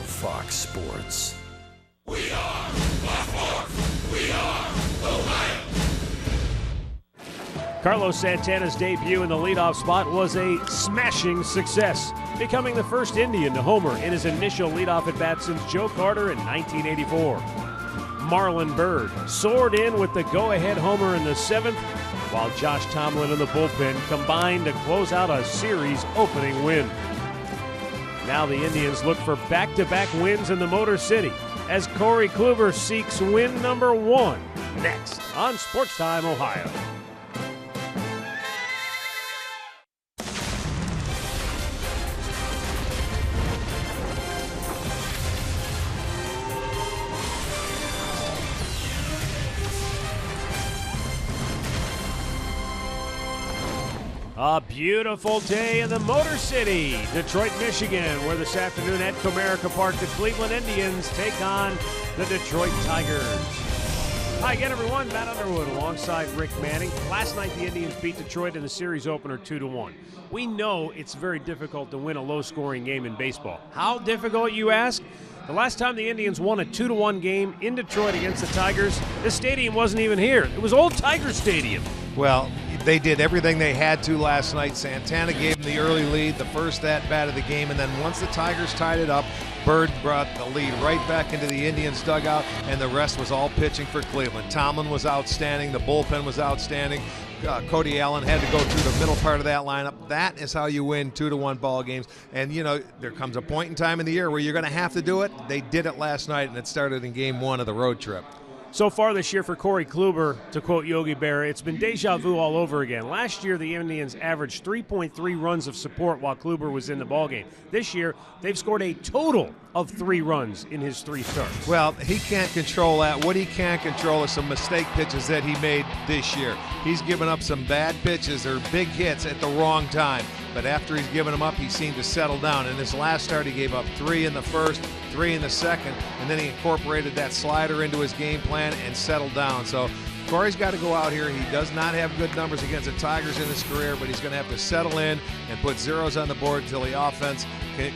Fox Sports. We are Baltimore. We are Ohio. Carlos Santana's debut in the leadoff spot was a smashing success, becoming the first Indian to homer in his initial leadoff at-bat since Joe Carter in 1984. Marlon Byrd soared in with the go-ahead homer in the seventh, while Josh Tomlin and the bullpen combined to close out a series opening win. Now the Indians look for back-to-back wins in the Motor City as Corey Kluber seeks win number 1 next on Sports Time Ohio. A beautiful day in the Motor City, Detroit, Michigan, where this afternoon at Comerica Park, the Cleveland Indians take on the Detroit Tigers. Hi again, everyone. Matt Underwood alongside Rick Manning. Last night, the Indians beat Detroit in the series opener 2-1. We know it's very difficult to win a low-scoring game in baseball. How difficult, you ask? The last time the Indians won a 2-1 game in Detroit against the Tigers, this stadium wasn't even here. It was Old Tiger Stadium. Well, they did everything they had to last night. Santana gave them the early lead, the first at-bat of the game, and then once the Tigers tied it up, Byrd brought the lead right back into the Indians' dugout, and the rest was all pitching for Cleveland. Tomlin was outstanding. The bullpen was outstanding. Cody Allen had to go through the middle part of that lineup. That is how you win 2-1 ball games. And, you know, there comes a point in time in the year where you're going to have to do it. They did it last night, and it started in game 1 of the road trip. So far this year for Corey Kluber, to quote Yogi Berra, it's been deja vu all over again. Last year, the Indians averaged 3.3 runs of support while Kluber was in the ballgame. This year, they've scored a total of 3 runs in his 3 starts. Well, he can't control that. What he can control is some mistake pitches that he made this year. He's given up some bad pitches or big hits at the wrong time. But after he's given them up, he seemed to settle down. In his last start, he gave up 3 in the first, 3 in the second, and then he incorporated that slider into his game plan and settled down. So Corey's got to go out here. He does not have good numbers against the Tigers in his career, but he's going to have to settle in and put zeros on the board until the offense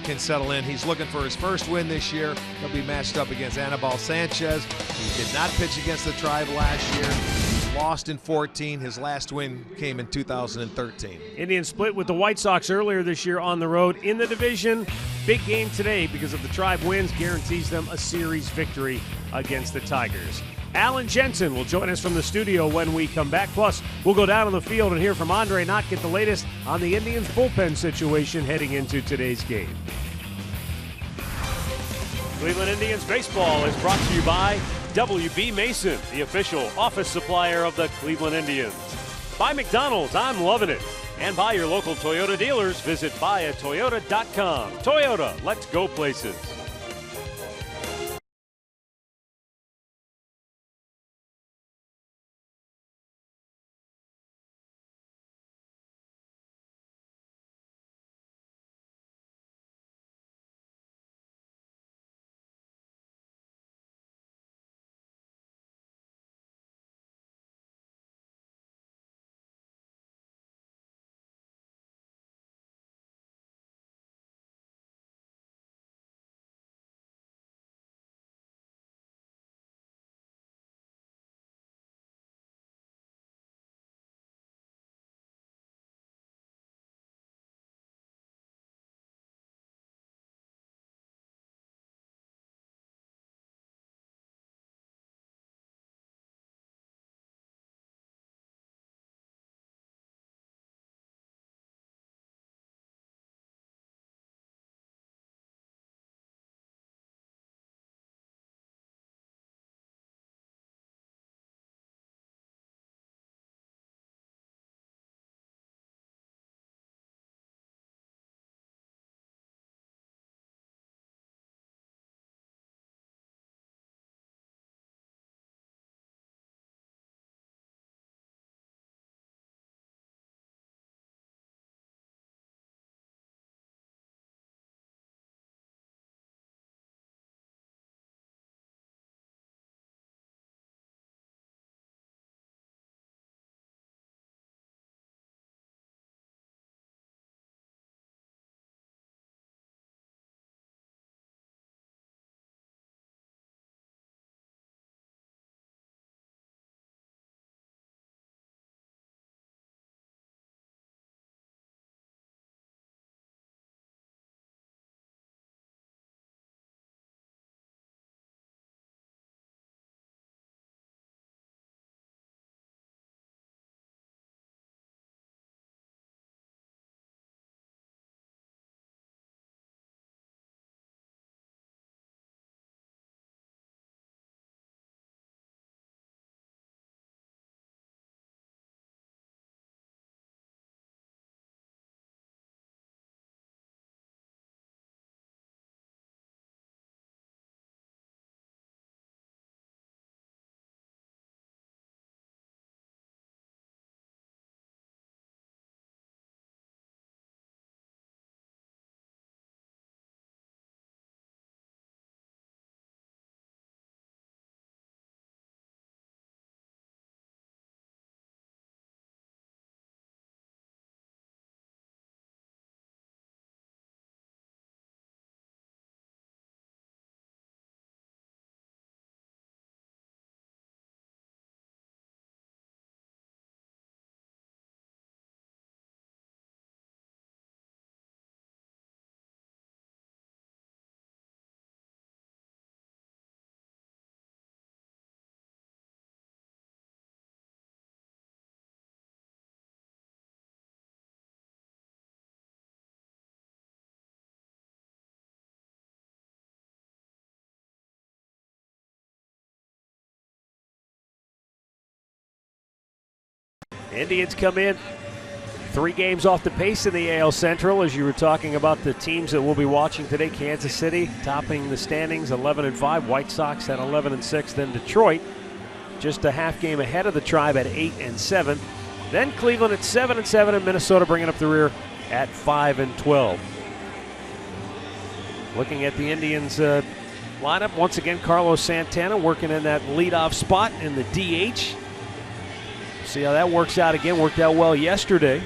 can settle in. He's looking for his first win this year. He'll be matched up against Anibal Sanchez. He did not pitch against the Tribe last year. He's lost in 14. His last win came in 2013. Indians split with the White Sox earlier this year on the road in the division. Big game today because of the Tribe wins guarantees them a series victory against the Tigers. Alan Jensen will join us from the studio when we come back. Plus, we'll go down on the field and hear from Andre Knott, get the latest on the Indians' bullpen situation heading into today's game. Cleveland Indians baseball is brought to you by W.B. Mason, the official office supplier of the Cleveland Indians. By McDonald's, I'm loving it. And by your local Toyota dealers, visit buyatoyota.com. Toyota, let's go places. Indians come in 3 games off the pace in the AL Central, as you were talking about the teams that we'll be watching today. Kansas City topping the standings 11-5, White Sox at 11-6, then Detroit just a half game ahead of the Tribe at 8-7, then Cleveland at 7-7, and Minnesota bringing up the rear at 5-12. Looking at the Indians lineup, once again Carlos Santana working in that leadoff spot in the DH. See how that works out again. Worked out well yesterday.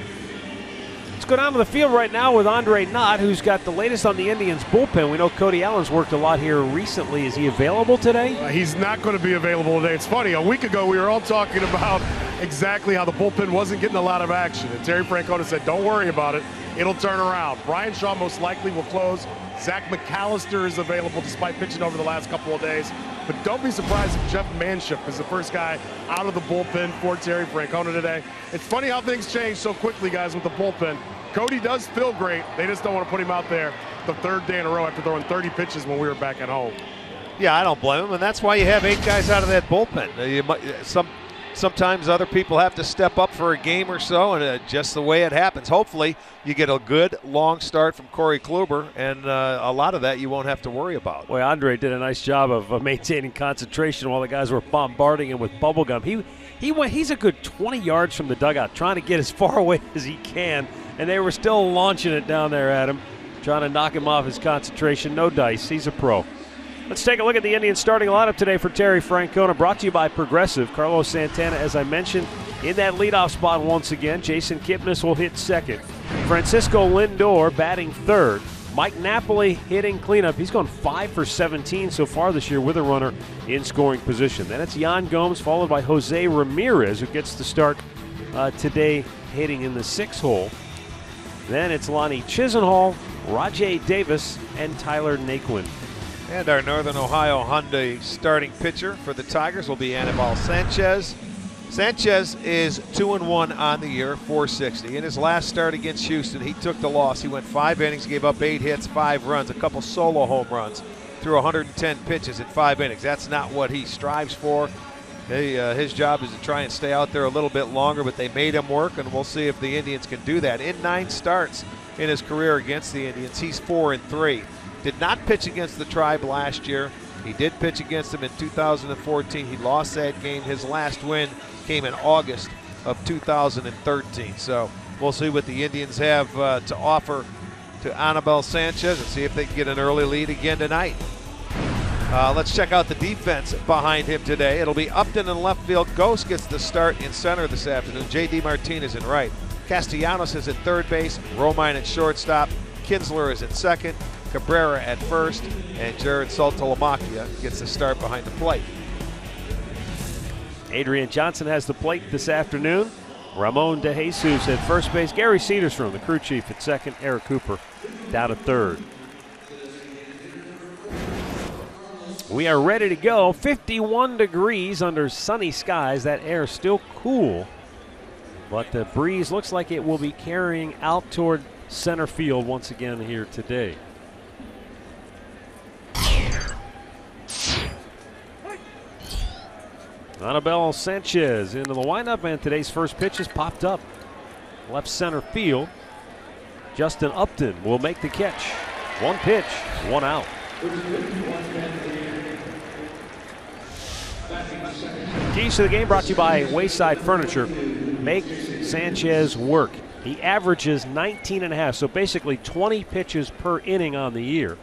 Let's go down to the field right now with Andre Knott, who's got the latest on the Indians bullpen. We know Cody Allen's worked a lot here recently. Is he available today? He's not going to be available today. It's funny, a week ago we were all talking about exactly how the bullpen wasn't getting a lot of action. And Terry Francona said, don't worry about it. It'll turn around. Brian Shaw most likely will close. Zach McAllister is available despite pitching over the last couple of days. But don't be surprised if Jeff Manship is the first guy out of the bullpen for Terry Francona today. It's funny how things change so quickly, guys, with the bullpen. Cody does feel great. They just don't want to put him out there the 3rd day in a row after throwing 30 pitches when we were back at home. Yeah, I don't blame him, and that's why you have 8 guys out of that bullpen. Sometimes other people have to step up for a game or so, and just the way it happens. Hopefully, you get a good long start from Corey Kluber, and a lot of that you won't have to worry about. Boy, Andre did a nice job of maintaining concentration while the guys were bombarding him with bubble gum. He's a good 20 yards from the dugout, trying to get as far away as he can, and they were still launching it down there at him, trying to knock him off his concentration. No dice. He's a pro. Let's take a look at the Indians starting lineup today for Terry Francona, brought to you by Progressive. Carlos Santana, as I mentioned, in that leadoff spot once again. Jason Kipnis will hit second. Francisco Lindor batting third. Mike Napoli hitting cleanup. He's gone 5 for 17 so far this year with a runner in scoring position. Then it's Yan Gomes, followed by Jose Ramirez, who gets the start today hitting in the 6th hole. Then it's Lonnie Chisenhall, Rajay Davis, and Tyler Naquin. And our Northern Ohio Hyundai starting pitcher for the Tigers will be Anibal Sanchez. Sanchez is 2-1 on the year, .460. In his last start against Houston, he took the loss. He went 5 innings, gave up 8 hits, 5 runs, a couple solo home runs, threw 110 pitches in 5 innings. That's not what he strives for. His job is to try and stay out there a little bit longer, but they made him work, and we'll see if the Indians can do that. In 9 starts in his career against the Indians, he's 4-3. Did not pitch against the Tribe last year. He did pitch against them in 2014. He lost that game. His last win came in August of 2013. So we'll see what the Indians have to offer to Anibal Sanchez and see if they can get an early lead again tonight. Let's check out the defense behind him today. It'll be Upton in left field. Ghost gets the start in center this afternoon. J.D. Martinez in right. Castellanos is at third base. Romine at shortstop. Kinsler is at second. Cabrera at first, and Jared Saltalamacchia gets the start behind the plate. Adrian Johnson has the plate this afternoon. Ramon DeJesus at first base. Gary Cedarstrom, the crew chief, at second. Eric Cooper down at third. We are ready to go. 51 degrees under sunny skies. That air still cool, but the breeze looks like it will be carrying out toward center field once again here today. Anibal Sanchez into the windup, and today's first pitch is popped up. Left center field. Justin Upton will make the catch. 1 pitch, 1 out. Keys to the game brought to you by Wayside Furniture. Make Sanchez work. He averages 19.5, so basically 20 pitches per inning on the year.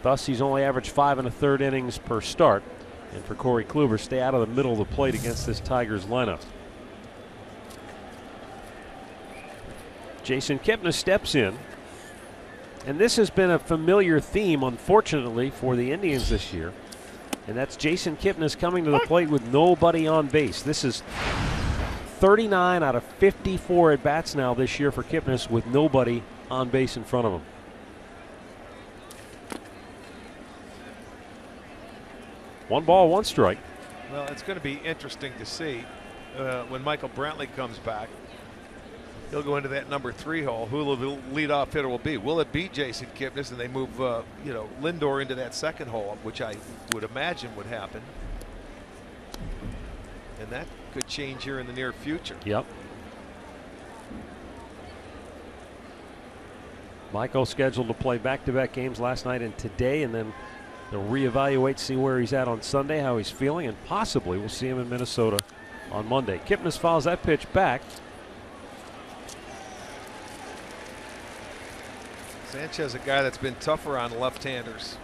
Thus, he's only averaged 5 1/3 innings per start. And for Corey Kluber, stay out of the middle of the plate against this Tigers lineup. Jason Kipnis steps in. And this has been a familiar theme, unfortunately, for the Indians this year. And that's Jason Kipnis coming to the plate with nobody on base. This is 39 out of 54 at-bats now this year for Kipnis with nobody on base in front of him. One ball, 1 strike. Well, it's going to be interesting to see when Michael Brantley comes back. He'll go into that number 3 hole. Who will the leadoff hitter will be? Will it be Jason Kipnis and they move Lindor into that 2nd hole, which I would imagine would happen. And that could change here in the near future. Yep. Michael scheduled to play back-to-back games last night and today, and then they'll reevaluate, see where he's at on Sunday, how he's feeling, and possibly we'll see him in Minnesota on Monday. Kipnis fouls that pitch back. Sanchez, a guy that's been tougher on left-handers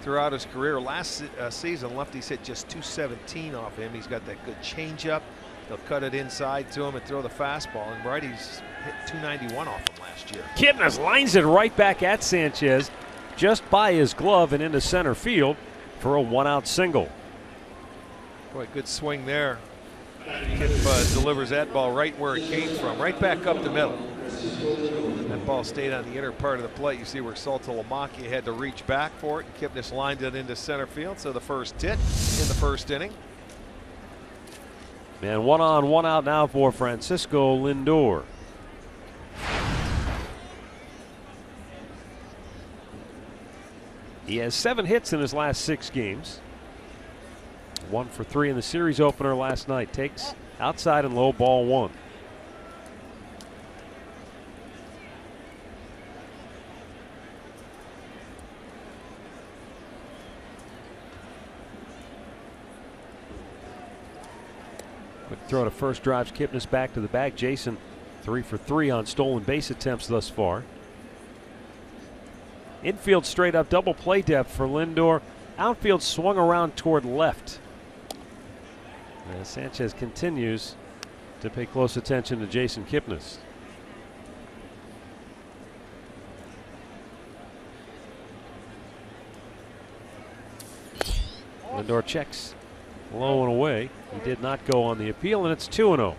throughout his career. Last season, lefties hit just 217 off him. He's got that good changeup. They'll cut it inside to him and throw the fastball. And righties hit 291 off him last year. Kipnis lines it right back at Sanchez, just by his glove and into center field for a one-out single. Boy, good swing there. Kip delivers that ball right where it came from, right back up the middle. That ball stayed on the inner part of the plate. You see where Saltalamacchia had to reach back for it. Kipnis lined it into center field, so the first hit in the first inning. And 1 on, 1 out now for Francisco Lindor. He has 7 hits in his last 6 games. 1 for 3 in the series opener last night. Takes outside and low, ball 1. Quick throw to first, drives Kipnis back to the bag. Jason 3 for 3 on stolen base attempts thus far. Infield straight up, double play depth for Lindor. Outfield swung around toward left. As Sanchez continues to pay close attention to Jason Kipnis. Lindor checks low and away. He did not go on the appeal, and it's 2-0.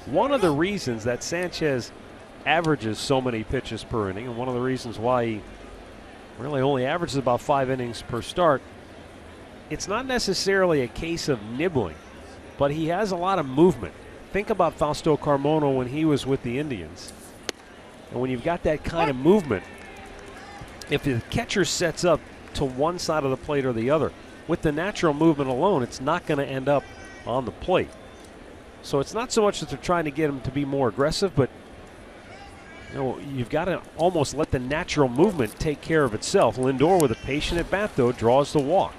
One of the reasons that Sanchez averages so many pitches per inning, and one of the reasons why he really only averages about 5 innings per start, it's not necessarily a case of nibbling, but he has a lot of movement. Think about Fausto Carmona when he was with the Indians. And when you've got that kind of movement, if the catcher sets up to one side of the plate or the other, with the natural movement alone, it's not going to end up on the plate. So it's not so much that they're trying to get him to be more aggressive, but you've got to almost let the natural movement take care of itself. Lindor, with a patient at bat, though, draws the walk.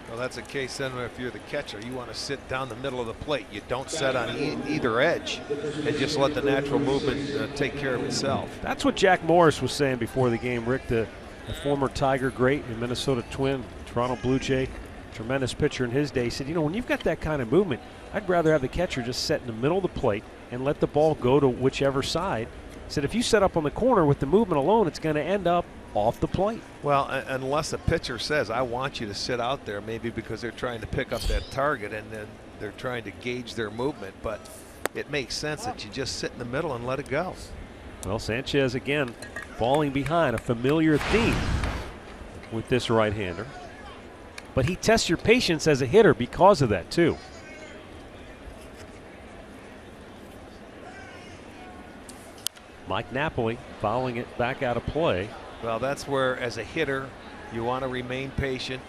Well, that's a case then if you're the catcher. You want to sit down the middle of the plate. You don't set on either edge and just let the natural movement take care of itself. That's what Jack Morris was saying before the game, Rick, the former Tiger great and Minnesota Twin, Toronto Blue Jay, tremendous pitcher in his day. He said, when you've got that kind of movement, I'd rather have the catcher just set in the middle of the plate and let the ball go to whichever side. He said, if you set up on the corner with the movement alone, it's going to end up off the plate. Well, unless a pitcher says, I want you to sit out there, maybe because they're trying to pick up that target and then they're trying to gauge their movement, but it makes sense that you just sit in the middle and let it go. Well, Sanchez again falling behind, a familiar theme with this right-hander. But he tests your patience as a hitter because of that, too. Mike Napoli fouling it back out of play. Well, that's where, as a hitter, you want to remain patient.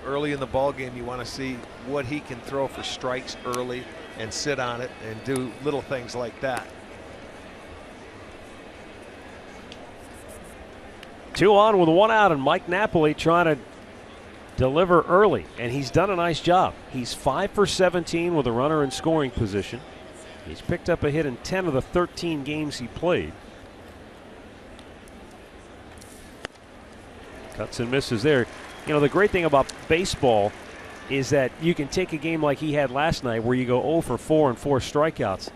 Early in the ball game, you want to see what he can throw for strikes early and sit on it and do little things like that. 2 on with 1 out, and Mike Napoli trying to deliver early, and he's done a nice job. He's 5 for 17 with a runner in scoring position. He's picked up a hit in 10 of the 13 games he played. Cuts and misses there. The great thing about baseball is that you can take a game like he had last night where you go 0 for 4 and 4 strikeouts,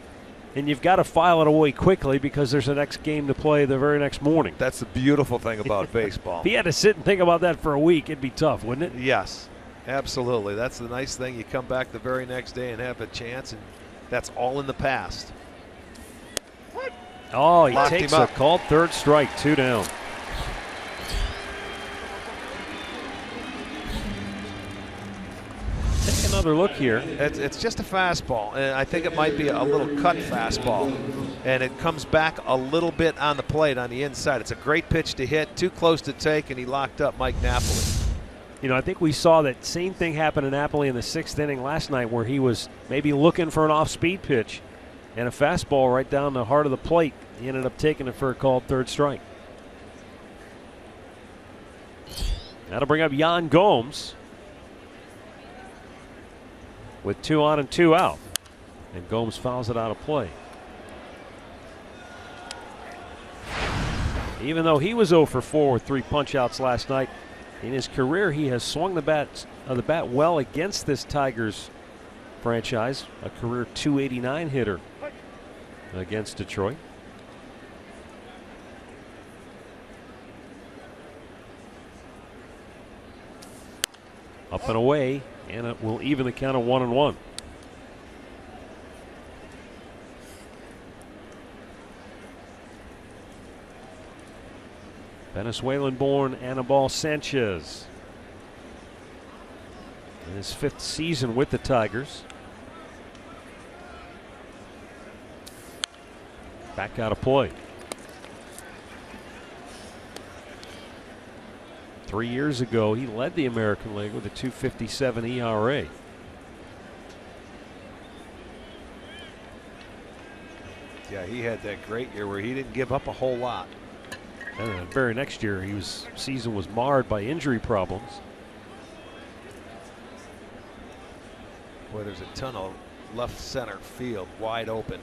and you've got to file it away quickly because there's a next game to play the very next morning. That's the beautiful thing about baseball. If he had to sit and think about that for a week, it'd be tough, wouldn't it? Yes, absolutely. That's the nice thing. You come back the very next day and have a chance, and that's all in the past. Oh, he takes a called third strike, 2 down. Taking another look here. It's just a fastball, and I think it might be a little cut fastball. And it comes back a little bit on the plate on the inside. It's a great pitch to hit, too close to take, and he locked up Mike Napoli. You know, I think we saw that same thing happen to Napoli in the 6th inning last night, where he was maybe looking for an off-speed pitch and a fastball right down the heart of the plate. He ended up taking it for a called third strike. That'll bring up Yan Gomes with 2 on and 2 out. And Gomes fouls it out of play. Even though he was 0 for 4 with 3 punch-outs last night, in his career he has swung the bat well against this Tigers franchise. A career .289 hitter against Detroit. Up and away, and it will even the count of 1-1. Venezuelan-born Anibal Sanchez, in his 5th season with the Tigers. Back out of play. 3 years ago, he led the American League with a .257 ERA. Yeah, he had that great year where he didn't give up a whole lot. And the very next year, season was marred by injury problems. Boy, there's a ton of left center field wide open.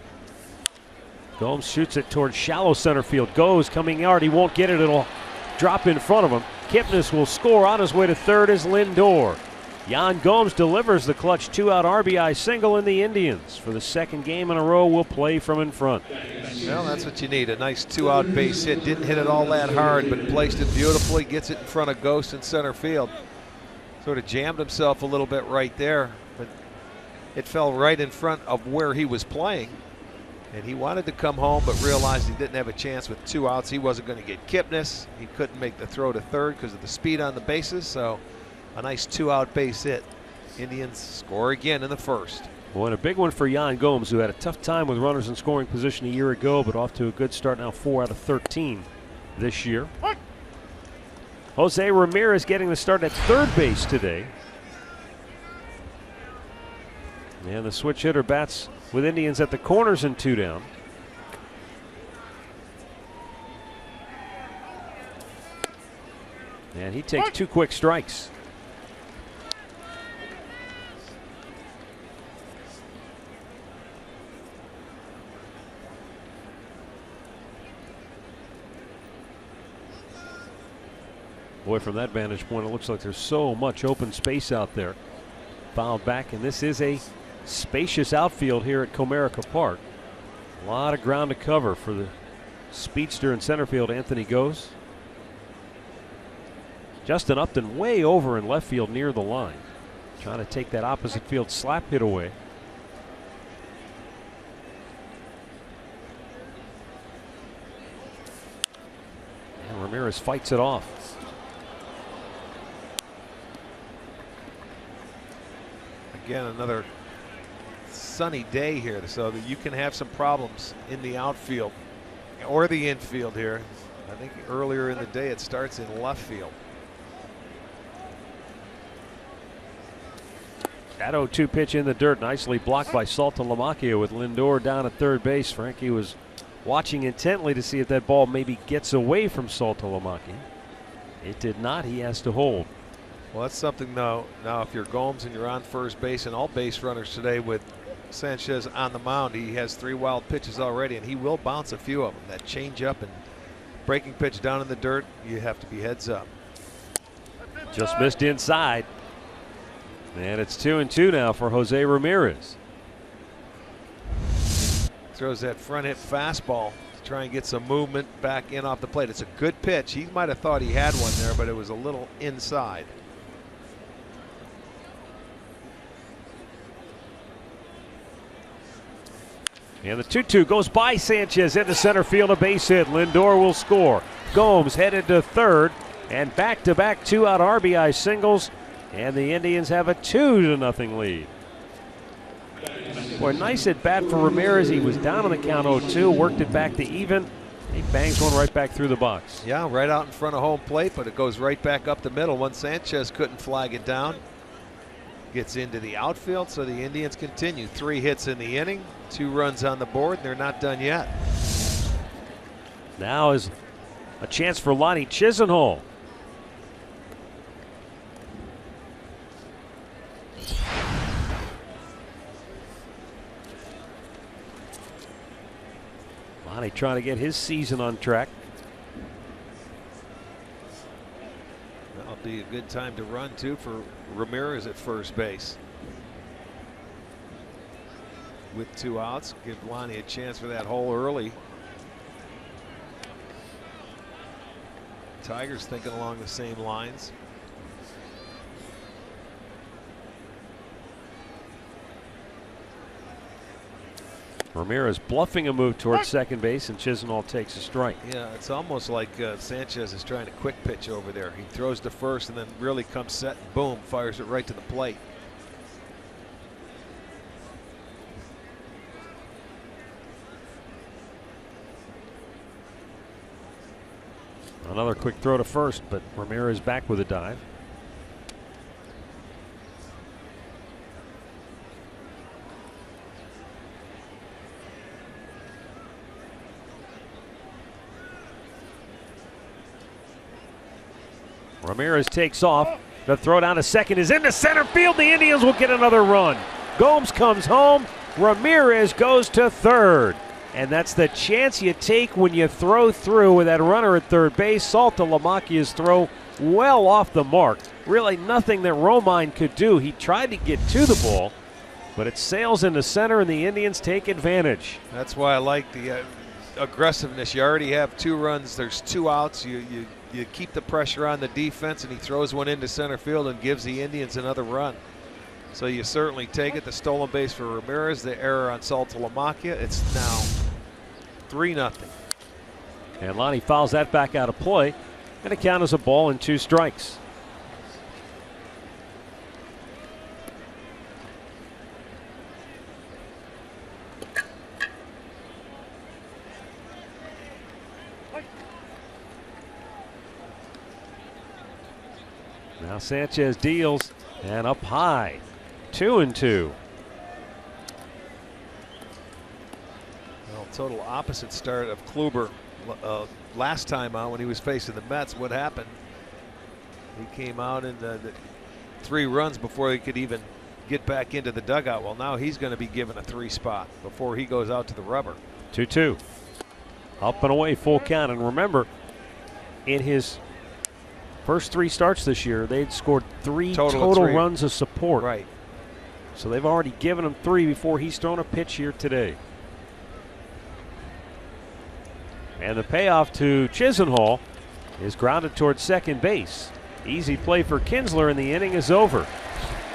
Gomes shoots it towards shallow center field. Goes coming out. He won't get it. It'll drop in front of him. Kipnis will score. On his way to third is Lindor. Yan Gomes delivers the clutch 2-out RBI single, and the Indians, for the 2nd game in a row, will play from in front. Well, that's what you need. A nice 2-out base hit. Didn't hit it all that hard, but placed it beautifully. Gets it in front of Ghost in center field. Sort of jammed himself a little bit right there, but it fell right in front of where he was playing. And he wanted to come home, but realized he didn't have a chance with 2 outs. He wasn't going to get Kipnis. He couldn't make the throw to third because of the speed on the bases. So a nice 2-out base hit. Indians score again in the 1st. Well, and a big one for Yan Gomes, who had a tough time with runners in scoring position a year ago, but off to a good start now, 4 out of 13 this year. Jose Ramirez getting the start at third base today. And the switch hitter bats with Indians at the corners and 2 down. And he takes 2 quick strikes. Boy, from that vantage point, it looks like there's so much open space out there. Fouled back, and this is a spacious outfield here at Comerica Park. A lot of ground to cover for the speedster in center field, Anthony Goes. Justin Upton way over in left field near the line, trying to take that opposite field slap hit away. And Ramirez fights it off. Again, another sunny day here, so that you can have some problems in the outfield or the infield here. I think earlier in the day it starts in left field. That 0-2 pitch in the dirt, nicely blocked by Saltalamacchia with Lindor down at third base. Frankie was watching intently to see if that ball maybe gets away from Saltalamacchia. It did not. He has to hold. Well, that's something though. Now, if you're Gomes and you're on first base and all base runners today with Sanchez on the mound, he has 3 wild pitches already, and he will bounce a few of them. That changeup and breaking pitch down in the dirt, you have to be heads up. Just missed inside. And it's 2-2 now for Jose Ramirez. Throws that front hit fastball to try and get some movement back in off the plate. It's a good pitch. He might have thought he had one there, but it was a little inside. And the 2-2 goes by Sanchez into center field, a base hit. Lindor will score. Gomes headed to third, and back-to-back 2-out RBI singles And the Indians have a 2-0 lead. Boy, nice at bat for Ramirez. He was down on the count 0-2, worked it back to even. He bangs one right back through the box. Yeah, right out in front of home plate, but it goes right back up the middle. Once Sanchez couldn't flag it down. Gets into the outfield, so the Indians continue. 3 hits in the inning, 2 runs on the board, and they're not done yet. Now is a chance for Lonnie Chisenhall. Lonnie trying to get his season on track. That'll be a good time to run, too, for Ramirez at first base. With 2 outs, give Lonnie a chance for that hole early. Tigers thinking along the same lines. Ramirez bluffing a move towards second base, and Chisenhall takes a strike. Yeah, it's almost like Sanchez is trying to quick pitch over there. He throws to first and then really comes set and boom, fires it right to the plate. Another quick throw to first, but Ramirez back with a dive. Ramirez takes off. The throw down to second is into center field. The Indians will get another run. Gomes comes home. Ramirez goes to third. And that's the chance you take when you throw through with that runner at third base. Saltalamacchia's throw well off the mark. Really nothing that Romine could do. He tried to get to the ball, but it sails into center and the Indians take advantage. That's why I like the aggressiveness. You already have 2 runs. There's 2 outs. You keep the pressure on the defense, and he throws one into center field and gives the Indians another run. So you certainly take it. The stolen base for Ramirez, the error on Saltalamacchia. It's now 3-0. And Lonnie fouls that back out of play, and it counts as a ball and 2 strikes. Now Sanchez deals, and up high, 2-2. Well, total opposite start of Kluber last time out when he was facing the Mets. What happened? He came out in the 3 runs before he could even get back into the dugout. Well, now he's going to be given a 3 spot before he goes out to the rubber. 2-2. Up and away, full count. And remember, in his first 3 starts this year, they'd scored 3 total runs of support. Right. So they've already given him 3 before he's thrown a pitch here today. And the payoff to Chisenhall is grounded towards second base. Easy play for Kinsler, and the inning is over.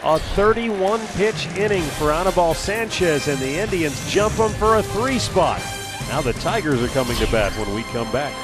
A 31-pitch inning for Anibal Sanchez, and the Indians jump him for a 3 spot. Now the Tigers are coming to bat when we come back.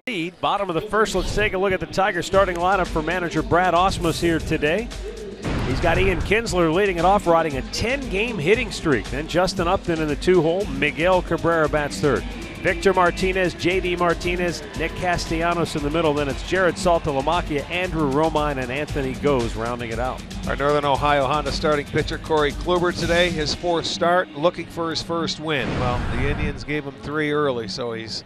lead. Bottom of the first, let's take a look at the Tigers starting lineup for manager Brad Ausmus here today. He's got Ian Kinsler leading it off, riding a 10-game hitting streak. Then Justin Upton in the 2-hole. Miguel Cabrera bats third. Victor Martinez, J.D. Martinez, Nick Castellanos in the middle. Then it's Jared Saltalamacchia, Andrew Romine, and Anthony Goes rounding it out. Our Northern Ohio Honda starting pitcher Corey Kluber today, his 4th start, looking for his first win. Well, the Indians gave him 3 early, so he's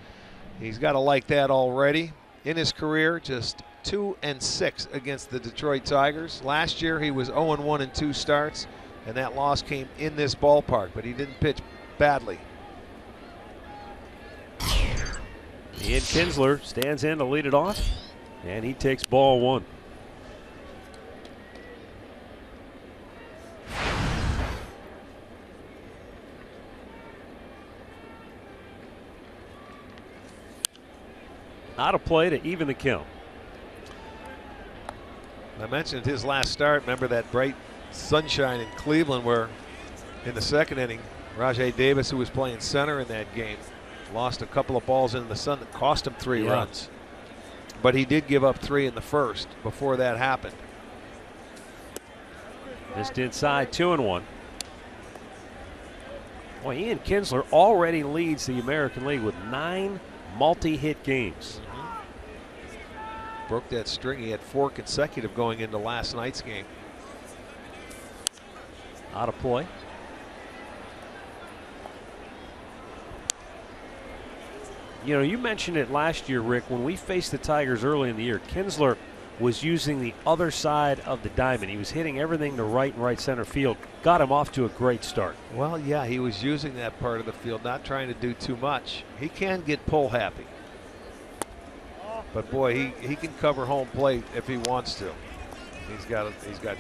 got to like that already. In his career, just 2-6 against the Detroit Tigers. Last year he was 0-1 in 2 starts, and that loss came in this ballpark, but he didn't pitch badly. Ian Kinsler stands in to lead it off, and he takes ball 1. Out of play to even the count. I mentioned his last start. Remember that bright sunshine in Cleveland where in the 2nd inning, Rajai Davis, who was playing center in that game, lost a couple of balls in the sun that cost him 3 runs. But he did give up 3 in the 1st before that happened. Missed inside, 2-1. Well, Ian Kinsler already leads the American League with 9 multi-hit games. Broke that string. He had 4 consecutive going into last night's game. Out of play. You know, you mentioned it last year, Rick, when we faced the Tigers early in the year. Kinsler was using the other side of the diamond. He was hitting everything to right and right center field. Got him off to a great start. Well, yeah, he was using that part of the field, not trying to do too much. He can get pull happy. But boy, he can cover home plate if he wants to. He's got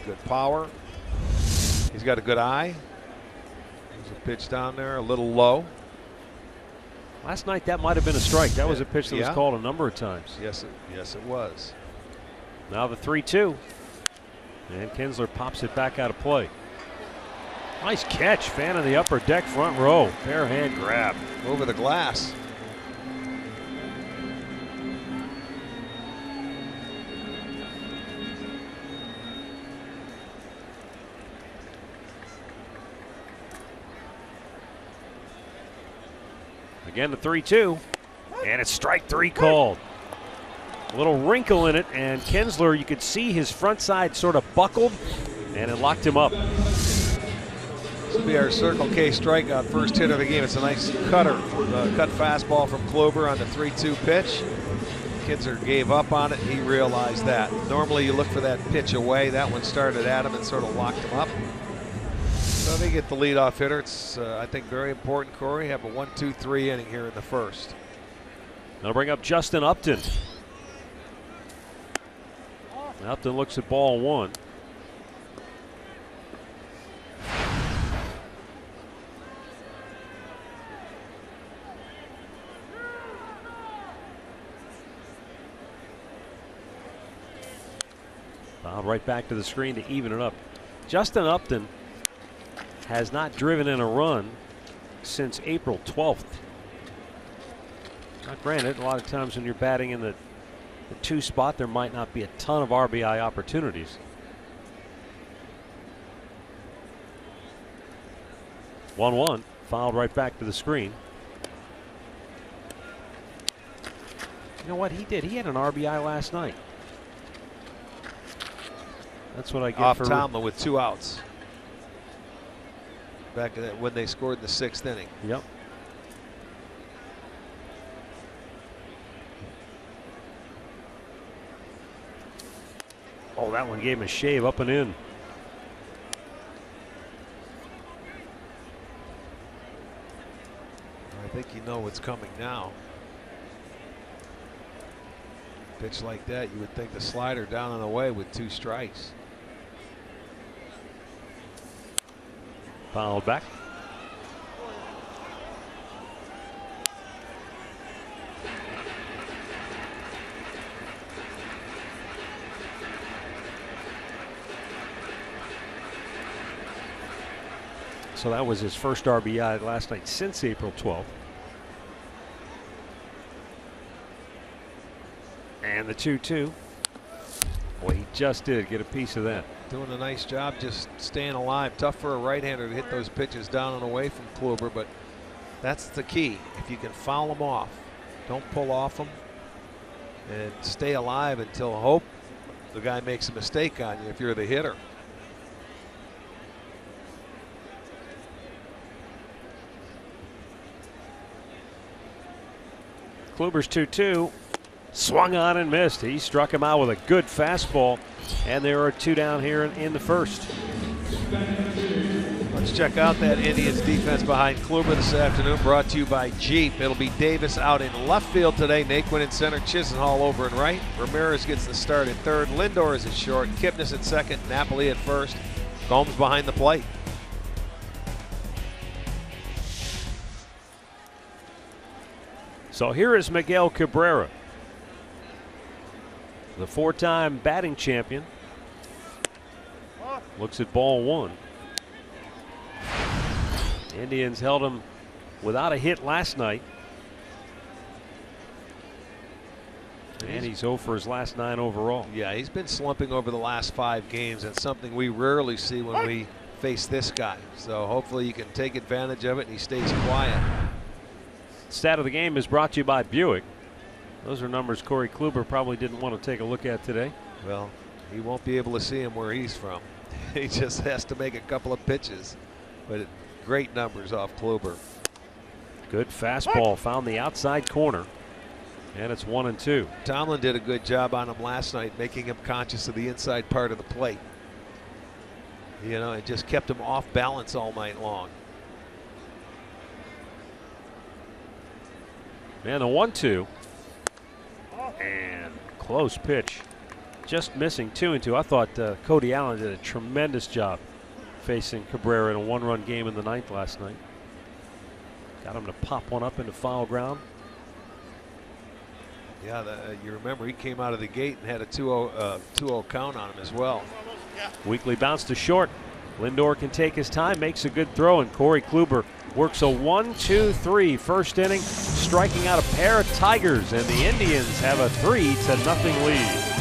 good power. He's got a good eye. There's a pitch down there, a little low. Last night that might have been a strike. That was a pitch that was called a number of times. Yes, it was. Now the 3-2. And Kinsler pops it back out of play. Nice catch, fan of the upper deck front row. Bare hand grab. Over the glass. Again, the 3-2, and it's strike 3 called. A little wrinkle in it, and Kinsler, you could see his front side sort of buckled, and it locked him up. This will be our Circle K strikeout, first hit of the game. It's a nice cutter, cut fastball from Kluber on the 3-2 pitch. Kinsler gave up on it. He realized that. Normally you look for that pitch away. That one started at him and sort of locked him up. So they get the leadoff hitter. It's, I think, very important, Corey. Have a 1-2-3 inning here in the first. They'll bring up Justin Upton. Upton looks at ball 1. Fouled right back to the screen to even it up. Justin Upton has not driven in a run since April 12th. Now, granted, a lot of times when you're batting in the 2 spot, there might not be a ton of RBI opportunities. 1-1, fouled right back to the screen. You know what he did? He had an RBI last night. That's what I get off for Tomlin with 2 outs. Back when they scored in the 6th inning. Yep. Oh, that one gave him a shave up and in. I think you know what's coming now. Pitch like that, you would think the slider down and away with 2 strikes. Fouled back. So that was his first RBI last night since April 12th. And the 2-2. Boy, he just did get a piece of that. Doing a nice job just staying alive. Tough for a right-hander to hit those pitches down and away from Kluber, but that's the key. If you can foul them off, don't pull off them, and stay alive until hope the guy makes a mistake on you if you're the hitter. Kluber's 2-2. Swung on and missed. He struck him out with a good fastball, and there are 2 down here in the first. Let's check out that Indians defense behind Kluber this afternoon, brought to you by Jeep. It'll be Davis out in left field today, Naquin in center, Chisenhall over in right. Ramirez gets the start at third, Lindor is at short, Kipnis at second, Napoli at first, Gomes behind the plate. So here is Miguel Cabrera, the 4-time batting champion. Looks at ball 1. Indians held him without a hit last night. And he's 0 for his last 9 overall. Yeah, he's been slumping over the last 5 games. That's something we rarely see when we face this guy. So hopefully you can take advantage of it and he stays quiet. Stat of the game is brought to you by Buick. Those are numbers Corey Kluber probably didn't want to take a look at today. Well, he won't be able to see him where he's from. He just has to make a couple of pitches. But great numbers off Kluber. Good fastball, found the outside corner. And it's 1-2. Tomlin did a good job on him last night, making him conscious of the inside part of the plate. You know, it just kept him off balance all night long. And the 1-2. And close pitch. Just missing 2-2. I thought Cody Allen did a tremendous job facing Cabrera in a 1-run game in the 9th last night. Got him to pop one up into foul ground. Yeah, you remember he came out of the gate and had a 2-0 count on him as well. Weekly bounce to short. Lindor can take his time, makes a good throw, and Corey Kluber works a 1-2-3 first inning, striking out a pair of Tigers, and the Indians have a 3-0 lead.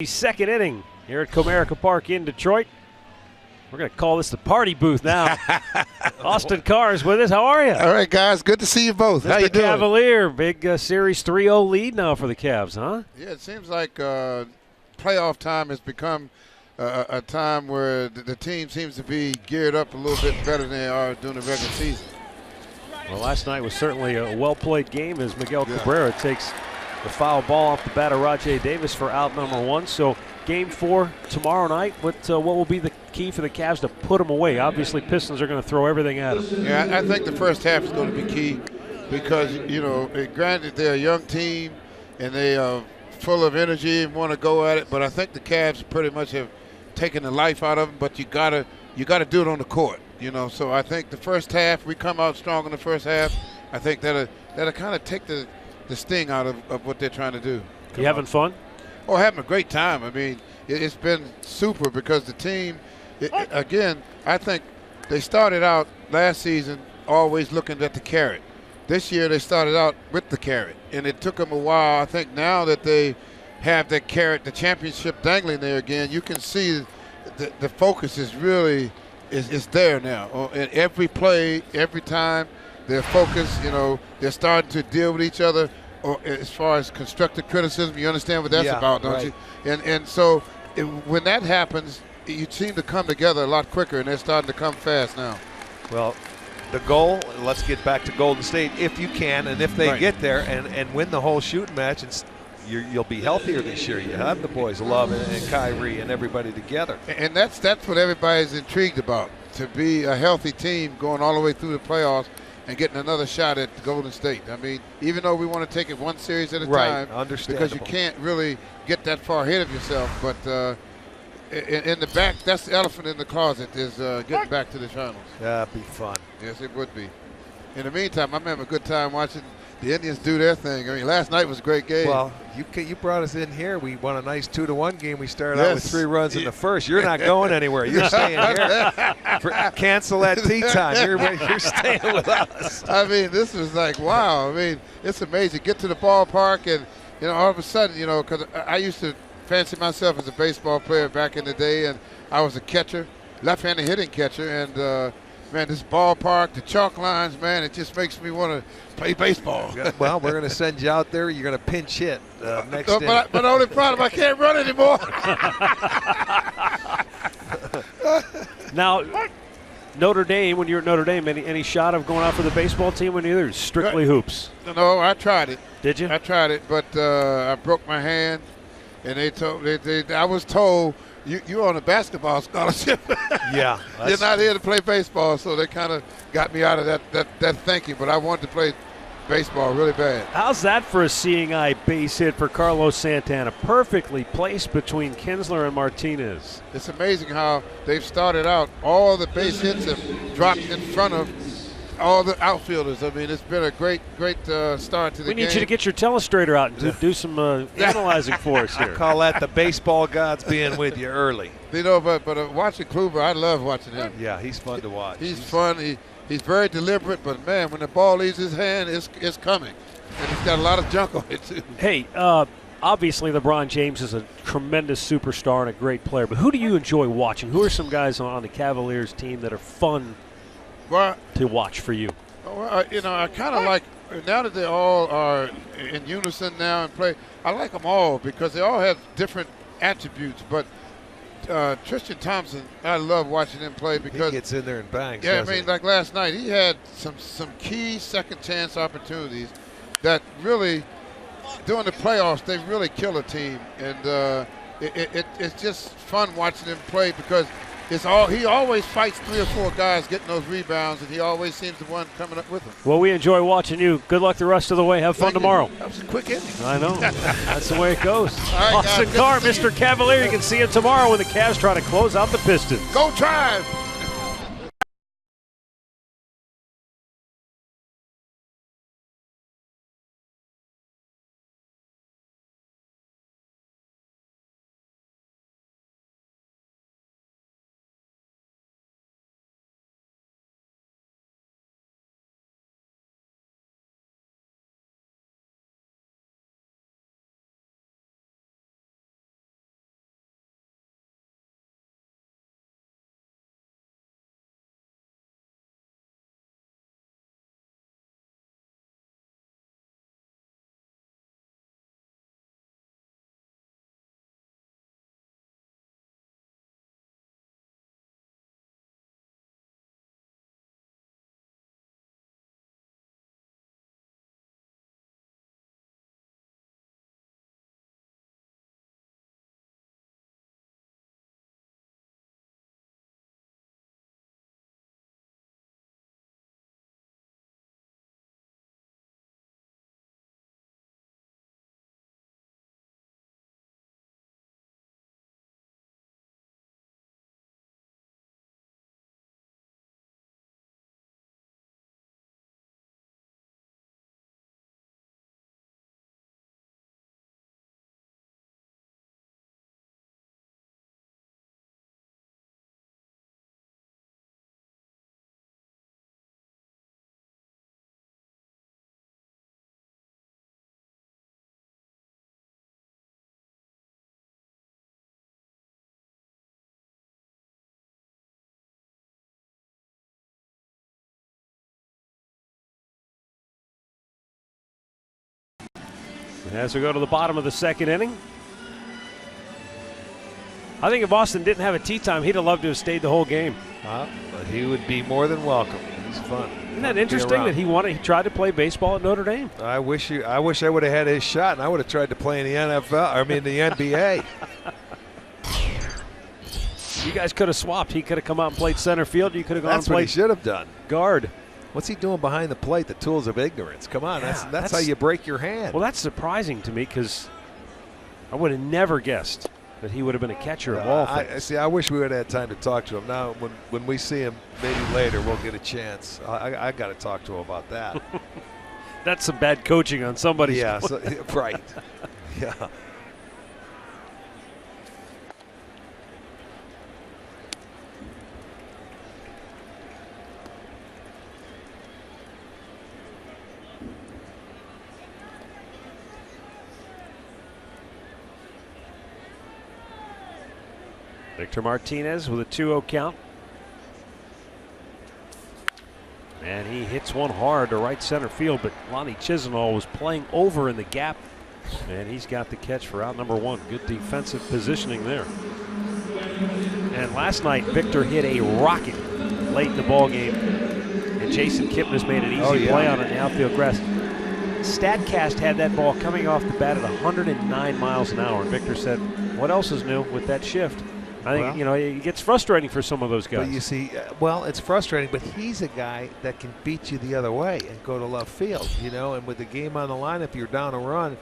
Second inning here at Comerica Park in Detroit. We're going to call this the party booth now. Austin Carr is with us. How are you? All right, guys. Good to see you both. How you doing? Cavalier, big series 3-0 lead now for the Cavs, huh? Yeah, it seems like playoff time has become a time where the team seems to be geared up a little bit better than they are during the regular season. Well, last night was certainly a well-played game as Miguel Cabrera takes the foul ball off the bat of Rajai Davis for out number 1. So game 4 tomorrow night. What will be the key for the Cavs to put them away? Obviously, Pistons are going to throw everything at them. Yeah, I think the first half is going to be key because, you know, granted they're a young team and they are full of energy and want to go at it, but I think the Cavs pretty much have taken the life out of them, but you gotta do it on the court, you know. So I think the first half, we come out strong in the first half. I think that'll kind of take the sting out of what they're trying to do. You having fun? Oh, having a great time. I mean, it's been super because the team, again, I think they started out last season always looking at the carrot. This year they started out with the carrot, and it took them a while. I think now that they have that carrot, the championship dangling there again, you can see the focus is really is there now. And every play, every time, they're focused. You know, they're starting to deal with each other. Or as far as constructive criticism, you understand what that's about, don't you? And so when that happens, you seem to come together a lot quicker, and they're starting to come fast now. Well, the goal, let's get back to Golden State if you can, and if they get there and win the whole shooting match, and you'll be healthier this year. You have the boys, Love and Kyrie and everybody together. And that's what everybody's intrigued about, to be a healthy team going all the way through the playoffs and getting another shot at Golden State. I mean, even though we want to take it one series at a time, understandable, because you can't really get that far ahead of yourself. But in the back, that's the elephant in the closet, is getting back to the finals. That'd be fun. Yes, it would be. In the meantime, I'm having a good time watching the Indians do their thing. I mean, last night was a great game. Well, you brought us in here. We won a nice 2-1 game. We started out with 3 runs in the first. You're not going anywhere. You're staying here. Cancel that tea time. You're staying with us. I mean, this was like, wow. I mean, it's amazing. Get to the ballpark and, you know, all of a sudden, you know, because I used to fancy myself as a baseball player back in the day, and I was a catcher, left-handed hitting catcher, and man, this ballpark, the chalk lines, man, it just makes me want to play baseball. Well, we're going to send you out there. You're going to pinch hit next inning. But the only problem, I can't run anymore. Now, Notre Dame, when you were at Notre Dame, any shot of going out for the baseball team when you're strictly hoops? No, I tried it. Did you? I tried it, but I broke my hand, and I was told, you're on a basketball scholarship. Yeah. You're not here to play baseball, so they kind of got me out of that thinking. But I wanted to play baseball really bad. How's that for a seeing eye base hit for Carlos Santana? Perfectly placed between Kinsler and Martinez. It's amazing how they've started out. All the base hits have dropped in front of all the outfielders. I mean, it's been a great start to the game. We need you to get your telestrator out and do some analyzing for us here. I call that the baseball gods being with you early. You know, but watching Kluber, I love watching him. Yeah, he's fun to watch. He's fun. He's very deliberate, but man, when the ball leaves his hand, it's coming, and he's got a lot of junk on it too. Hey, obviously LeBron James is a tremendous superstar and a great player, but who do you enjoy watching? Who are some guys on the Cavaliers team that are fun to watch for you? Well, you know, I kind of like, now that they all are in unison now and play, I like them all because they all have different attributes. But Tristan Thompson, I love watching him play because he gets in there and bangs. Yeah, I mean, like last night, he had some key second chance opportunities that really, during the playoffs, they really kill a team, and it's just fun watching him play because he always fights 3 or 4 guys getting those rebounds, and he always seems the one coming up with them. Well, we enjoy watching you. Good luck the rest of the way. Have fun tomorrow. That was a quick inning. I know. That's the way it goes. Right, Austin Carr, Mr. Cavalier. You can see him tomorrow when the Cavs try to close out the Pistons. Go Tribe! As we go to the bottom of the second inning. I think if Austin didn't have a tee time, he'd have loved to have stayed the whole game. But he would be more than welcome. He's fun. Isn't that interesting that he tried to play baseball at Notre Dame? I wish I would have had his shot, and I would have tried to play in the NFL. I mean the NBA. You guys could have swapped. He could have come out and played center field. You could have gone That's and what he played should have done. guard. What's he doing behind the plate? The tools of ignorance. Come on, Yeah, that's how you break your hand. Well, that's surprising to me because I would have never guessed that he would have been a catcher of all things. I wish we would have had time to talk to him. Now, when we see him maybe later, we'll get a chance. I got to talk to him about that. That's some bad coaching on somebody's part. Right. Yeah. Victor Martinez with a 2-0 count. And he hits one hard to right center field, but Lonnie Chisenhall was playing over in the gap, and he's got the catch for out number 1. Good defensive positioning there. And last night, Victor hit a rocket late in the ball game, and Jason Kipnis made an easy play on it in the outfield grass. StatCast had that ball coming off the bat at 109 miles an hour, and Victor said, what else is new with that shift? I think, it gets frustrating for some of those guys. But you see, it's frustrating, but he's a guy that can beat you the other way and go to left field, and with the game on the line, if you're down a run,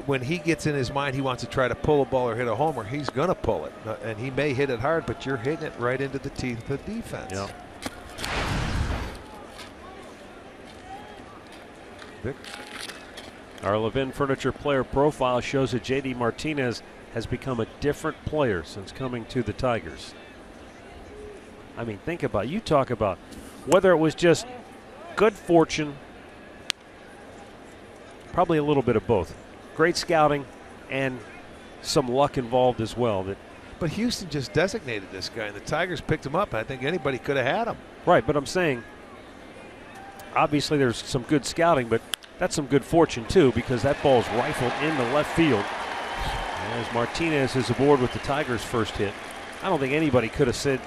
when he gets in his mind he wants to try to pull a ball or hit a homer, he's going to pull it. And he may hit it hard, but you're hitting it right into the teeth of the defense. Yeah. Our Levin Furniture player profile shows that J.D. Martinez has become a different player since coming to the Tigers. I mean, think about it. You talk about whether it was just good fortune, probably a little bit of both. Great scouting and some luck involved as well. But Houston just designated this guy, and the Tigers picked him up. I think anybody could have had him. Right, but I'm saying, obviously there's some good scouting, but that's some good fortune too, because that ball's rifled into left field. As Martinez is aboard with the Tigers' first hit, I don't think anybody could have seen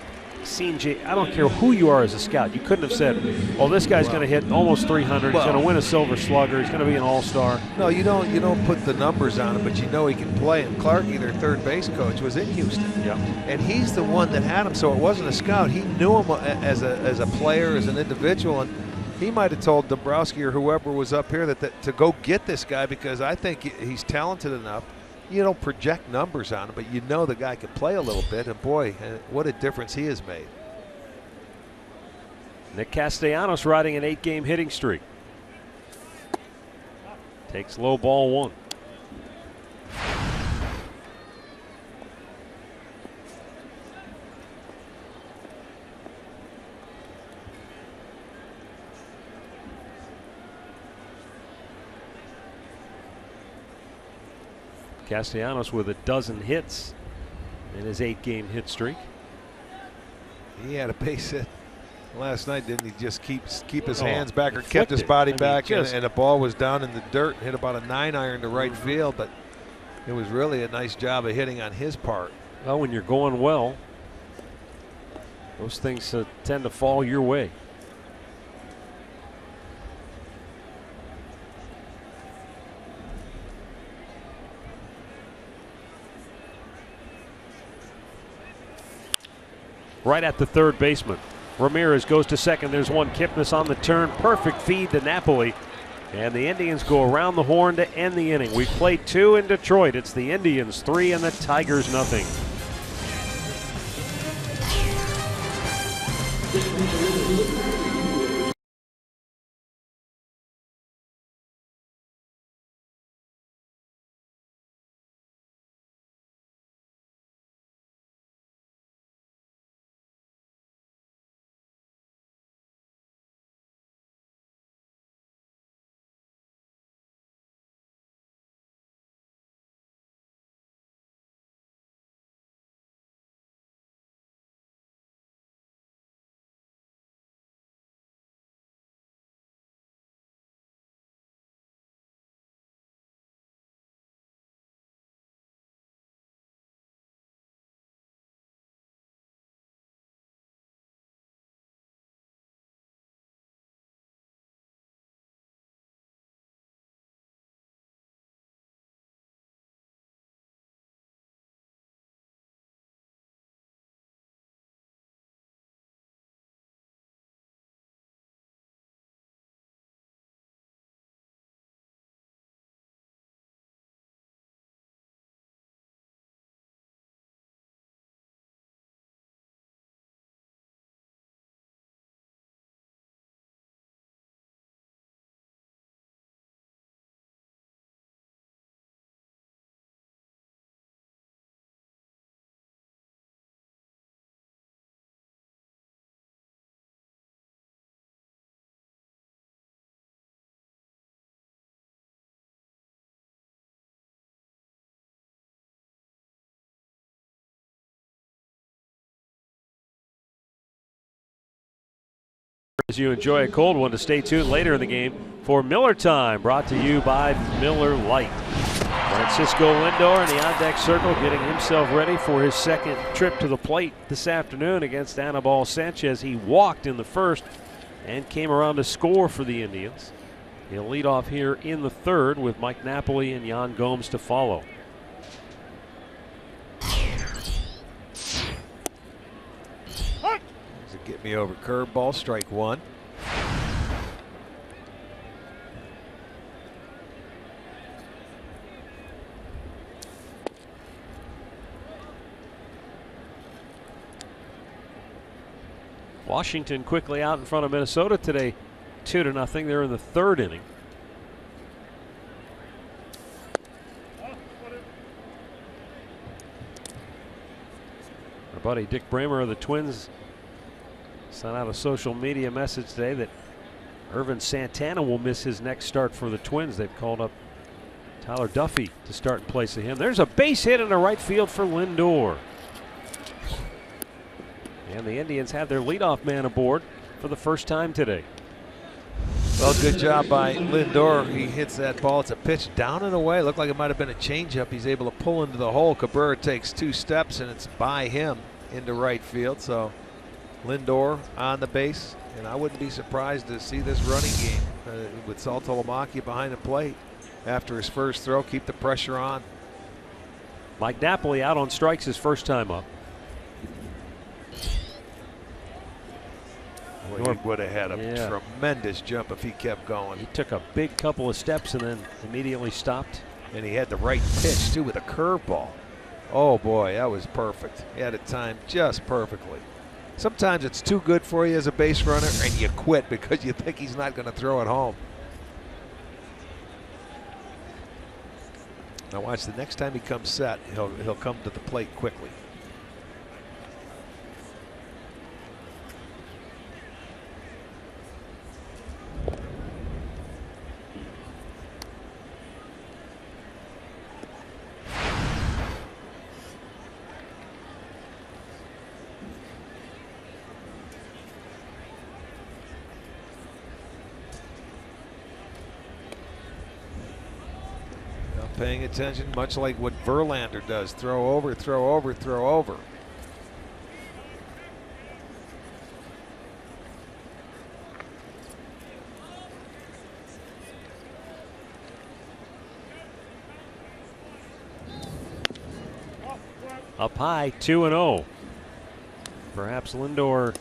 I don't care who you are as a scout. You couldn't have said, "Oh, this guy's going to hit almost 300. He's going to win a Silver Slugger. He's going to be an All-Star." No, you don't put the numbers on him, but you know he can play. And Clarkie, their third base coach, was in Houston. Yeah. And he's the one that had him, so it wasn't a scout. He knew him as a player, as an individual, and he might have told Dombrowski or whoever was up here that to go get this guy because I think he's talented enough. You don't project numbers on him, but you know the guy can play a little bit, and boy, what a difference he has made. Nick Castellanos riding an 8-game hitting streak. Takes low ball 1. Castellanos with a dozen hits in his 8-game hit streak. He had a base hit last night, didn't he? Just keep his hands back or kept flipped his it. body I mean, back, and the ball was down in the dirt. Hit about a 9-iron to right field, but it was really a nice job of hitting on his part. Well, when you're going well, those things tend to fall your way. Right at the third baseman. Ramirez goes to second. There's one. Kipnis on the turn. Perfect feed to Napoli. And the Indians go around the horn to end the inning. We played 2 in Detroit. It's the Indians 3 and the Tigers nothing. As you enjoy a cold one, to stay tuned later in the game for Miller Time, brought to you by Miller Lite. Francisco Lindor in the on-deck circle, getting himself ready for his second trip to the plate this afternoon against Anibal Sanchez. He walked in the first and came around to score for the Indians. He'll lead off here in the third with Mike Napoli and Yan Gomes to follow. Get me over curveball, strike one. Washington quickly out in front of Minnesota today, 2-0. They're in the third inning. Our buddy Dick Bramer of the Twins sent out a social media message today that Irvin Santana will miss his next start for the Twins. They've called up Tyler Duffy to start in place of him. There's a base hit in the right field for Lindor. And the Indians have their leadoff man aboard for the first time today. Well, good job by Lindor. He hits that ball. It's a pitch down and away. Looked like it might have been a changeup. He's able to pull into the hole. Cabrera takes 2 steps, and it's by him into right field. So Lindor on the base, and I wouldn't be surprised to see this running game with Saltalamacchia behind the plate after his first throw. Keep the pressure on. Mike Napoli out on strikes his first time up. He would have had a tremendous jump if he kept going. He took a big couple of steps and then immediately stopped. And he had the right pitch too with a curveball. Oh boy, that was perfect. He had it timed just perfectly. Sometimes it's too good for you as a base runner and you quit because you think he's not going to throw it home. Now watch, the next time he comes set, he'll come to the plate quickly. Paying attention, much like what Verlander does. Throw over, throw over, throw over. Up high, 2-0. Perhaps Lindor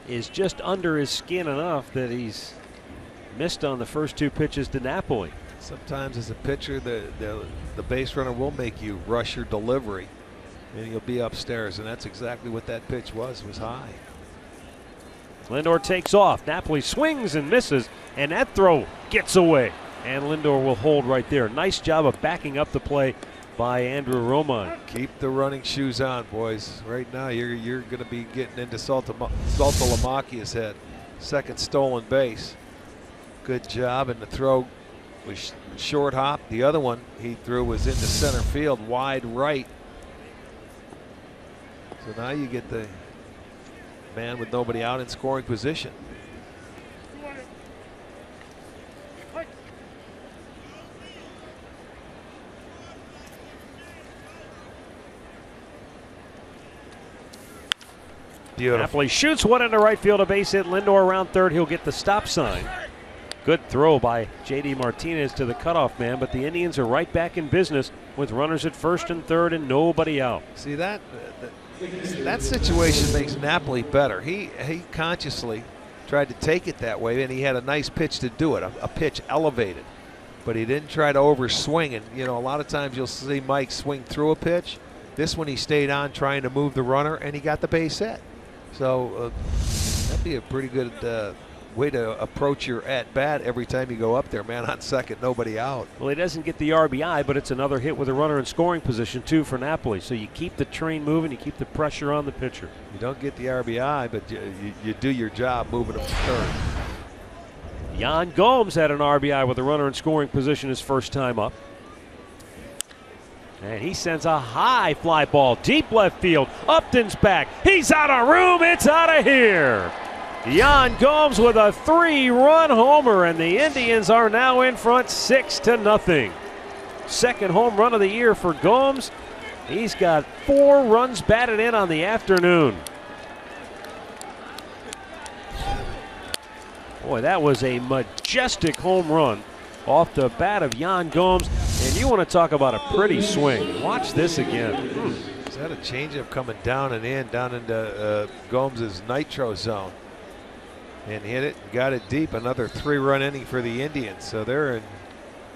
is just under his skin enough that he's missed on the first 2 pitches to Napoli. Sometimes as a pitcher, the base runner will make you rush your delivery, and you'll be upstairs, and that's exactly what that pitch was high. Lindor takes off. Napoli swings and misses, and that throw gets away. And Lindor will hold right there. Nice job of backing up the play by Andrew Roman. Keep the running shoes on, boys. Right now, you're going to be getting into Saltalamacchia's head. Second stolen base. Good job, and the throw was short hop. The other one he threw was into center field, wide right. So now you get the man with nobody out in scoring position. Beautiful. Napoli shoots one into right field, a base hit. Lindor around third. He'll get the stop sign. Good throw by J.D. Martinez to the cutoff man, but the Indians are right back in business with runners at first and third and nobody out. See, that situation makes Napoli better. He consciously tried to take it that way, and he had a nice pitch to do it, a pitch elevated. But he didn't try to overswing, and you know, a lot of times you'll see Mike swing through a pitch. This one he stayed on trying to move the runner, and he got the base hit. So that'd be a pretty good way to approach your at-bat every time you go up there. Man on second, nobody out. Well, he doesn't get the RBI, but it's another hit with a runner in scoring position, too, for Napoli. So you keep the train moving, you keep the pressure on the pitcher. You don't get the RBI, but you do your job moving him to third. Yan Gomes had an RBI with a runner in scoring position his first time up. And he sends a high fly ball, deep left field. Upton's back. He's out of room. It's out of here. Yan Gomes with a 3-run homer, and the Indians are now in front 6-0. Second home run of the year for Gomes. He's got 4 runs batted in on the afternoon. Boy, that was a majestic home run off the bat of Yan Gomes. And you want to talk about a pretty swing. Watch this again. Is that a changeup coming down and in, down into Gomes' nitro zone? And hit it, got it deep. Another 3-run inning for the Indians. So they're in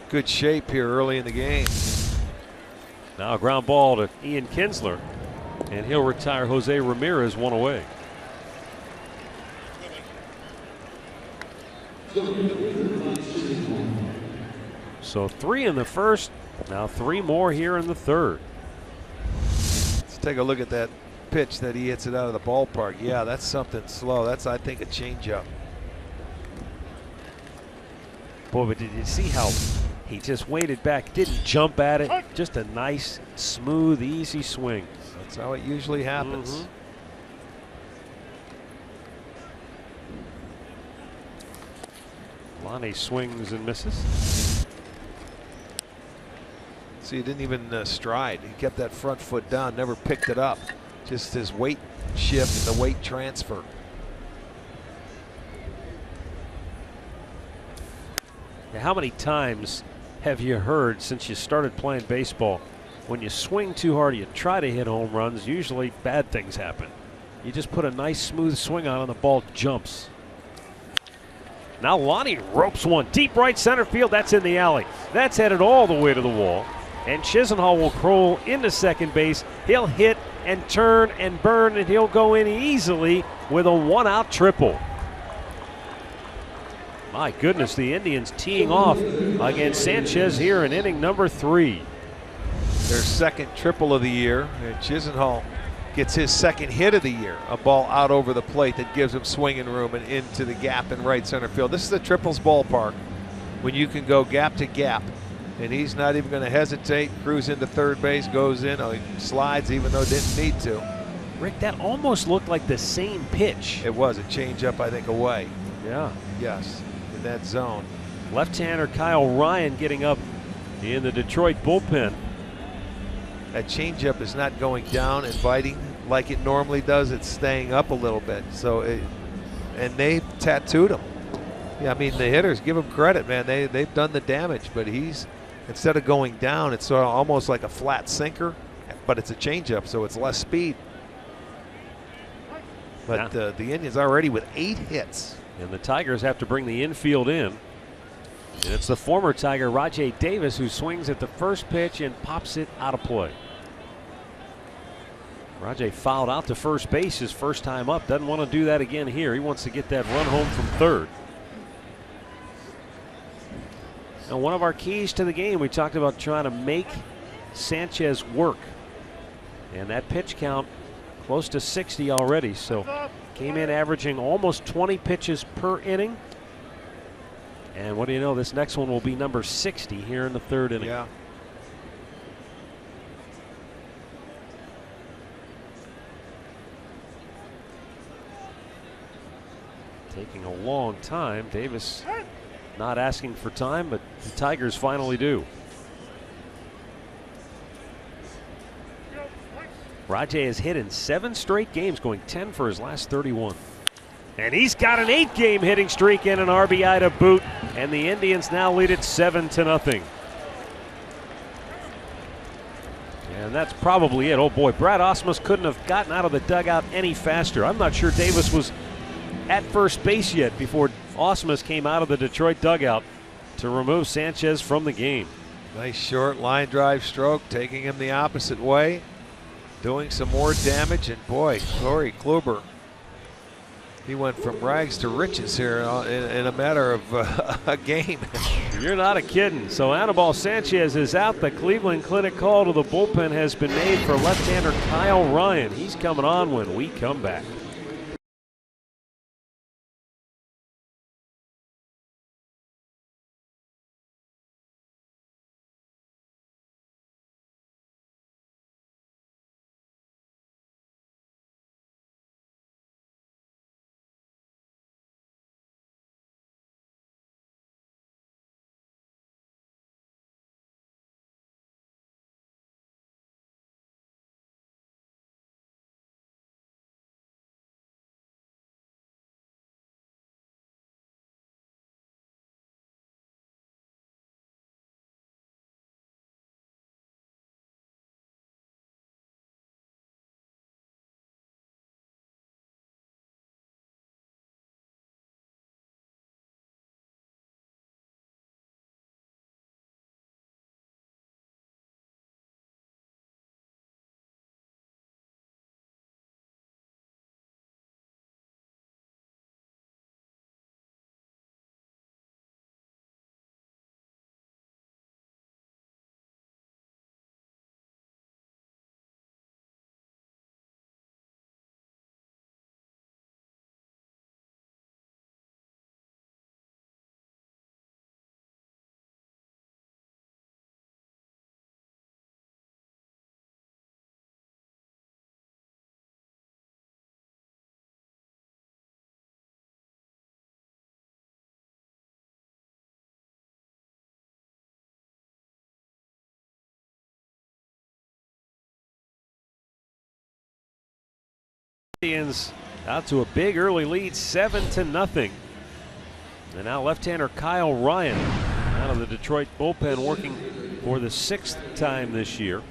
good shape here early in the game. Now a ground ball to Ian Kinsler, and he'll retire Jose Ramirez 1 away. So 3 in the first, now 3 more here in the third. Let's take a look at that pitch that he hits it out of the ballpark. Yeah, that's something slow. That's, I think, a changeup. Boy, but did you see how he just waited back, didn't jump at it, just a nice, smooth, easy swing. That's how it usually happens. Lonnie swings and misses. See, he didn't even stride. He kept that front foot down, never picked it up. Just his weight shift and the weight transfer. Now, how many times have you heard since you started playing baseball, when you swing too hard, you try to hit home runs, usually bad things happen. You just put a nice smooth swing on and the ball jumps. Now Lonnie ropes one deep right center field. That's in the alley. That's headed all the way to the wall. And Chisenhall will crawl into second base. He'll hit and turn and burn, and he'll go in easily with a 1-out triple. My goodness, the Indians teeing off against Sanchez here in inning number 3. Their second triple of the year, and Chisenhall gets his second hit of the year. A ball out over the plate that gives him swinging room and into the gap in right center field. This is the triples ballpark when you can go gap to gap. And he's not even going to hesitate. Cruise into third base, goes in. Oh, he slides even though didn't need to. Rick, that almost looked like the same pitch. It was a changeup, I think, away. Yeah. Yes, in that zone. Left-hander Kyle Ryan getting up in the Detroit bullpen. That changeup is not going down and biting like it normally does. It's staying up a little bit. So, and they tattooed him. Yeah, I mean, the hitters, give him credit, man. They've done the damage, but he's, instead of going down, it's sort of almost like a flat sinker, but it's a changeup, so it's less speed. But the Indians already with 8 hits. And the Tigers have to bring the infield in. And it's the former Tiger, Rajai Davis, who swings at the first pitch and pops it out of play. Rajai fouled out to first base his first time up. Doesn't want to do that again here. He wants to get that run home from third. Now, one of our keys to the game, we talked about trying to make Sanchez work. And that pitch count close to 60 already. So came in averaging almost 20 pitches per inning. And what do you know, this next one will be number 60 here in the third inning. Yeah. Taking a long time. Davis not asking for time, but the Tigers finally do. Rajai has hit in 7 straight games, going 10 for his last 31. And he's got an 8-game hitting streak and an RBI to boot. And the Indians now lead it 7-0. And that's probably it. Oh boy, Brad Ausmus couldn't have gotten out of the dugout any faster. I'm not sure Davis was at first base yet before Ausmus came out of the Detroit dugout to remove Sanchez from the game. Nice short line drive stroke, taking him the opposite way, doing some more damage. And boy, Corey Kluber, he went from rags to riches here in a matter of a game. You're not kidding. So Anibal Sanchez is out. The Cleveland Clinic call to the bullpen has been made for left-hander Kyle Ryan. He's coming on when we come back. Indians out to a big early lead, 7-0. And now left-hander Kyle Ryan out of the Detroit bullpen, working for the 6th time this year.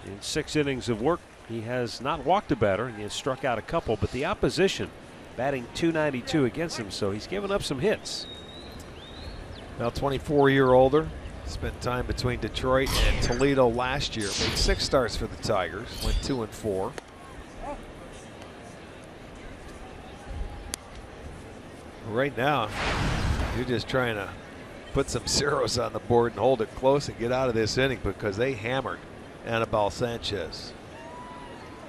In 6 innings of work, he has not walked a batter, and he has struck out a couple, but the opposition batting .292 against him, so he's given up some hits. Now 24-year-older, spent time between Detroit and Toledo last year. Made 6 starts for the Tigers, went 2-4. Right now, you're just trying to put some zeros on the board and hold it close and get out of this inning, because they hammered Anibal Sanchez.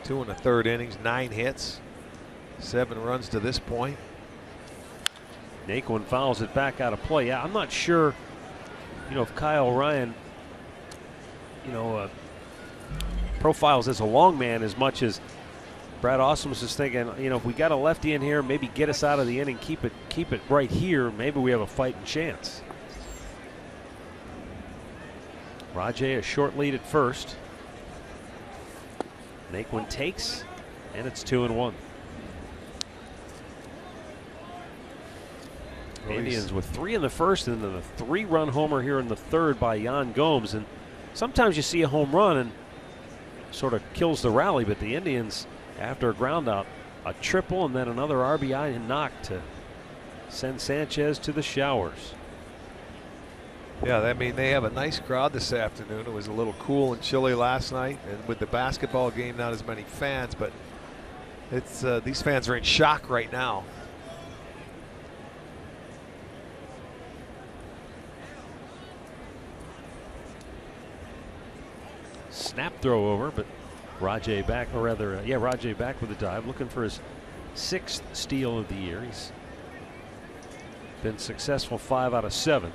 2 1/3 innings, 9 hits, 7 runs to this point. Naquin fouls it back out of play. Yeah, I'm not sure, if Kyle Ryan, profiles as a long man as much as Brad Ausmus is thinking, if we got a lefty in here, maybe get us out of the inning, keep it right here, maybe we have a fighting chance. Rajay a short lead at first. Naquin takes, and it's 2-1. Indians with 3 in the first, and then a 3-run homer here in the 3rd by Yan Gomes. And sometimes you see a home run and sort of kills the rally, but the Indians, after a ground out, a triple and then another RBI and knock to send Sanchez to the showers. Yeah, I mean, they have a nice crowd this afternoon. It was a little cool and chilly last night, and with the basketball game, not as many fans, but it's these fans are in shock right now. Snap throw over, but Rajay back, or rather, Rajay back with a dive, looking for his 6th steal of the year. He's been successful 5 out of 7.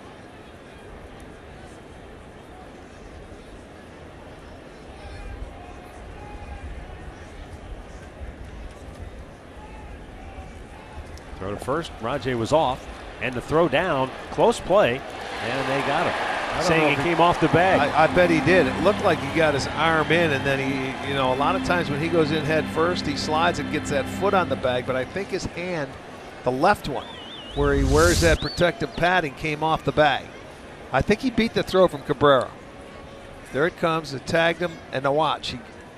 Throw to first, Rajay was off, and the throw down, close play, and they got him. Saying he came off the bag. I bet he did. It looked like he got his arm in, and then he, a lot of times when he goes in head first, he slides and gets that foot on the bag, but I think his hand, the left one, where he wears that protective padding, came off the bag. I think he beat the throw from Cabrera. There it comes, it tagged him, and now watch,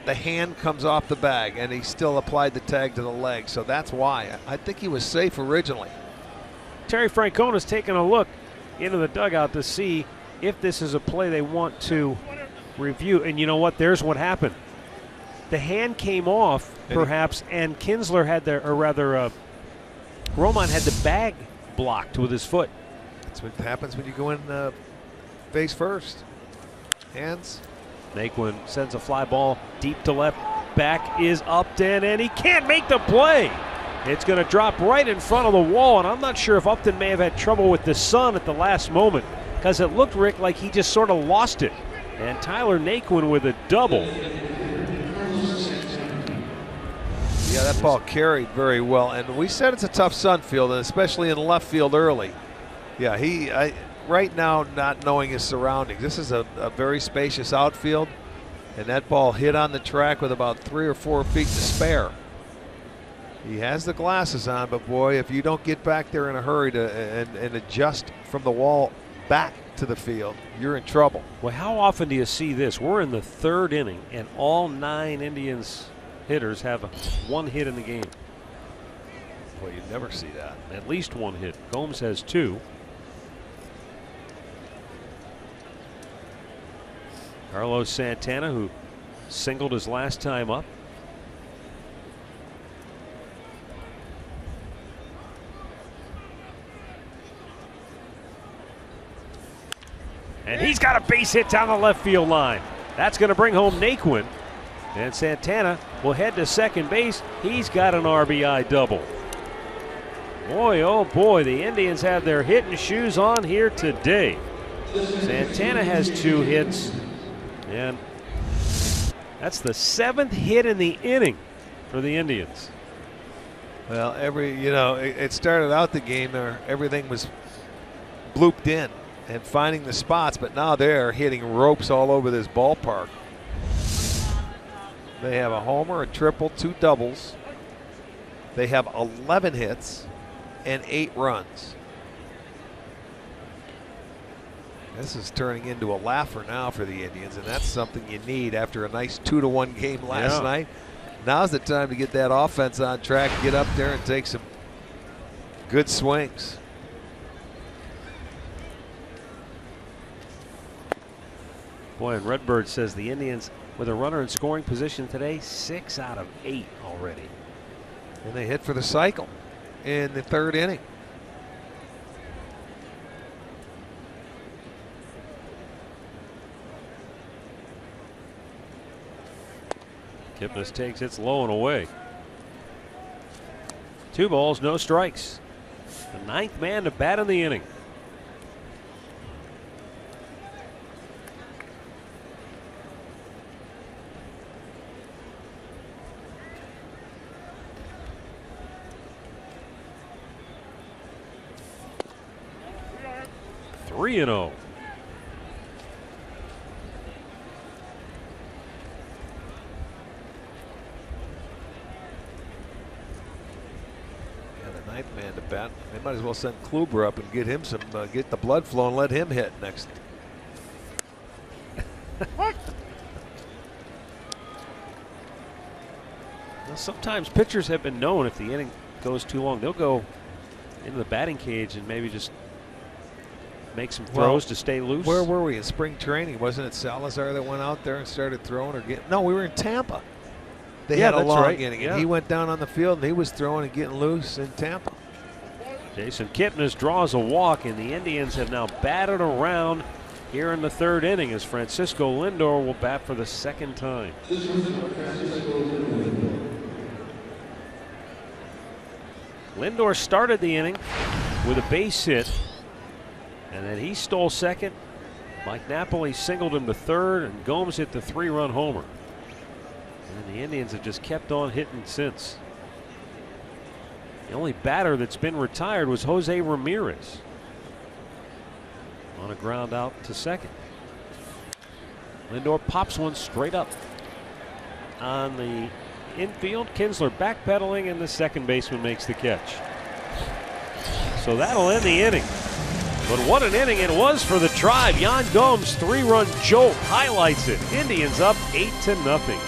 the hand comes off the bag, and he still applied the tag to the leg, so that's why. I think he was safe originally. Terry Francona's taking a look into the dugout to see if this is a play they want to review. And you know what? There's what happened. The hand came off, perhaps, and Kinsler had Román had the bag blocked with his foot. That's what happens when you go in face first. Hands. Naquin sends a fly ball deep to left. Back is Upton, and he can't make the play. It's going to drop right in front of the wall, and I'm not sure if Upton may have had trouble with the sun at the last moment, because it looked, Rick, like he just sort of lost it. And Tyler Naquin with a double. Yeah, that ball carried very well. And we said it's a tough sun field, and especially in left field early. Yeah, right now not knowing his surroundings. This is a very spacious outfield, and that ball hit on the track with about 3 or 4 feet to spare. He has the glasses on, but boy, if you don't get back there in a hurry and adjust from the wall back to the field, you're in trouble. Well, how often do you see this? We're in the 3rd inning, and all 9 Indians hitters have 1 hit in the game. Well, you never see that. At least 1 hit. Gomes has 2. Carlos Santana, who singled his last time up. And he's got a base hit down the left field line. That's going to bring home Naquin. And Santana will head to second base. He's got an RBI double. Boy, oh boy, the Indians have their hitting shoes on here today. Santana has 2 hits, and that's the 7th hit in the inning for the Indians. Well, it started out the game there, everything was blooped in and finding the spots, but now they're hitting ropes all over this ballpark. They have a homer, a triple, 2 doubles. They have 11 hits and 8 runs. This is turning into a laugher now for the Indians, and that's something you need after a nice 2-1 game last night. Now's the time to get that offense on track, get up there and take some good swings. Boy, and Redbird says the Indians, with a runner in scoring position today, 6 out of 8 already. And they hit for the cycle in the 3rd inning. Kipnis takes it low and away. 2 balls, no strikes. The 9th man to bat in the inning. Three and 0. Man to bat. They might as well send Kluber up and get him some, get the blood flowing, let him hit next. Well, sometimes pitchers have been known, if the inning goes too long, they'll go into the batting cage and maybe just make some throws to stay loose. Where were we in spring training? Wasn't it Salazar that went out there and started throwing or getting? No, we were in Tampa. They had a long inning, and he went down on the field and he was throwing and getting loose in Tampa. Jason Kipnis draws a walk, and the Indians have now batted around here in the 3rd inning as Francisco Lindor will bat for the 2nd time. Lindor started the inning with a base hit, and then he stole second. Mike Napoli singled him to 3rd, and Gomes hit the 3-run homer. And the Indians have just kept on hitting since. The only batter that's been retired was Jose Ramirez on a ground out to 2nd. Lindor pops one straight up on the infield. Kinsler backpedaling, and the second baseman makes the catch. So that'll end the inning. But what an inning it was for the Tribe. Yan Gomes' 3-run jolt highlights it. Indians up 8-0.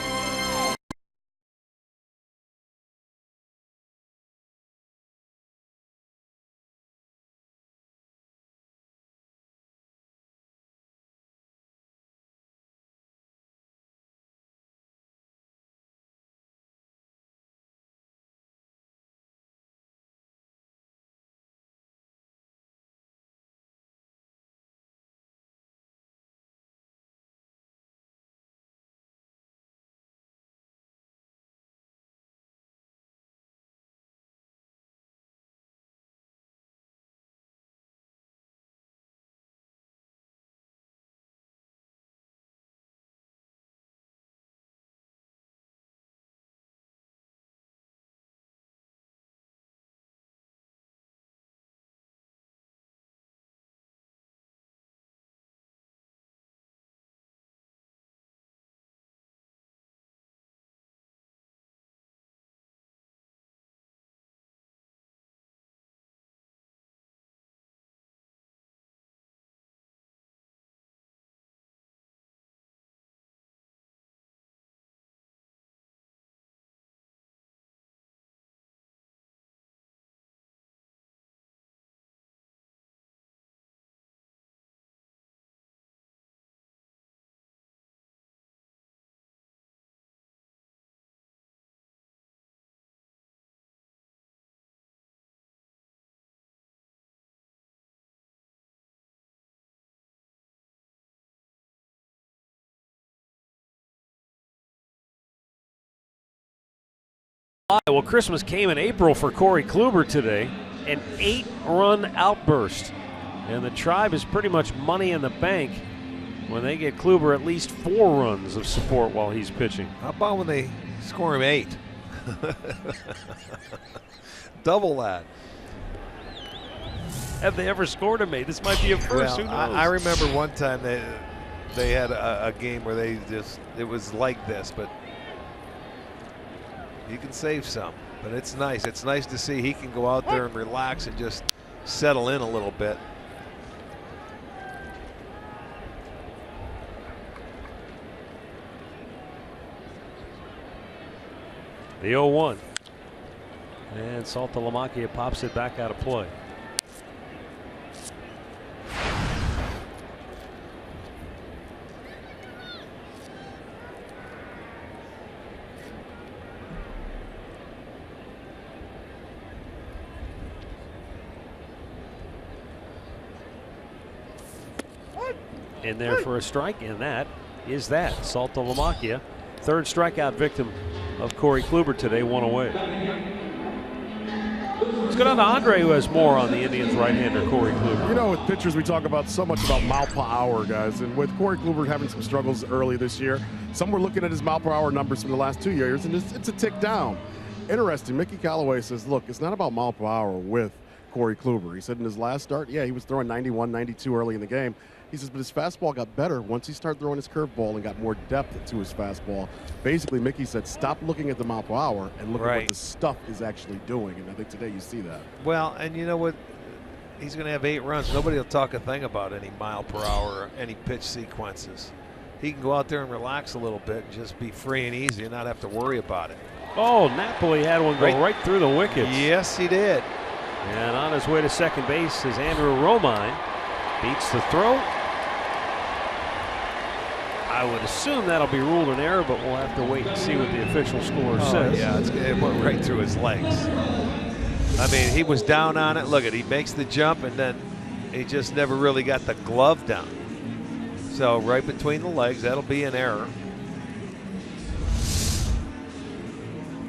Well, Christmas came in April for Corey Kluber today. An 8-run outburst. And the Tribe is pretty much money in the bank when they get Kluber at least 4 runs of support while he's pitching. How about when they score him 8? Double that. Have they ever scored him 8? This might be a first. Well, who knows? I remember one time they had a game where it was like this, but You can save some, but it's nice. It's nice to see he can go out there and relax and just settle in a little bit. The 0-1. And Saltalamacchia pops it back out of play. In there for a strike, and that is that. Saltalamacchia, third strikeout victim of Corey Kluber today, one away. Let's go down to Andre, who has more on the Indians' right-hander, Corey Kluber. You know, with pitchers, we talk about so much about mile per hour, guys. And with Corey Kluber having some struggles early this year, some were looking at his mile per hour numbers from the last 2 years, and it's a tick down. Interesting, Mickey Callaway says, look, it's not about mile per hour with Corey Kluber. He said in his last start, yeah, he was throwing 91, 92 early in the game. He says, but his fastball got better once he started throwing his curveball and got more depth to his fastball. Basically, Mickey said, stop looking at the mile per hour and look at what the stuff is actually doing. And I think today you see that. Well, and you know what? He's going to have 8 runs. Nobody will talk a thing about any mile per hour or any pitch sequences. He can go out there and relax a little bit and just be free and easy and not have to worry about it. Oh, Napoli had one go right through the wickets. Yes, he did. And on his way to second base is Andrew Romine. Beats the throw. I would assume that'll be ruled an error, but we'll have to wait and see what the official score says. Yeah, it went right through his legs. I mean, he was down on it. Look at, he makes the jump, and then he just never really got the glove down. So right between the legs, that'll be an error.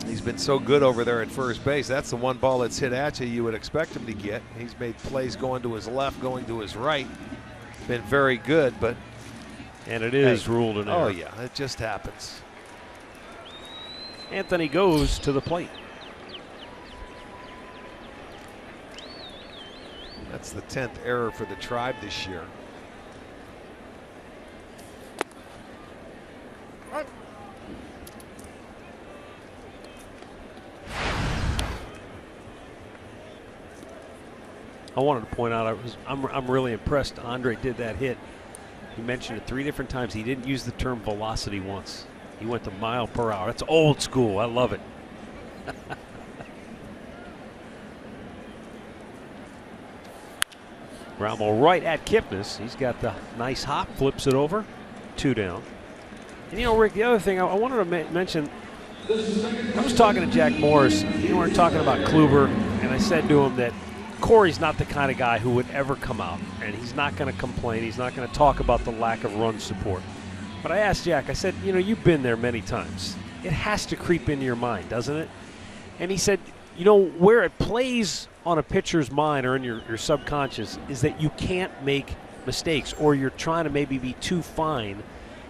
He's been so good over there at first base. That's the one ball that's hit at you, you would expect him to get. He's made plays going to his left, going to his right. Been very good, but. And it is ruled an error. Oh, yeah, it just happens. Anthony goes to the plate. That's the 10th error for the Tribe this year. I wanted to point out, I'm really impressed. Andre did that hit. He mentioned it 3 different times. He didn't use the term velocity once. He went to mile per hour. That's old school. I love it. Ground ball right at Kipnis. He's got the nice hop, flips it over, 2 down. And you know, Rick, the other thing I wanted to mention, I was talking to Jack Morris. We weren't talking about Kluber, and I said to him that Corey's not the kind of guy who would ever come out, and he's not going to complain. He's not going to talk about the lack of run support. But I asked Jack, I said, you know, you've been there many times. It has to creep into your mind, doesn't it? And he said, you know, where it plays on a pitcher's mind or in your subconscious is that you can't make mistakes, or you're trying to maybe be too fine.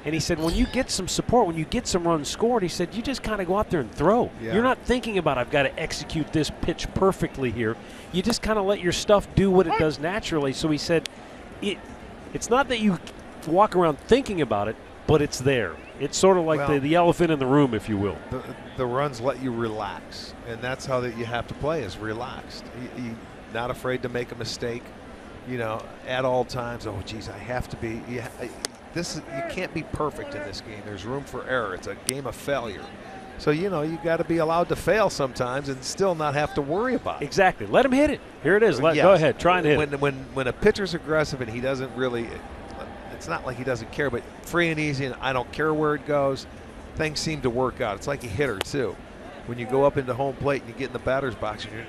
And he said, when you get some support, when you get some runs scored, he said, you just kind of go out there and throw. Yeah. You're not thinking about, I've got to execute this pitch perfectly here. You just kind of let your stuff do what it does naturally. So he said, it's not that you walk around thinking about it, but it's there. It's sort of like the elephant in the room, if you will. The runs let you relax, and that's how that you have to play, is relaxed. You're not afraid to make a mistake, you know, at all times. Oh, geez, I have to be. You can't be perfect in this game. There's room for error. It's a game of failure. So, you know, you got to be allowed to fail sometimes and still not have to worry about it. Exactly. Let him hit it. Here it is. Go ahead. Try and hit it. When a pitcher's aggressive and he doesn't really, it's not like he doesn't care, but free and easy and I don't care where it goes, things seem to work out. It's like a hitter, too. When you go up into home plate and you get in the batter's box and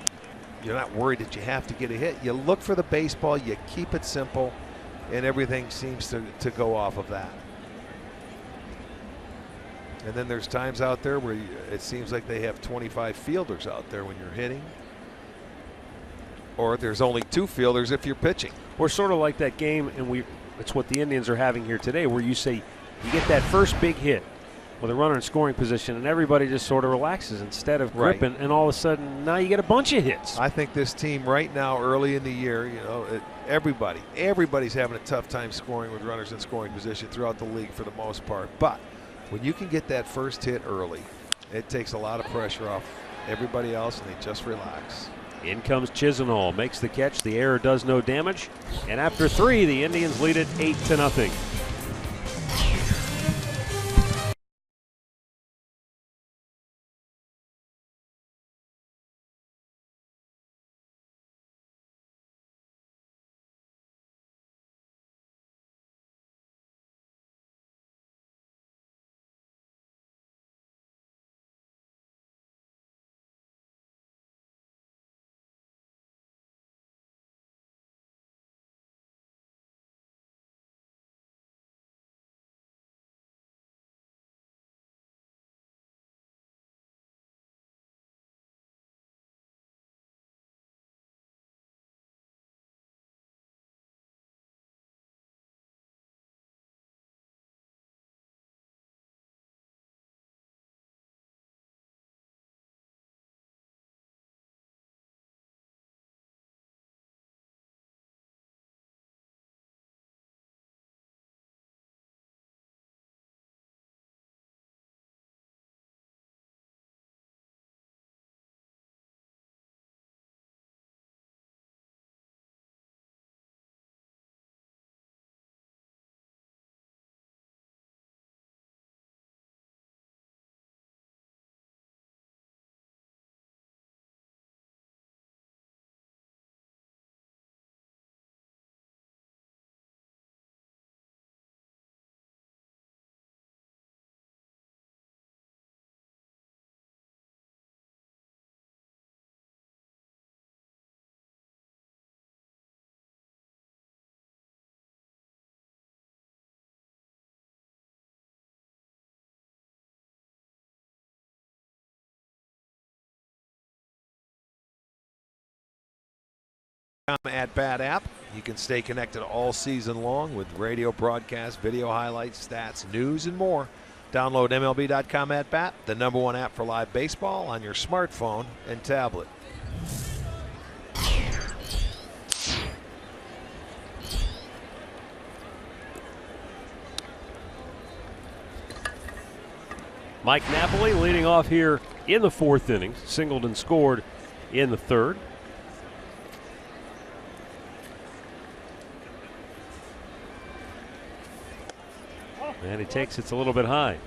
you're not worried that you have to get a hit. You look for the baseball, you keep it simple, and everything seems to go off of that. And then there's times out there where it seems like they have 25 fielders out there when you're hitting. Or there's only 2 fielders if you're pitching. We're sort of like that game, and it's what the Indians are having here today, where you say you get that first big hit with a runner in scoring position, and everybody just sort of relaxes instead of gripping, and all of a sudden now you get a bunch of hits. I think this team right now, early in the year, you know, everybody's having a tough time scoring with runners in scoring position throughout the league for the most part. But when you can get that first hit early It takes a lot of pressure off everybody else, and they just relax. In comes Chisenhall, makes the catch. The error does no damage. And after 3, the Indians lead it 8-0. At Bat app. You can stay connected all season long with radio broadcasts, video highlights, stats, news, and more. Download MLB.com at Bat, the #1 app for live baseball on your smartphone and tablet. Mike Napoli leading off here in the 4th inning. Singled and scored in the 3rd. And he takes it's a little bit high.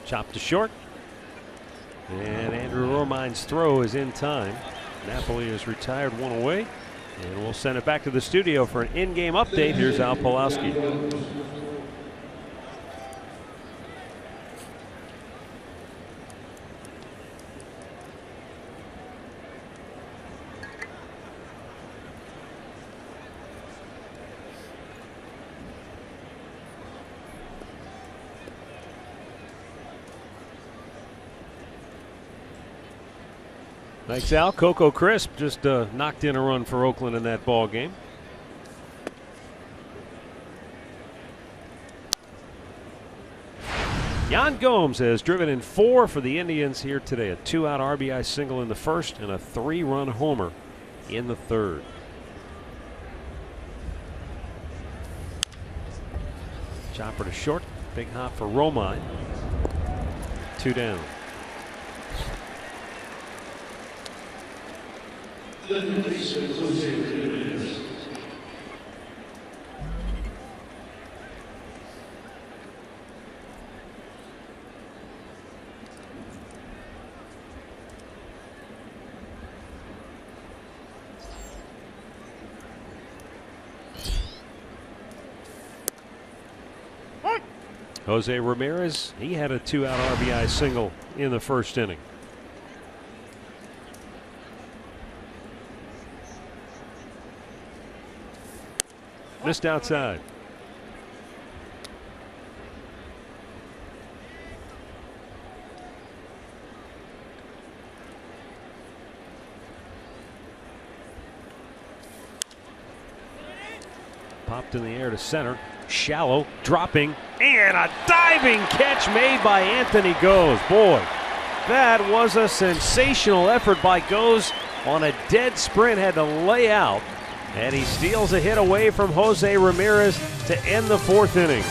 Chopped to short. And Andrew Romine's throw is in time. Napoli has retired 1 away. And we'll send it back to the studio for an in-game update. Here's Al Pawlowski. Thanks, Al. Coco Crisp just knocked in a run for Oakland in that ball game. Yan Gomes has driven in 4 for the Indians here today. A 2-out RBI single in the 1st and a 3-run homer in the 3rd. Chopper to short. Big hop for Romine. 2 down. Jose Ramirez, he had a 2-out RBI single in the 1st inning. Missed outside. Popped in the air to center. Shallow, dropping, and a diving catch made by Anthony Goes. Boy, That was a sensational effort by Goes on a dead sprint, had to lay out, and he steals a hit away from Jose Ramirez to end the 4th inning.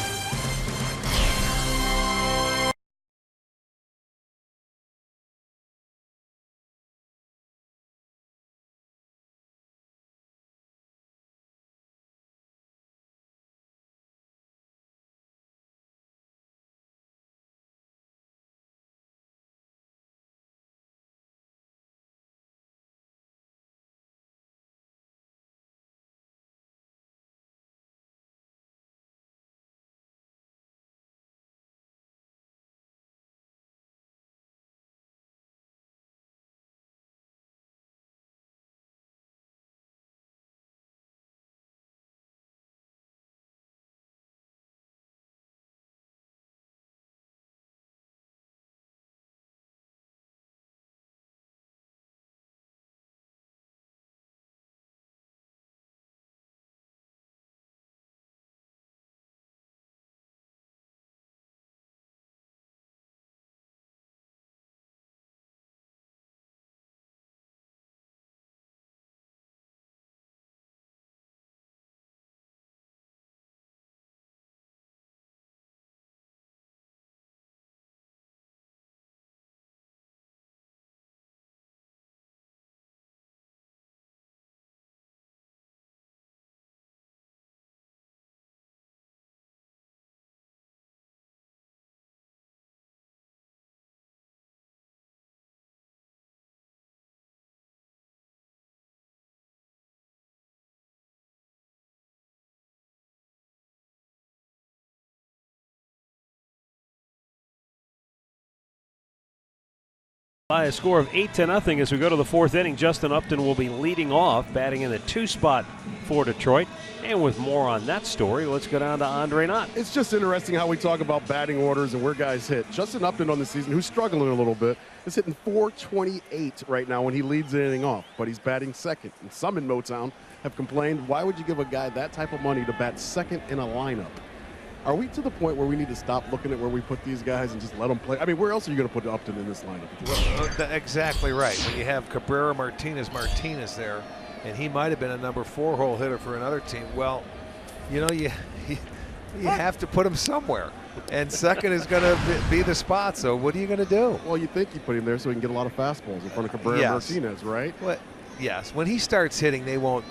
By a score of 8-0 as we go to the 4th inning, Justin Upton will be leading off, batting in the 2 spot for Detroit. And with more on that story, let's go down to Andre Knott. It's just interesting how we talk about batting orders and where guys hit. Justin Upton on the season, who's struggling a little bit, is hitting .428 right now when he leads the inning off, but he's batting second. And some in Motown have complained, why would you give a guy that type of money to bat second in a lineup? Are we to the point where we need to stop looking at where we put these guys and just let them play? I mean, where else are you going to put Upton in this lineup? Well, exactly right. When you have Cabrera Martinez there, and he might have been a number 4 hole hitter for another team, well, you know, you have to put him somewhere. And second is going to be the spot, so what are you going to do? Well, you think you put him there so he can get a lot of fastballs in front of Cabrera Martinez, right? What? Yes, when he starts hitting, they won't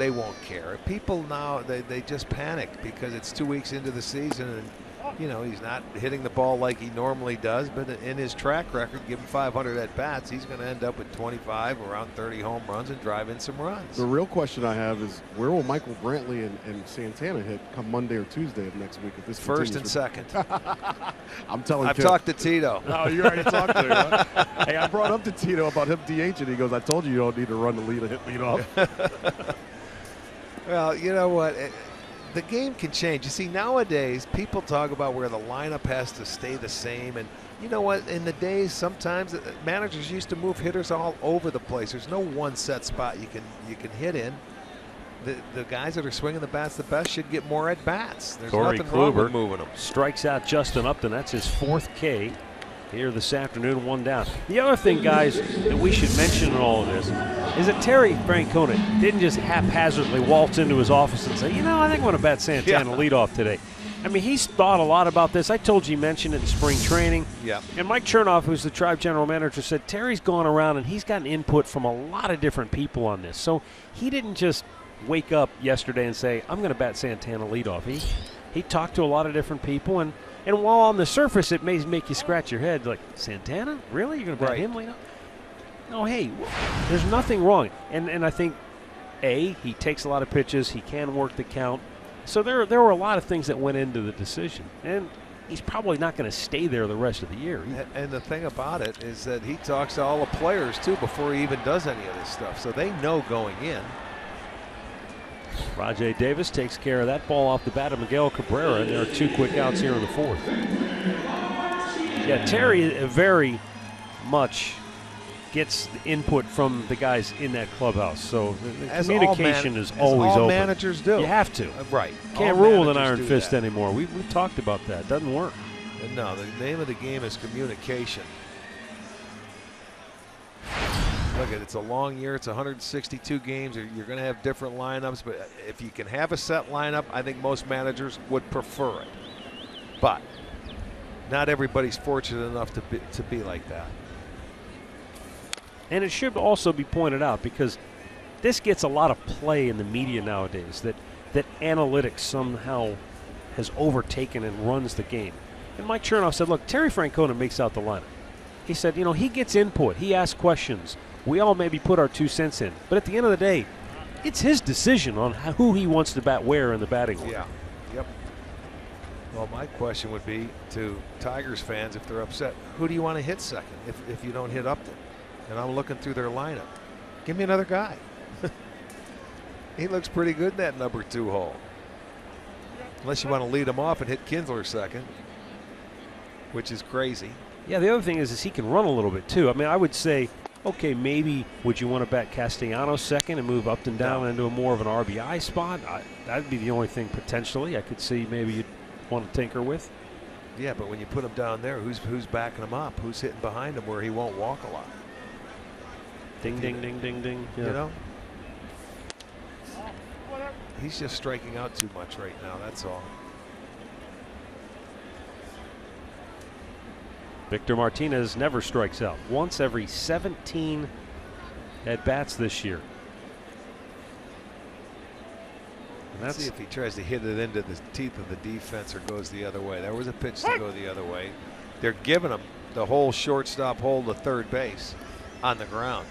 care. People now, they just panic because it's 2 weeks into the season, and you know he's not hitting the ball like he normally does. But in his track record, given 500 at bats, he's going to end up with 25, around 30 home runs, and drive in some runs. The real question I have is where will Michael Brantley and Santana hit come Monday or Tuesday of next week if this first and second? I'm telling you. I've talked to Tito. Oh, you already talked to him. Huh? Hey, I brought up to Tito about him DH, and he goes, "I told you don't need to run the lead and hit lead off." Well, you know what? The game can change. You see, nowadays, people talk about where the lineup has to stay the same. And you know what? In the days, sometimes managers used to move hitters all over the place. There's no one set spot you can hit in. The guys that are swinging the bats the best should get more at bats. There's Corey nothing wrong with Kluber moving them. strikes out Justin Upton. That's his 4th K here this afternoon, 1 down. The other thing, guys, that we should mention in all of this is that Terry Francona didn't just haphazardly waltz into his office and say, you know, I think I'm going to bat Santana leadoff today. I mean, he's thought a lot about this. I told you he mentioned it in spring training. Yeah. And Mike Chernoff, who's the Tribe general manager, said Terry's gone around and he's gotten input from a lot of different people on this. So he didn't just wake up yesterday and say, I'm going to bat Santana leadoff. He talked to a lot of different people, and while on the surface it may make you scratch your head, like, Santana? Really? You're going to bat him leadoff? No, hey, there's nothing wrong. And I think, he takes a lot of pitches. He can work the count. So there were a lot of things that went into the decision. And he's probably not going to stay there the rest of the year. And the thing about it is that he talks to all the players, too, before he even does any of this stuff. So they know going in. Rajai Davis takes care of that ball off the bat of Miguel Cabrera, and there are 2 quick outs here in the 4th. Yeah, Terry very much gets the input from the guys in that clubhouse. So the communication is always open. All managers do. You have to. Right. Can't rule with an iron fist anymore. We've talked about that. Doesn't work. No, the name of the game is communication. Look, it's a long year. It's 162 games. You're going to have different lineups, but if you can have a set lineup, I think most managers would prefer it. But not everybody's fortunate enough to be like that. And it should also be pointed out, because this gets a lot of play in the media nowadays, that analytics somehow has overtaken and runs the game. And Mike Chernoff said, look, Terry Francona makes out the lineup. He said, you know, he gets input. He asks questions. We all maybe put our 2 cents in. But at the end of the day, it's his decision on who he wants to bat where in the batting order. Yeah. Yep. Well, my question would be to Tigers fans, if they're upset, who do you want to hit second if you don't hit Upton? And I'm looking through their lineup. Give me another guy. He looks pretty good in that number 2 hole. Unless you want to lead him off and hit Kinsler second, which is crazy. Yeah, the other thing is he can run a little bit too. I mean, I would say, okay, maybe would you want to bat Castellanos second and move Upton down into a more of an RBI spot? That'd be the only thing potentially I could see maybe you'd want to tinker with. Yeah, but when you put him down there, who's backing him up? Who's hitting behind him where he won't walk a lot? Ding, ding, ding, ding, ding. Yeah. You know? He's just striking out too much right now, that's all. Victor Martinez never strikes out. Once every 17 at-bats this year. And Let's see if he tries to hit it into the teeth of the defense or goes the other way. There was a pitch to go the other way. They're giving him the whole shortstop hole to third base on the ground.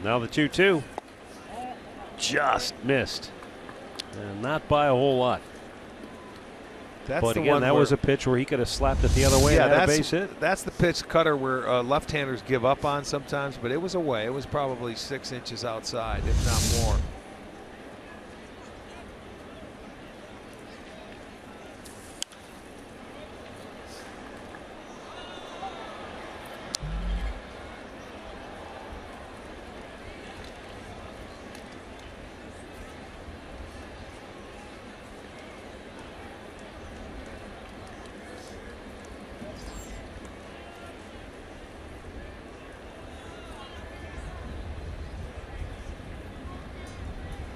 Now the 2-2. Just missed. And not by a whole lot. That's but the again, one that was a pitch where he could have slapped it the other way and had a base hit. That's the pitch cutter where left-handers give up on sometimes, but it was away. It was probably 6 inches outside, if not more.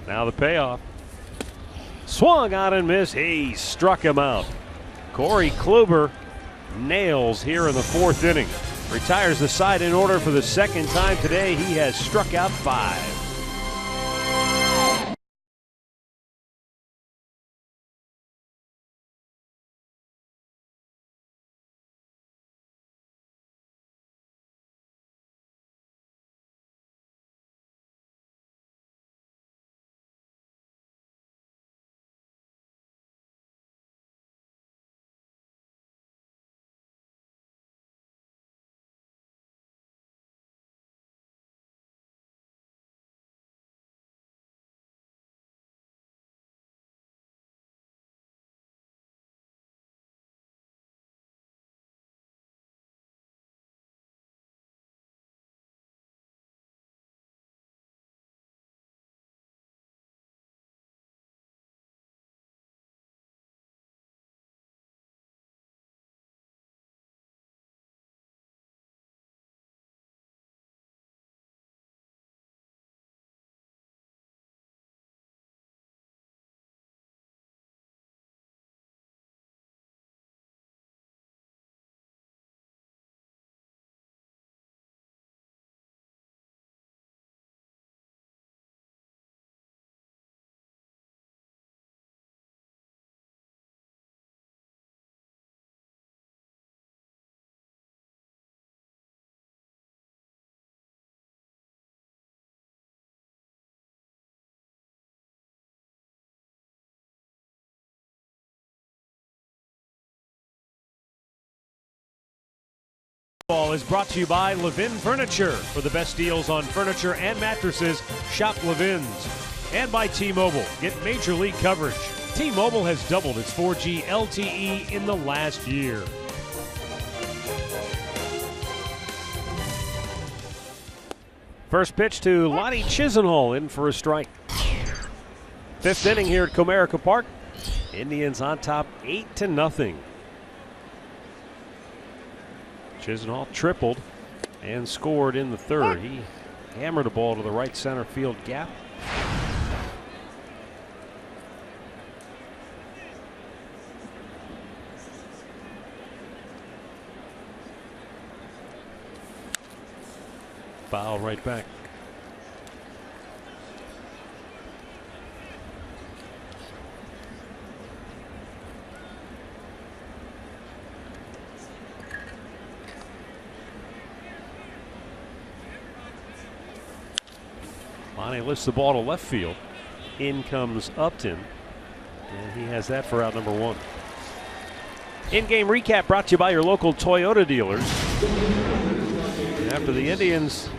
Now the payoff. Swung out and missed. He struck him out. Corey Kluber nails here in the 4th inning. Retires the side in order for the 2nd time today. He has struck out 5. Ball is brought to you by Levin Furniture. For the best deals on furniture and mattresses, shop Levin's. And by T-Mobile. Get major league coverage. T-Mobile has doubled its 4G LTE in the last year. First pitch to Lonnie Chisenhall, in for a strike. Fifth inning here at Comerica Park. Indians on top 8-0. Chisenhall tripled and scored in the third. He hammered a ball to the right center field gap. Foul right back. Lonnie lifts the ball to left field. In comes Upton, and he has that for out number one. In-game recap brought to you by your local Toyota dealers. After the Indians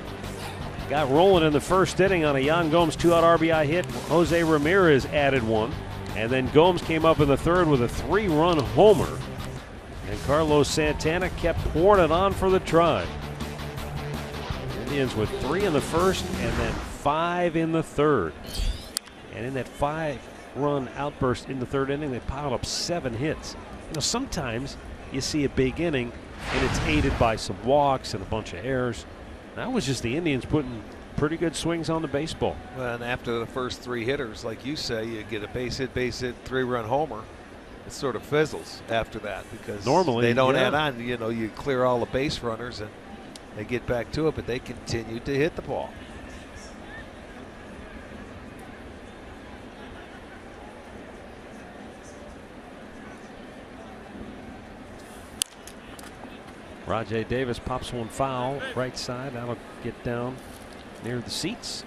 got rolling in the first inning on a Yan Gomes 2-out RBI hit, Jose Ramirez added one, and then Gomes came up in the third with a 3-run homer, and Carlos Santana kept pouring it on for the Tribe. Indians with 3 in the first and then 5 in the third. And in that 5-run outburst in the third inning, they piled up 7 hits. You know, sometimes you see a big inning and it's aided by some walks and a bunch of errors. That was just the Indians putting pretty good swings on the baseball. Well, and after the first 3 hitters, like you say, you get a base hit, 3-run homer. It sort of fizzles after that because normally they don't add on. You know, you clear all the base runners and they get back to it, but they continue to hit the ball. Rajay Davis pops one foul right side. That'll get down near the seats.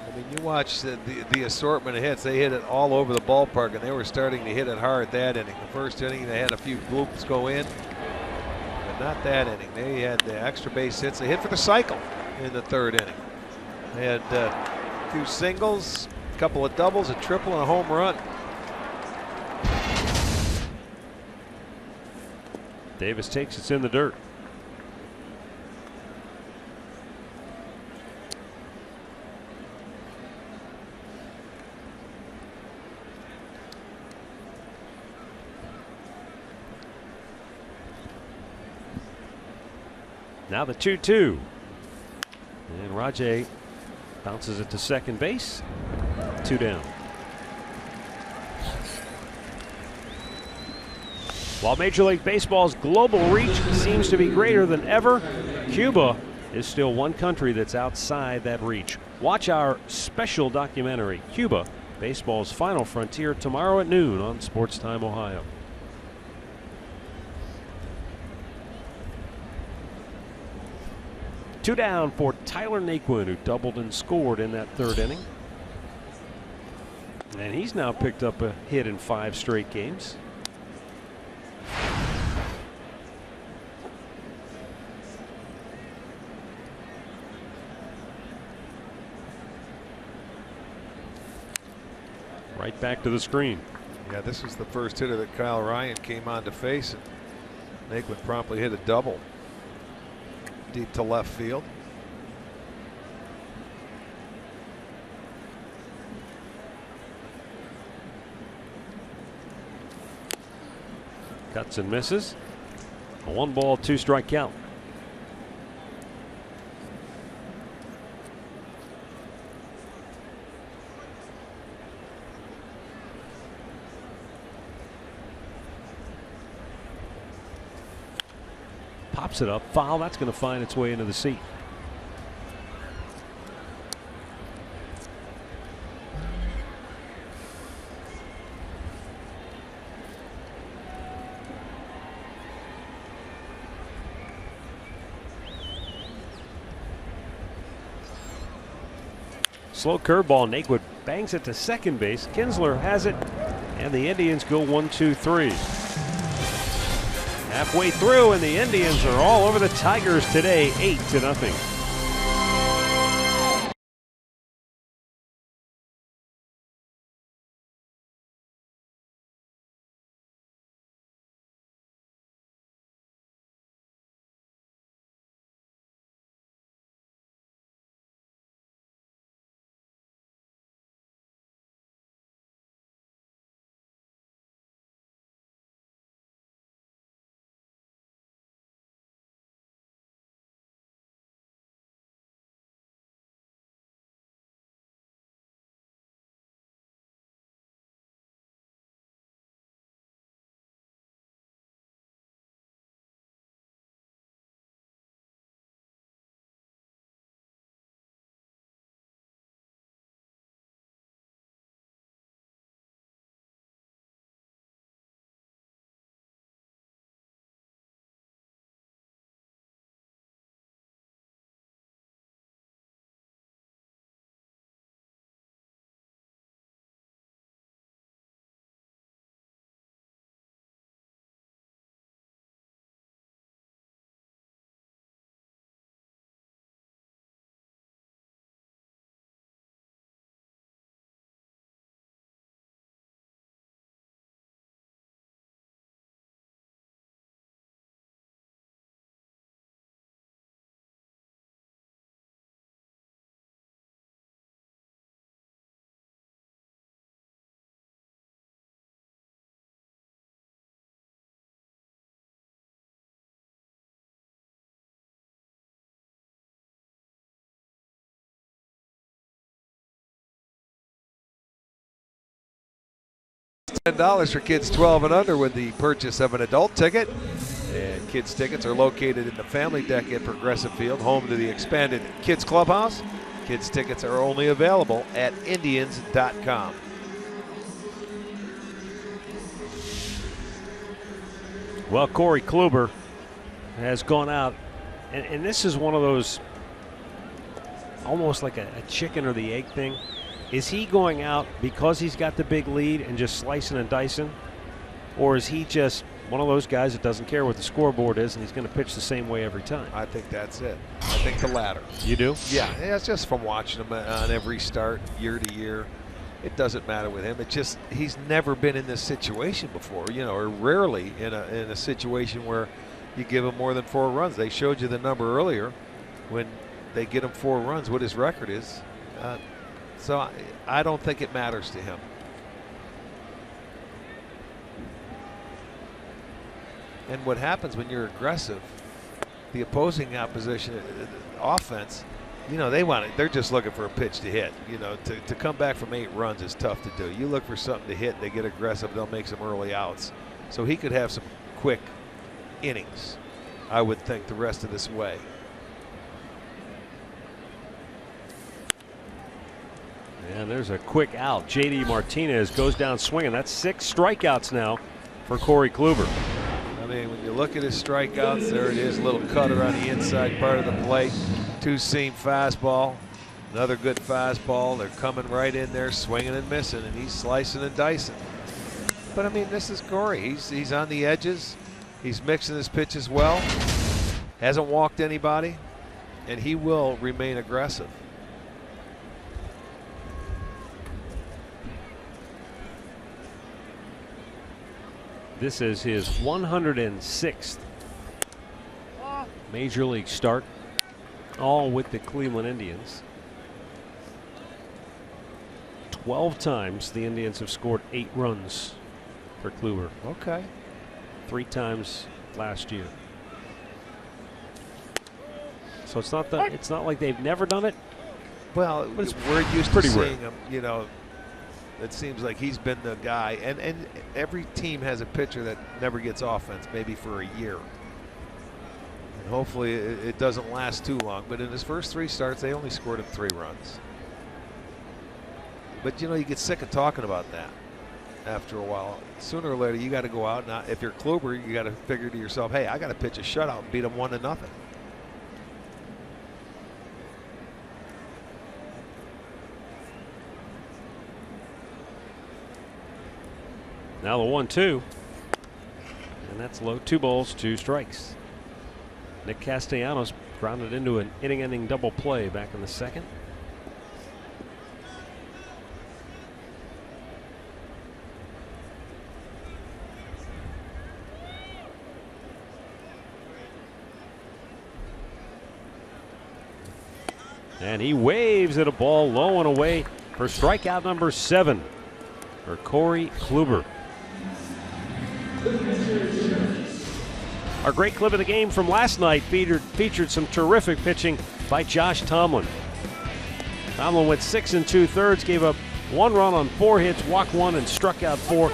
I mean, you watch the assortment of hits. They hit it all over the ballpark, and they were starting to hit it hard that inning. The first inning, they had a few bloops go in, but not that inning. They had the extra base hits. They hit for the cycle in the third inning. They had a few singles, a couple of doubles, a triple, and a home run. Davis takes it's in the dirt. Now the 2-2. And Rajay bounces it to second base. 2 down. While Major League Baseball's global reach seems to be greater than ever, Cuba is still one country that's outside that reach. Watch our special documentary, Cuba, Baseball's Final Frontier, tomorrow at noon on Sports Time Ohio. Two down for Tyler Naquin, who doubled and scored in that third inning. And he's now picked up a hit in 5 straight games. Right back to the screen. Yeah, this was the first hitter that Kyle Ryan came on to face, and Naquin promptly hit a double deep to left field. Cuts and misses. A 1-ball, 2-strike count. Pops it up, foul. That's going to find its way into the seat. Slow curveball. Naquin bangs it to second base. Kinsler has it, and the Indians go 1-2-3. Halfway through, and the Indians are all over the Tigers today, 8-0. $10 for kids 12 and under with the purchase of an adult ticket. And kids tickets are located in the family deck at Progressive Field, home to the expanded Kids Clubhouse. Kids tickets are only available at Indians.com. Well, Corey Kluber has gone out, and this is one of those almost like a chicken or the egg thing. Is he going out because he's got the big lead and just slicing and dicing? Or is he just one of those guys that doesn't care what the scoreboard is and he's going to pitch the same way every time? I think that's it. I think the latter. You do? Yeah, it's just from watching him on every start, year to year. It doesn't matter with him. It's just he's never been in this situation before, or rarely in a situation where you give him more than 4 runs. They showed you the number earlier when they get him 4 runs, what his record is. So I don't think it matters to him. And what happens when you're aggressive, the opposing opposition offense, they're just looking for a pitch to hit. To come back from 8 runs is tough to do. You look for something to hit, they get aggressive, they'll make some early outs. So he could have some quick innings, I would think, the rest of this way. And there's a quick out. J.D. Martinez goes down swinging. That's 6 strikeouts now for Corey Kluber. I mean, when you look at his strikeouts, there it is, a little cutter on the inside part of the plate, 2-seam fastball, another good fastball. They're coming right in there, swinging and missing, and he's slicing and dicing. But I mean, this is Corey. He's on the edges. He's mixing his pitches well. Hasn't walked anybody, and he will remain aggressive. This is his 106th Major League start, all with the Cleveland Indians. 12 times the Indians have scored 8 runs for Kluber. Okay. 3 times last year. So it's not like they've never done it. Well, but it's we're used pretty to rare. seeing him, it seems like he's been the guy, and every team has a pitcher that never gets offense, maybe for a year. And hopefully it doesn't last too long. But in his first 3 starts, they only scored him 3 runs. But you get sick of talking about that after a while. Sooner or later, you got to go out. Now, if you're Kluber, you got to figure to yourself, hey, I got to pitch a shutout and beat them 1-0. Now the 1-2. And that's low. 2 balls, 2 strikes. Nick Castellanos grounded into an inning-ending double play back in the 2nd. And he waves at a ball low and away for strikeout number 7 for Corey Kluber. Our great clip of the game from last night featured some terrific pitching by Josh Tomlin. Tomlin went 6 2/3, gave up 1 run on 4 hits, walked 1, and struck out 4.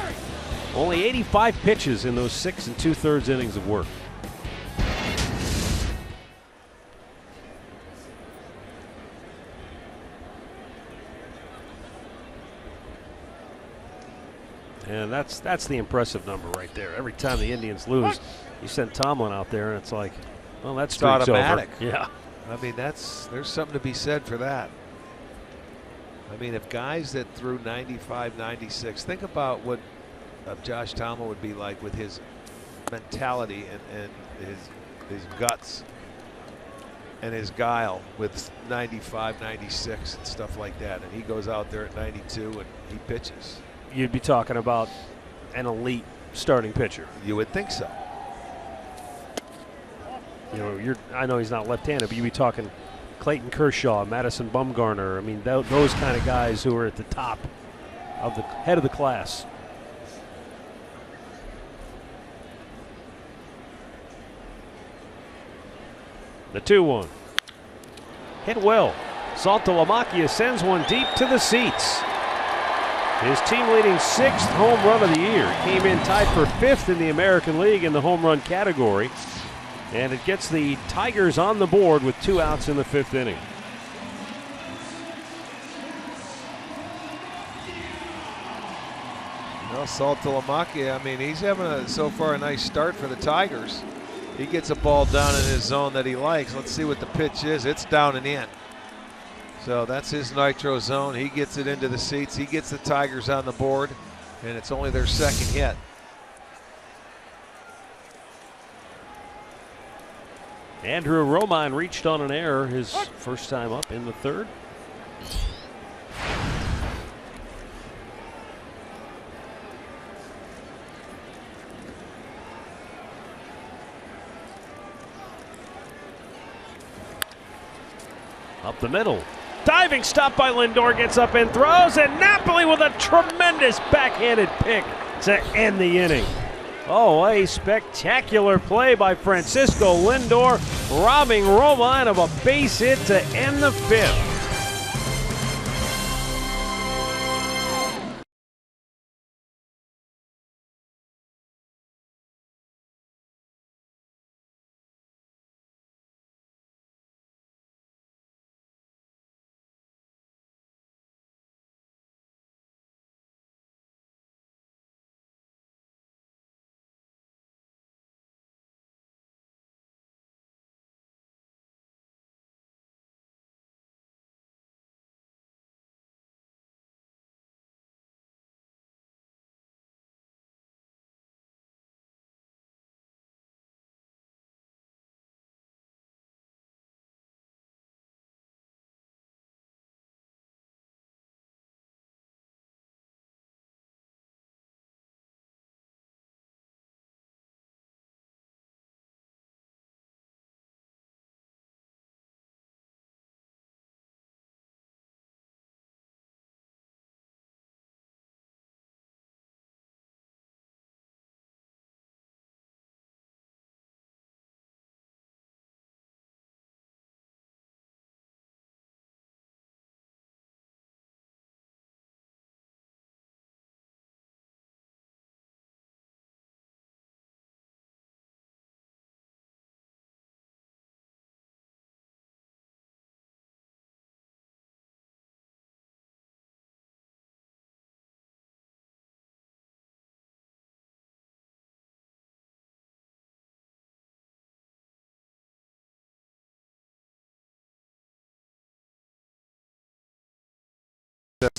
Only 85 pitches in those 6 2/3 innings of work. And that's the impressive number right there. Every time the Indians lose, you send Tomlin out there, and it's like, well, that's automatic. Over. Yeah. I mean, there's something to be said for that. I mean, if guys that threw 95, 96, think about what Josh Tomlin would be like with his mentality and his guts and his guile with 95, 96 and stuff like that. And he goes out there at 92 and he pitches. You'd be talking about an elite starting pitcher. You would think so. I know he's not left-handed, but you'd be talking Clayton Kershaw, Madison Bumgarner. I mean, those kind of guys who are at the top of the head of the class. The 2-1. Hit well. Saltalamacchia sends one deep to the seats. His team-leading 6th home run of the year. Came in tied for 5th in the American League in the home run category. And it gets the Tigers on the board with 2 outs in the 5th inning. Well, Saltalamacchia, I mean, he's having so far a nice start for the Tigers. He gets a ball down in his zone that he likes. Let's see what the pitch is. It's down and in. So that's his nitro zone. He gets it into the seats. He gets the Tigers on the board, and it's only their 2nd hit. Andrew Romine reached on an error his first time up in the 3rd. Up the middle. Diving stop by Lindor, gets up and throws, and Napoli with a tremendous backhanded pick to end the inning. Oh, a spectacular play by Francisco Lindor, robbing Romine of a base hit to end the 5th.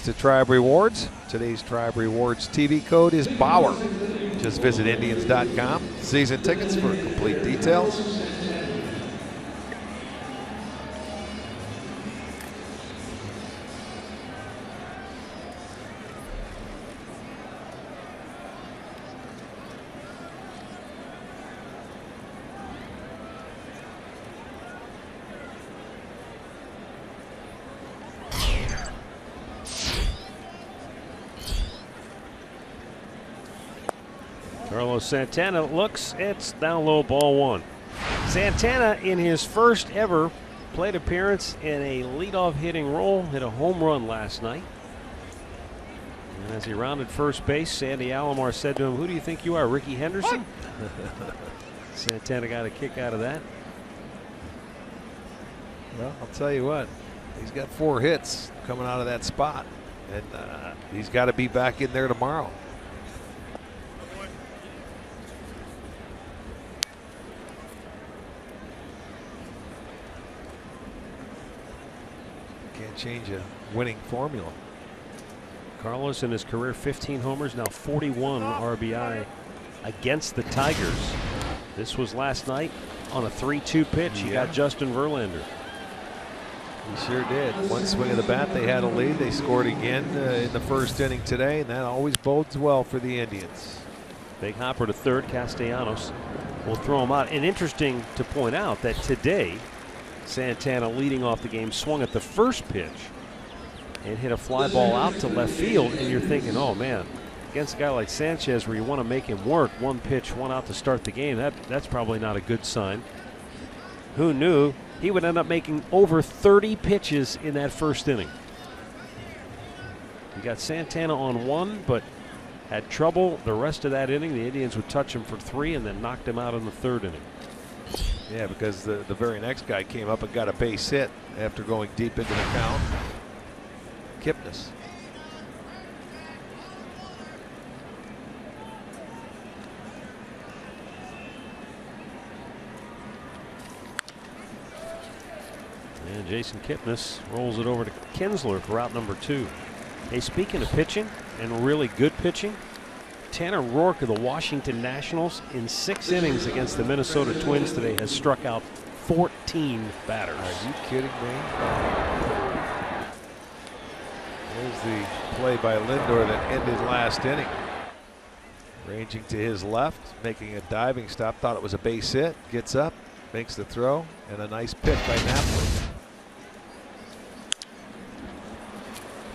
To Tribe Rewards. Today's Tribe Rewards TV code is Bauer. Just visit Indians.com. Season tickets for complete details. Carlos Santana looks, it's down low, ball 1. Santana, in his first ever plate appearance in a leadoff hitting role, hit a home run last night. And as he rounded first base, Sandy Alomar said to him, "Who do you think you are, Ricky Henderson?" Santana got a kick out of that. Well, I'll tell you what, he's got 4 hits coming out of that spot, and he's got to be back in there tomorrow. Can't change a winning formula. Carlos in his career 15 homers, now 41 RBI against the Tigers. This was last night on a 3-2 pitch. He got Justin Verlander. He sure did. One swing of the bat, they had a lead. They scored again in the first inning today, and that always bodes well for the Indians. Big hopper to third. Castellanos will throw him out. And interesting to point out that today, Santana, leading off the game, swung at the first pitch and hit a fly ball out to left field. And you're thinking, oh man, against a guy like Sanchez where you want to make him work, 1 pitch, 1 out to start the game, that's probably not a good sign. Who knew he would end up making over 30 pitches in that first inning? He got Santana on 1, but had trouble the rest of that inning. The Indians would touch him for 3 and then knocked him out in the 3rd inning. Yeah, because the very next guy came up and got a base hit after going deep into the count. Kipnis. And Jason Kipnis rolls it over to Kinsler for out number 2. Hey, speaking of pitching and really good pitching, Tanner Roark of the Washington Nationals in 6 innings against the Minnesota Twins today has struck out 14 batters. Are you kidding me? There's the play by Lindor that ended last inning. Ranging to his left, making a diving stop, thought it was a base hit, gets up, makes the throw, and a nice pick by Napoli.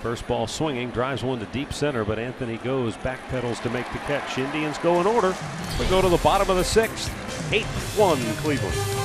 First ball swinging, drives one to deep center, but Anthony goes, backpedals to make the catch. Indians go in order. We go to the bottom of the 6th. 8-1 Cleveland.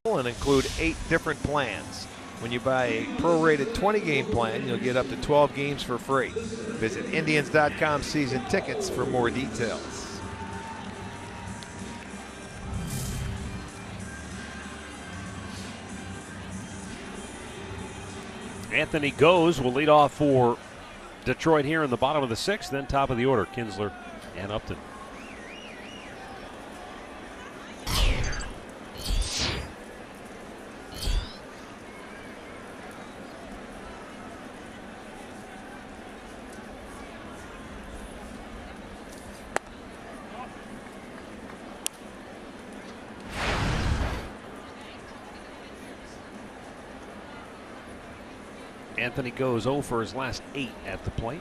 And include 8 different plans. When you buy a prorated 20-game plan, you'll get up to 12 games for free. Visit Indians.com season tickets for more details. Anthony goes, will lead off for Detroit here in the bottom of the 6th, then top of the order, Kinsler and Upton. Anthony goes 0 for his last 8 at the plate.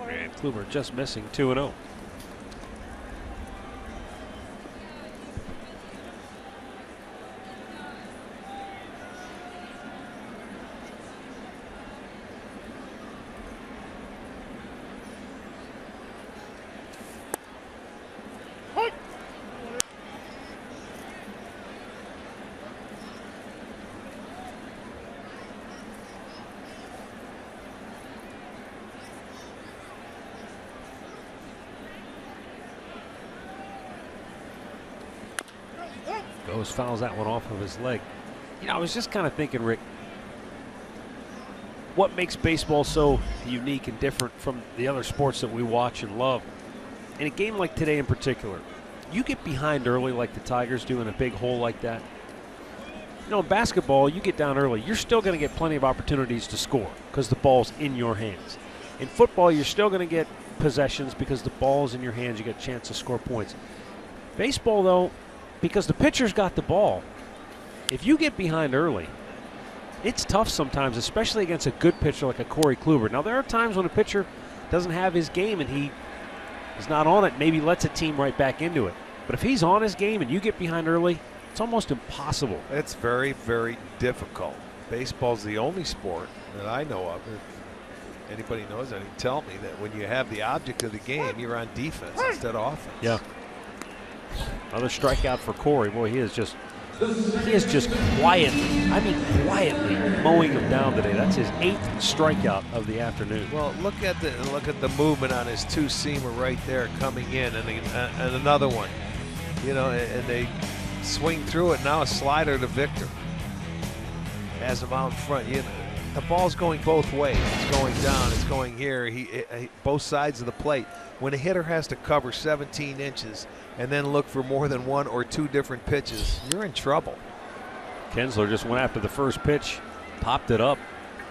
And Kluber just missing 2-0. Goes, fouls that one off of his leg. You know, I was just kind of thinking, Rick, what makes baseball so unique and different from the other sports that we watch and love? In a game like today in particular, you get behind early like the Tigers do in a big hole like that. You know, in basketball, you get down early, you're still going to get plenty of opportunities to score because the ball's in your hands. In football, you're still going to get possessions because the ball's in your hands. You get a chance to score points. Baseball, though, because the pitcher's got the ball, if you get behind early, it's tough sometimes, especially against a good pitcher like a Corey Kluber. Now, there are times when a pitcher doesn't have his game and he is not on it, maybe lets a team right back into it. But if he's on his game and you get behind early, it's almost impossible. It's very, very difficult. Baseball's the only sport that I know of. If anybody knows that, tell me that when you have the object of the game, you're on defense instead of offense. Yeah. Another strikeout for Corey. Boy, he is just quietly, I mean quietly mowing him down today. That's his 8th strikeout of the afternoon. Well, look at the movement on his two-seamer right there coming in, and another one. You know, and they swing through it. Now a slider to Victor. Has him out in front. You know, the ball's going both ways. It's going down. It's going here. Both sides of the plate. When a hitter has to cover 17 inches and then look for more than 1 or 2 different pitches, you're in trouble. Kinsler just went after the first pitch, popped it up.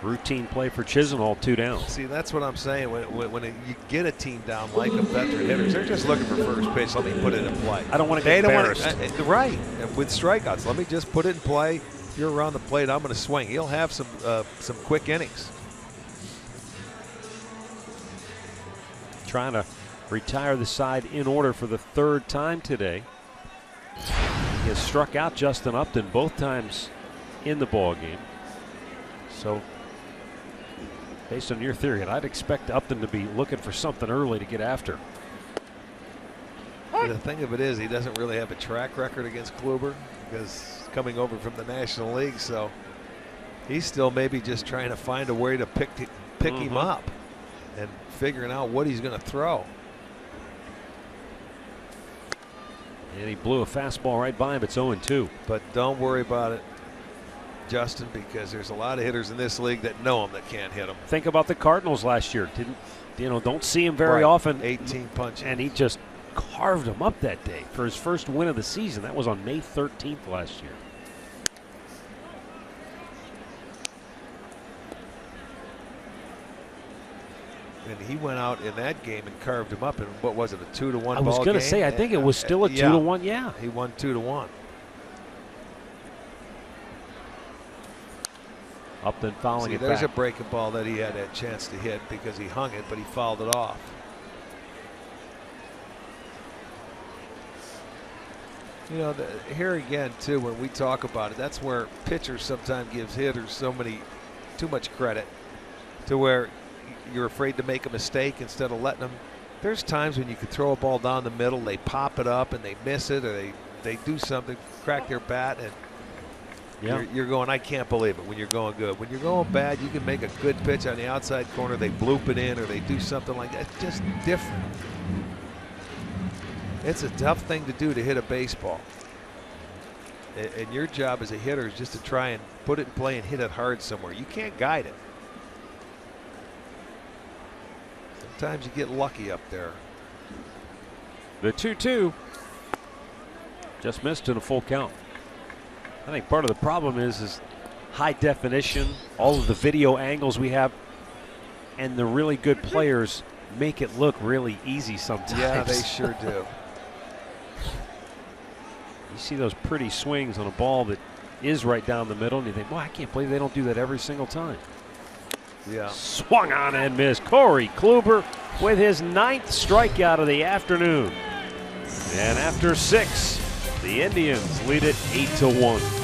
Routine play for Chisenhall, 2 down. See, that's what I'm saying. When you get a team down like a veteran hitters, they're just looking for first pitch. Let me put it in play. I don't want to get embarrassed. Right. And with strikeouts, let me just put it in play. If you're around the plate, I'm going to swing. He'll have some quick innings. Trying to retire the side in order for the 3rd time today. He has struck out Justin Upton both times in the ball game. So, based on your theory, I'd expect Upton to be looking for something early to get after. The thing of it is, he doesn't really have a track record against Kluber because coming over from the National League, so he's still maybe just trying to find a way to pick him up and figuring out what he's going to throw. And he blew a fastball right by him. It's 0-2. But don't worry about it, Justin, because there's a lot of hitters in this league that know him that can't hit him. Think about the Cardinals last year. Don't see him very often. 18 punches. And he just carved him up that day for his first win of the season. That was on May 13th last year. And he went out in that game and carved him up. And what was it, a 2-1 ball game? I was going to say, I think it was still a 2-1. Yeah. He won 2-1. Upton fouling it back. There's a breaking ball that he had a chance to hit because he hung it, but he fouled it off. You know, here again, too, when we talk about it, that's where pitchers sometimes gives hitters too much credit to where you're afraid to make a mistake instead of letting them. There's times when you could throw a ball down the middle, they pop it up and they miss it, or they do something, crack their bat, and you're going, I can't believe it when you're going good. When you're going bad, you can make a good pitch on the outside corner, they bloop it in, or they do something like that. It's just different. It's a tough thing to do to hit a baseball. And your job as a hitter is just to try and put it in play and hit it hard somewhere. You can't guide it. Sometimes you get lucky up there. The 2-2 just missed in a full count. I think part of the problem is high definition, all of the video angles we have, and the really good players make it look really easy sometimes. Yeah, they sure do. You see those pretty swings on a ball that is right down the middle, and you think, well, I can't believe they don't do that every single time. Yeah. Swung on and missed. Corey Kluber with his 9th strikeout of the afternoon. And after 6, the Indians lead it 8-1.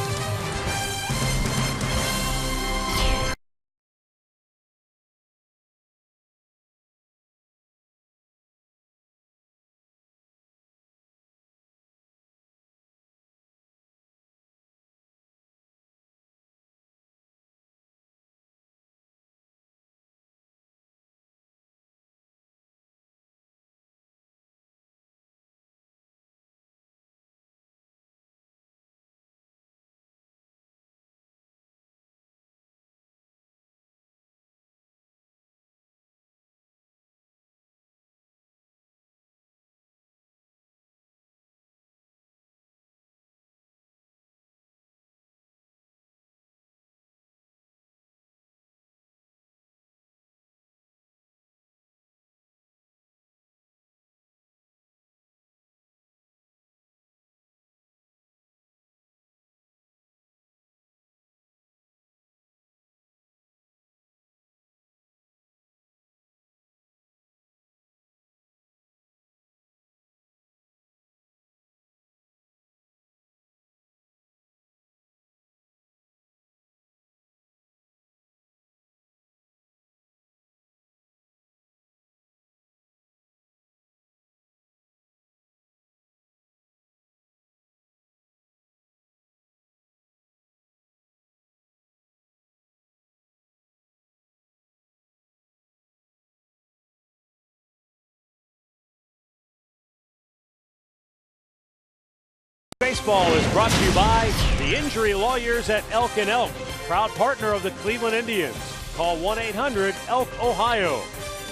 Baseball is brought to you by the Injury Lawyers at Elk and Elk, proud partner of the Cleveland Indians. Call 1-800-ELK-OHIO.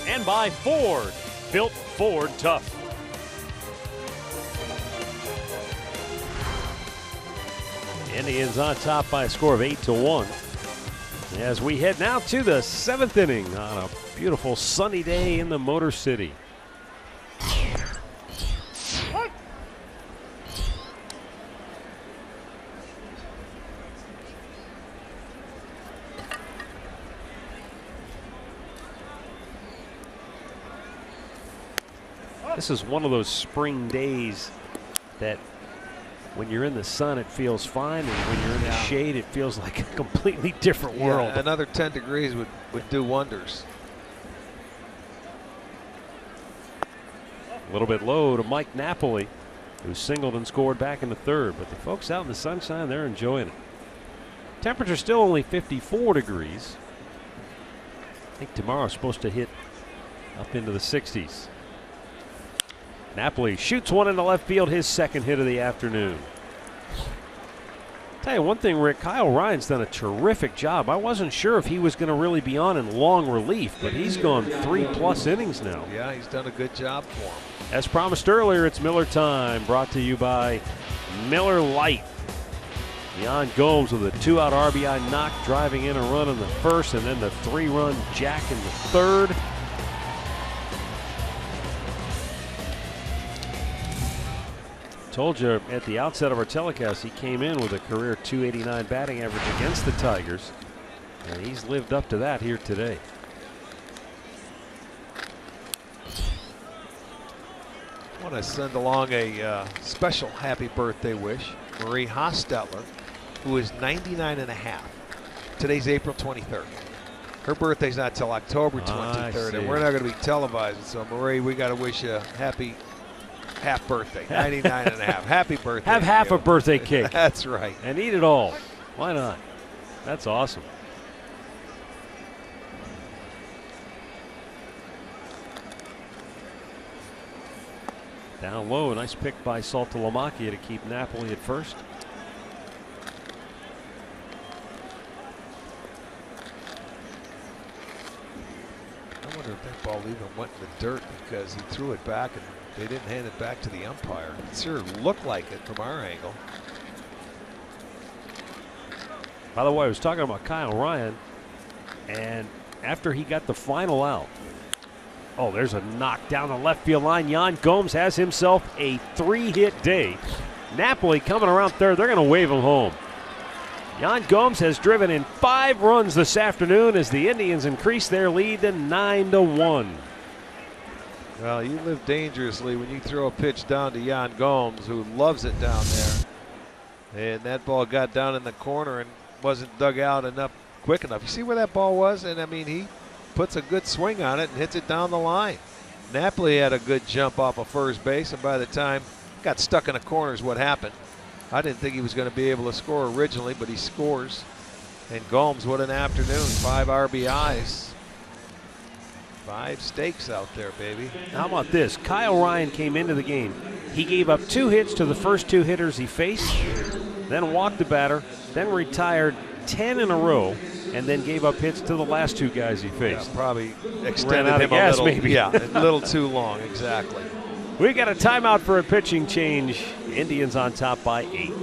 And by Ford, built Ford tough. Indians on top by a score of 8-1. As we head now to the 7th inning on a beautiful sunny day in the Motor City. This is one of those spring days that when you're in the sun it feels fine, and when you're in the shade it feels like a completely different world. Yeah, another 10 degrees would do wonders. A little bit low to Mike Napoli, who singled and scored back in the 3rd, but the folks out in the sunshine, they're enjoying it. Temperature still only 54 degrees. I think tomorrow's supposed to hit up into the 60s. Napoli shoots one into left field, his 2nd hit of the afternoon. Tell you one thing, Rick, Kyle Ryan's done a terrific job. I wasn't sure if he was going to really be on in long relief, but he's gone 3+ innings now. Yeah, he's done a good job for him. As promised earlier, it's Miller time, brought to you by Miller Lite. Yan Gomes with a 2-out RBI knock, driving in a run in the 1st, and then the 3-run jack in the 3rd. Told you at the outset of our telecast he came in with a career .289 batting average against the Tigers, and he's lived up to that here today. I want to send along a special happy birthday wish. Marie Hostetler, who is 99 and a half. Today's April 23rd. Her birthday's not till October 23rd, and we're not going to be televising. So Marie, we got to wish you a happy half birthday, 99 and a half. Happy birthday. Have half a birthday cake. That's right. And eat it all. Why not? That's awesome. Down low, a nice pick by Saltalamacchia to keep Napoli at first. I wonder if that ball even went in the dirt because he threw it back and they didn't hand it back to the umpire. It sure looked like it from our angle. By the way, I was talking about Kyle Ryan, and after he got the final out, oh, there's a knock down the left field line. Yan Gomes has himself a 3-hit day. Napoli coming around 3rd. They're going to wave him home. Yan Gomes has driven in 5 runs this afternoon as the Indians increase their lead to 9-1. Well, you live dangerously when you throw a pitch down to Yan Gomes, who loves it down there. And that ball got down in the corner and wasn't dug out enough quick enough. You see where that ball was? And I mean, he puts a good swing on it and hits it down the line. Napoli had a good jump off of first base, and by the time got stuck in the corner is what happened. I didn't think he was going to be able to score originally, but he scores. And Gomes, what an afternoon. 5 RBIs. 5 stakes out there, baby. How about this? Kyle Ryan came into the game. He gave up 2 hits to the first 2 hitters he faced, then walked the batter, then retired 10 in a row, and then gave up hits to the last 2 guys he faced. Yeah, probably extended out him of gas, a little, maybe. Yeah, a little too long, exactly. We got a timeout for a pitching change. Indians on top by 8.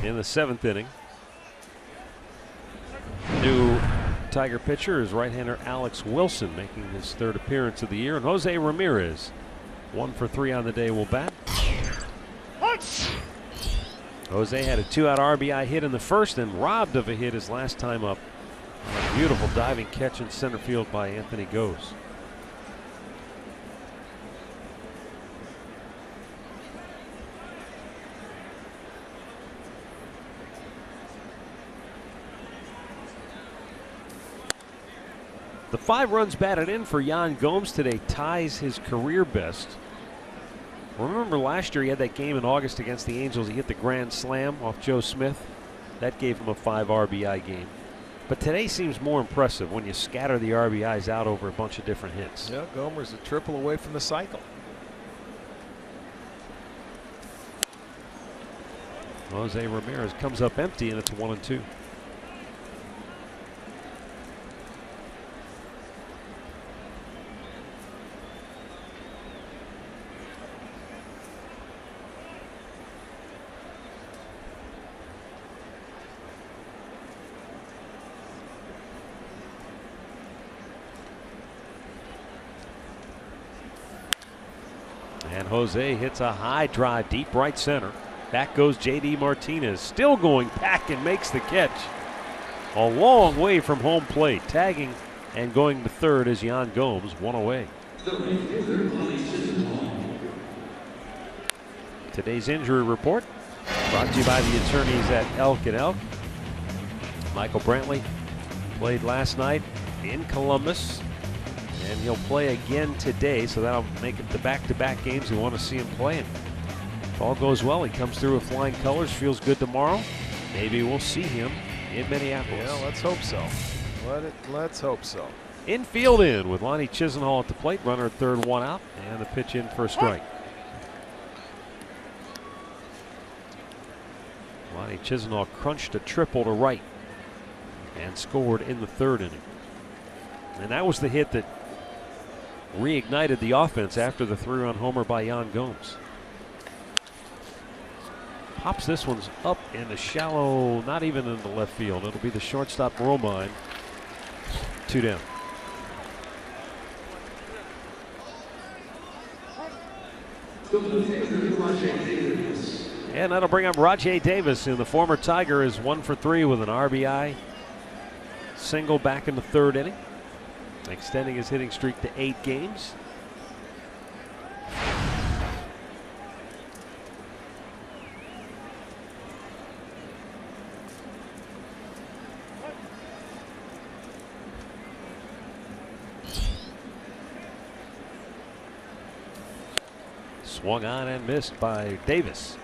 in the 7th inning. New Tiger pitcher is right-hander Alex Wilson, making his 3rd appearance of the year. And Jose Ramirez, 1 for 3 on the day, will bat. Jose had a 2-out RBI hit in the 1st and robbed of a hit his last time up. A beautiful diving catch in center field by Anthony Goes. The 5 runs batted in for Yan Gomes today ties his career best. Remember last year he had that game in August against the Angels. He hit the grand slam off Joe Smith. That gave him a 5 RBI game. But today seems more impressive when you scatter the RBIs out over a bunch of different hits. Yeah, Gomer's a triple away from the cycle. Jose Ramirez comes up empty, and it's 1-2. And Jose hits a high drive deep right center. Back goes J.D. Martinez, still going back and makes the catch. A long way from home plate. Tagging and going to third is Yan Gomes, 1 away. Today's injury report brought to you by the attorneys at Elk & Elk. Michael Brantley played last night in Columbus, and he'll play again today, so that'll make it the back-to-back games we want to see him playing. If all goes well, he comes through with flying colors, feels good tomorrow. Maybe we'll see him in Minneapolis. Yeah, let's hope so. Let's hope so. Infield in with Lonnie Chisenhall at the plate. Runner at third, 1 out, and the pitch in for a strike. Lonnie Chisenhall crunched a triple to right and scored in the 3rd inning. And that was the hit that reignited the offense after the 3-run homer by Yan Gomes. Pops this one's up in the shallow, not even in the left field. It'll be the shortstop Romine. 2 down. And that'll bring up Rajai Davis, and the former Tiger is 1 for 3 with an RBI single back in the 3rd inning, extending his hitting streak to 8 games. Swung on and missed by Davis.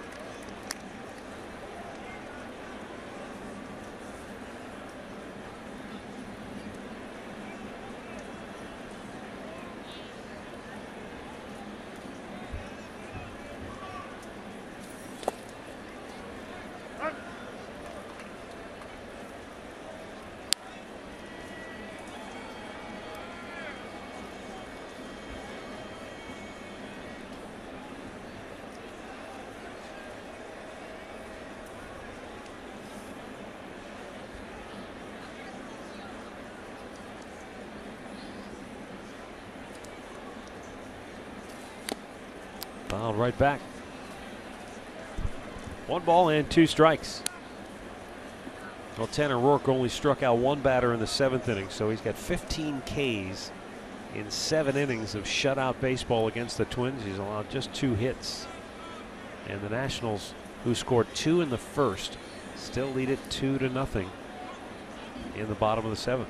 Fouled right back. 1 ball and 2 strikes. Well, Tanner Rourke only struck out 1 batter in the 7th inning, so he's got 15 Ks in 7 innings of shutout baseball against the Twins. He's allowed just 2 hits. And the Nationals, who scored 2 in the 1st, still lead it 2-0 in the bottom of the 7th.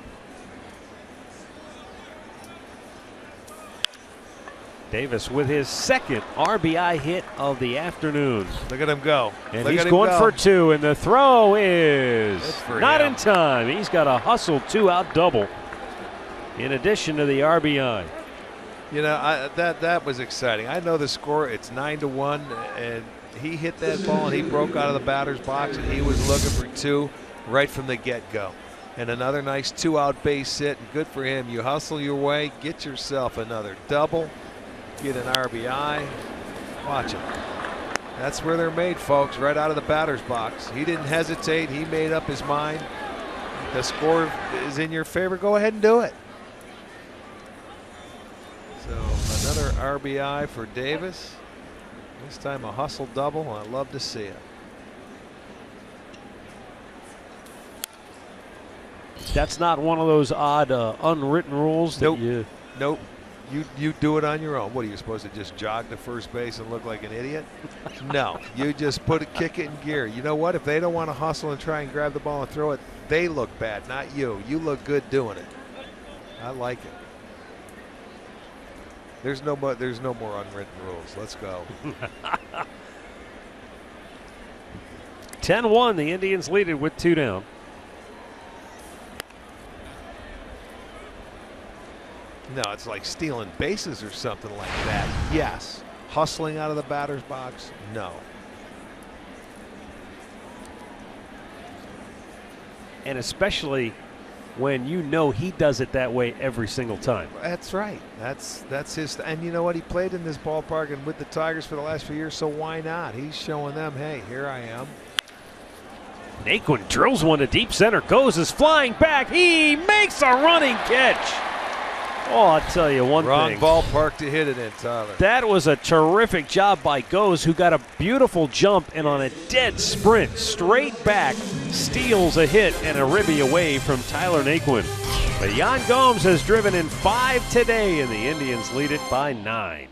Davis with his 2nd RBI hit of the afternoon. Look at him go. And he's going for 2, and the throw is not in time. He's got a hustle 2-out double in addition to the RBI. You know, that was exciting. I know the score, it's 9-1, and he hit that ball and he broke out of the batter's box, and he was looking for 2 right from the get-go. And another nice 2-out base hit, and good for him. You hustle your way, get yourself another double. Get an RBI. Watch him. That's where they're made, folks, right out of the batter's box. He didn't hesitate. He made up his mind. The score is in your favor. Go ahead and do it. So another RBI for Davis. This time a hustle double. I love to see it. That's not one of those odd unwritten rules that Nope. You do it on your own. What are you supposed to just jog to first base and look like an idiot? No, you just kick it in gear. You know what? If they don't want to hustle and try and grab the ball and throw it, they look bad, not you. You look good doing it. I like it. There's no more unwritten rules. Let's go. 10-1. The Indians lead it with 2 down. No, it's like stealing bases or something like that. Yes. Hustling out of the batter's box? No. And especially when you know he does it that way every single time. That's right. That's his. And you know what? He played in this ballpark and with the Tigers for the last few years, so why not? He's showing them, hey, here I am. Naquin drills one to deep center. Goes is flying back. He makes a running catch. Oh, I'll tell you one thing. Wrong ballpark to hit it in, Tyler. That was a terrific job by Goes, who got a beautiful jump and on a dead sprint straight back steals a hit and a ribby away from Tyler Naquin. But Yan Gomes has driven in 5 today, and the Indians lead it by 9.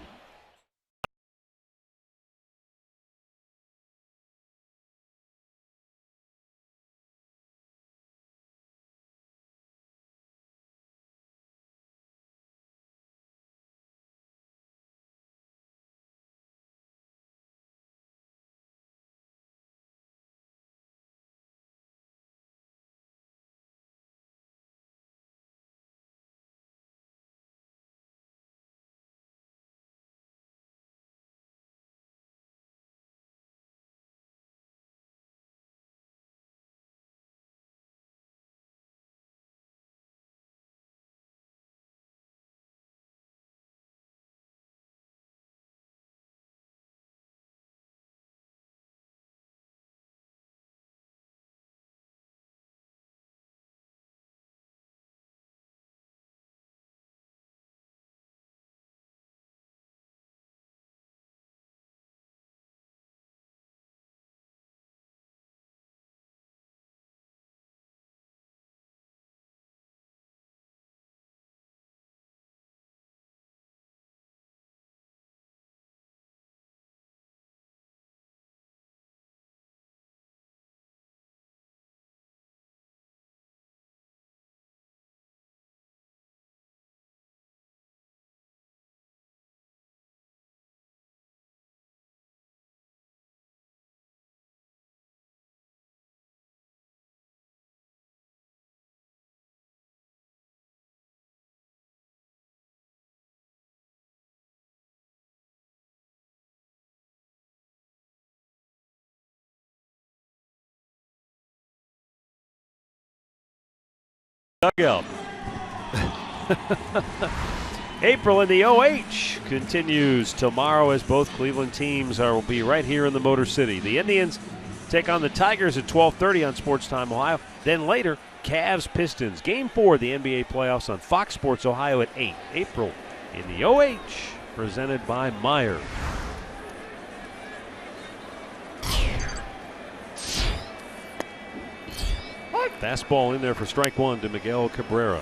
Dugout. April in the OH continues tomorrow as both Cleveland teams will be right here in the Motor City. The Indians take on the Tigers at 12:30 on Sports Time Ohio. Then later, Cavs Pistons. Game 4 of the NBA playoffs on Fox Sports Ohio at 8. April in the OH, presented by Meyer. Fastball in there for strike 1 to Miguel Cabrera.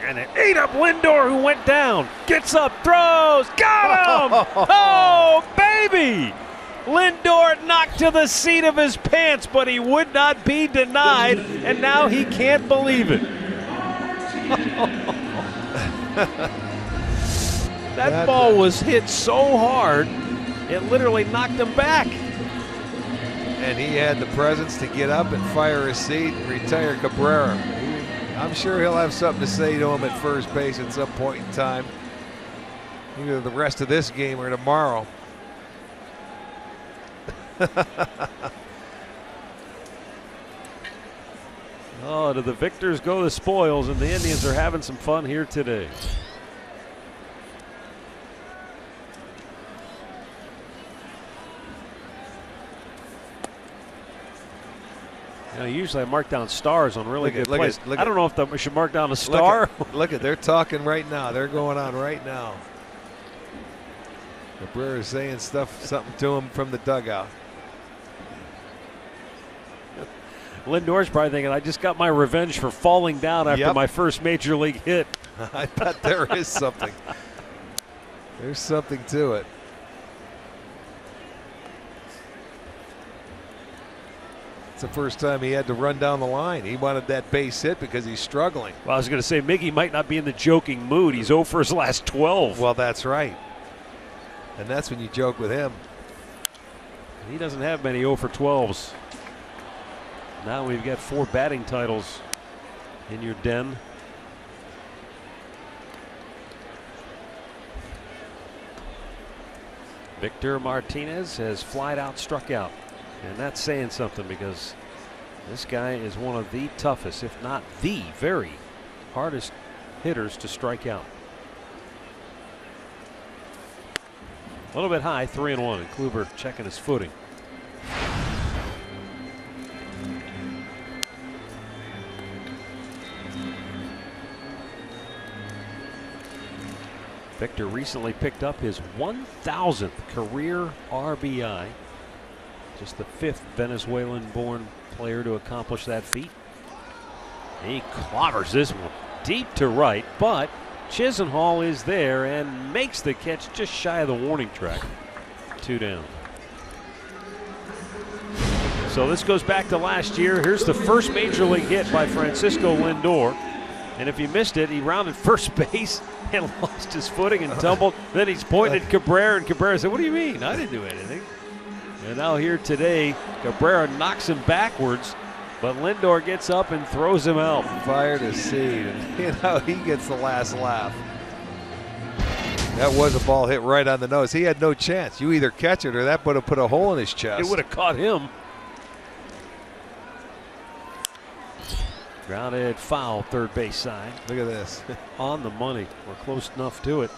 And it ate up Lindor, who went down. Gets up, throws, got him! Oh, baby! Lindor knocked to the seat of his pants, but he would not be denied, and now he can't believe it. That ball was hit so hard, it literally knocked him back. And he had the presence to get up and fire his seat and retire Cabrera. I'm sure he'll have something to say to him at first base at some point in time, either the rest of this game or tomorrow. Oh, to the victors go the spoils, and the Indians are having some fun here today. You know, usually I mark down stars on really good plays. I don't know if we should mark down a star. Look at, they're talking right now. They're going on right now. The Brewers saying something to him from the dugout. Lindor's probably thinking, I just got my revenge for falling down after my first major league hit. I bet there is something. There's something to it. It's the first time he had to run down the line. He wanted that base hit because he's struggling. Well, I was going to say, Miggy might not be in the joking mood. He's 0 for his last 12. Well, that's right. And that's when you joke with him. He doesn't have many 0 for 12s. Now we've got 4 batting titles in your den. Victor Martinez has flied out, struck out. And that's saying something because this guy is one of the toughest, if not the very hardest hitters to strike out. A little bit high, 3-1, and Kluber checking his footing. Victor recently picked up his 1,000th career RBI. Just the 5th Venezuelan-born player to accomplish that feat. He clobbers this one deep to right, but Chisenhall is there and makes the catch just shy of the warning track. 2 down. So this goes back to last year. Here's the first major league hit by Francisco Lindor. And if you missed it, he rounded first base and lost his footing and tumbled. Then he's pointed at Cabrera, and Cabrera said, "What do you mean? I didn't do anything." And now here today, Cabrera knocks him backwards, but Lindor gets up and throws him out. Fire to seed, and you know, he gets the last laugh. That was a ball hit right on the nose. He had no chance. You either catch it or that would have put a hole in his chest. It would have caught him. Grounded foul, third base side. Look at this. On the money. We're close enough to it.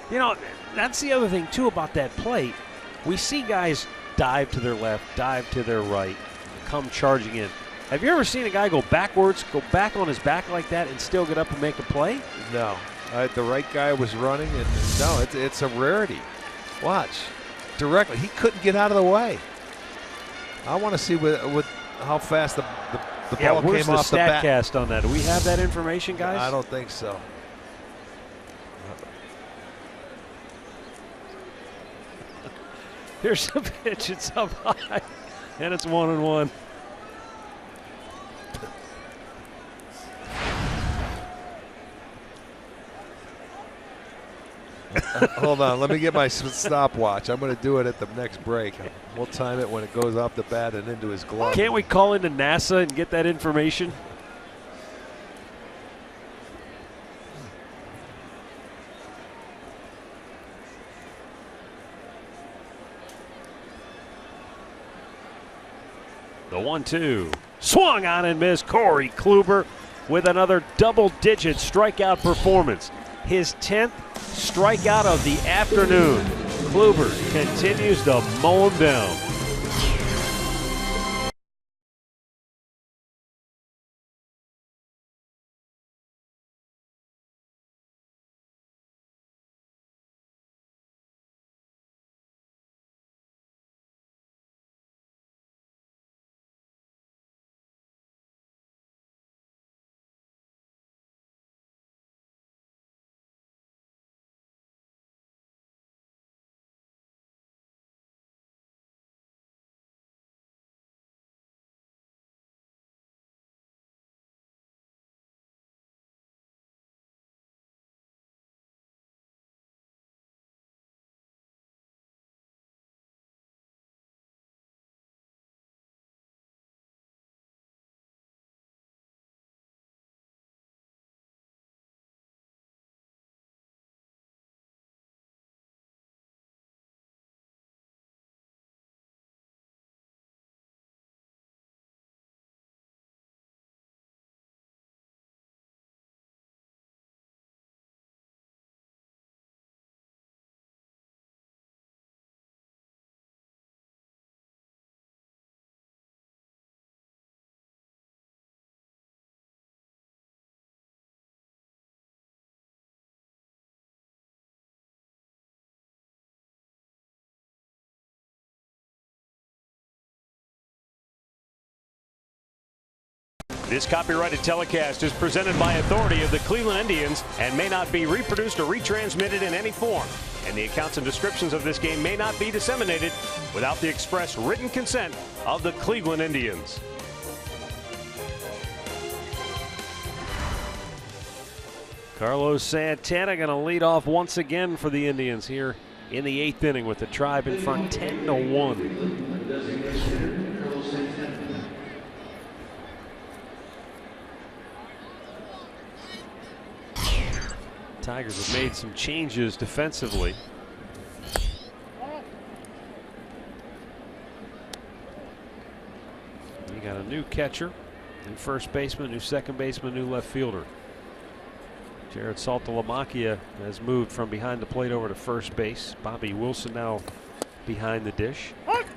You know, that's the other thing, too, about that play. We see guys dive to their left, dive to their right, come charging in. Have you ever seen a guy go backwards, go back on his back like that, and still get up and make a play? No. The right guy was running, and no, it's a rarity. Watch. Directly. He couldn't get out of the way. I want to see with how fast the ball where's came the off the bat. StatCast on that? Do we have that information, guys? I don't think so. Here's the pitch. It's up high, and it's 1-1. Hold on, let me get my stopwatch. I'm going to do it at the next break. We'll time it when it goes off the bat and into his glove. Can't we call into NASA and get that information? The 1-2. Swung on and missed. Corey Kluber with another double-digit strikeout performance. His 10th strikeout of the afternoon. Kluber continues to mow him down. This copyrighted telecast is presented by authority of the Cleveland Indians and may not be reproduced or retransmitted in any form. And the accounts and descriptions of this game may not be disseminated without the express written consent of the Cleveland Indians. Carlos Santana going to lead off once again for the Indians here in the 8th inning with the Tribe in front 10-1. Tigers have made some changes defensively. You got a new catcher, new first baseman, new second baseman, new left fielder. Jared Saltalamacchia has moved from behind the plate over to first base. Bobby Wilson now behind the dish.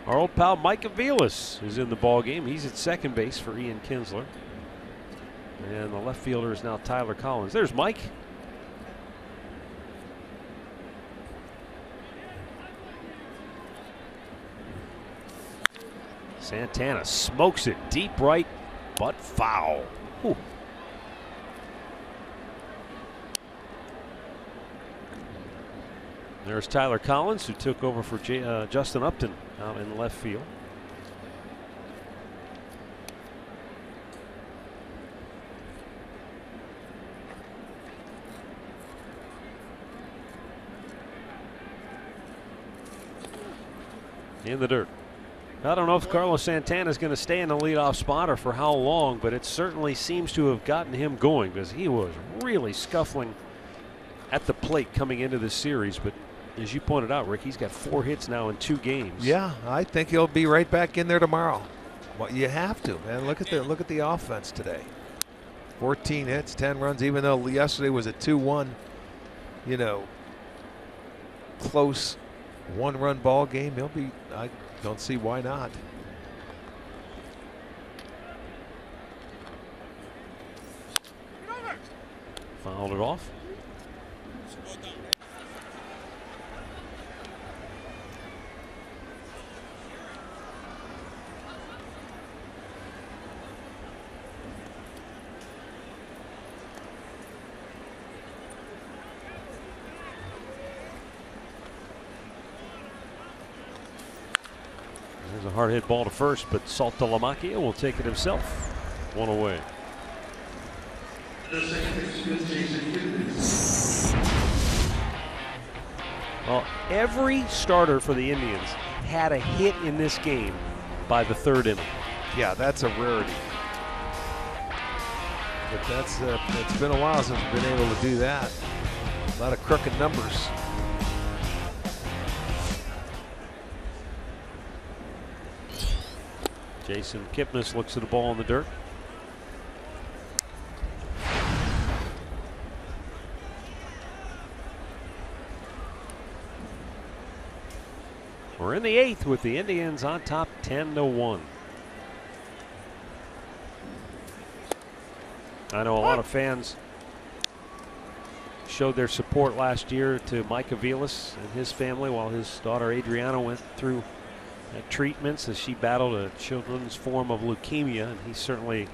Our old pal Mike Aviles is in the ball game. He's at second base for Ian Kinsler. And the left fielder is now Tyler Collins. There's Mike. Santana smokes it deep right, but foul. Whew. There's Tyler Collins, who took over for Justin Upton out in left field. In the dirt. I don't know if Carlos Santana is going to stay in the leadoff spot or for how long, but it certainly seems to have gotten him going because he was really scuffling at the plate coming into this series. But as you pointed out, Rick, he's got 4 hits now in 2 games. Yeah, I think he'll be right back in there tomorrow. Well, you have to, man. Look at the offense today. 14 hits, 10 runs. Even though yesterday was a 2-1, you know, close 1-run ball game, he'll be. I don't see why not. Fouled it off. There's a hard hit ball to first, but Saltalamacchia will take it himself. 1 away. Well, every starter for the Indians had a hit in this game by the 3rd inning. Yeah, that's a rarity. But that's it's been a while since we've been able to do that. A lot of crooked numbers. Jason Kipnis looks at the ball in the dirt. We're in the 8th with the Indians on top 10-1. I know a lot of fans showed their support last year to Mike Aviles and his family while his daughter Adriana went through treatments as she battled a children's form of leukemia, and he certainly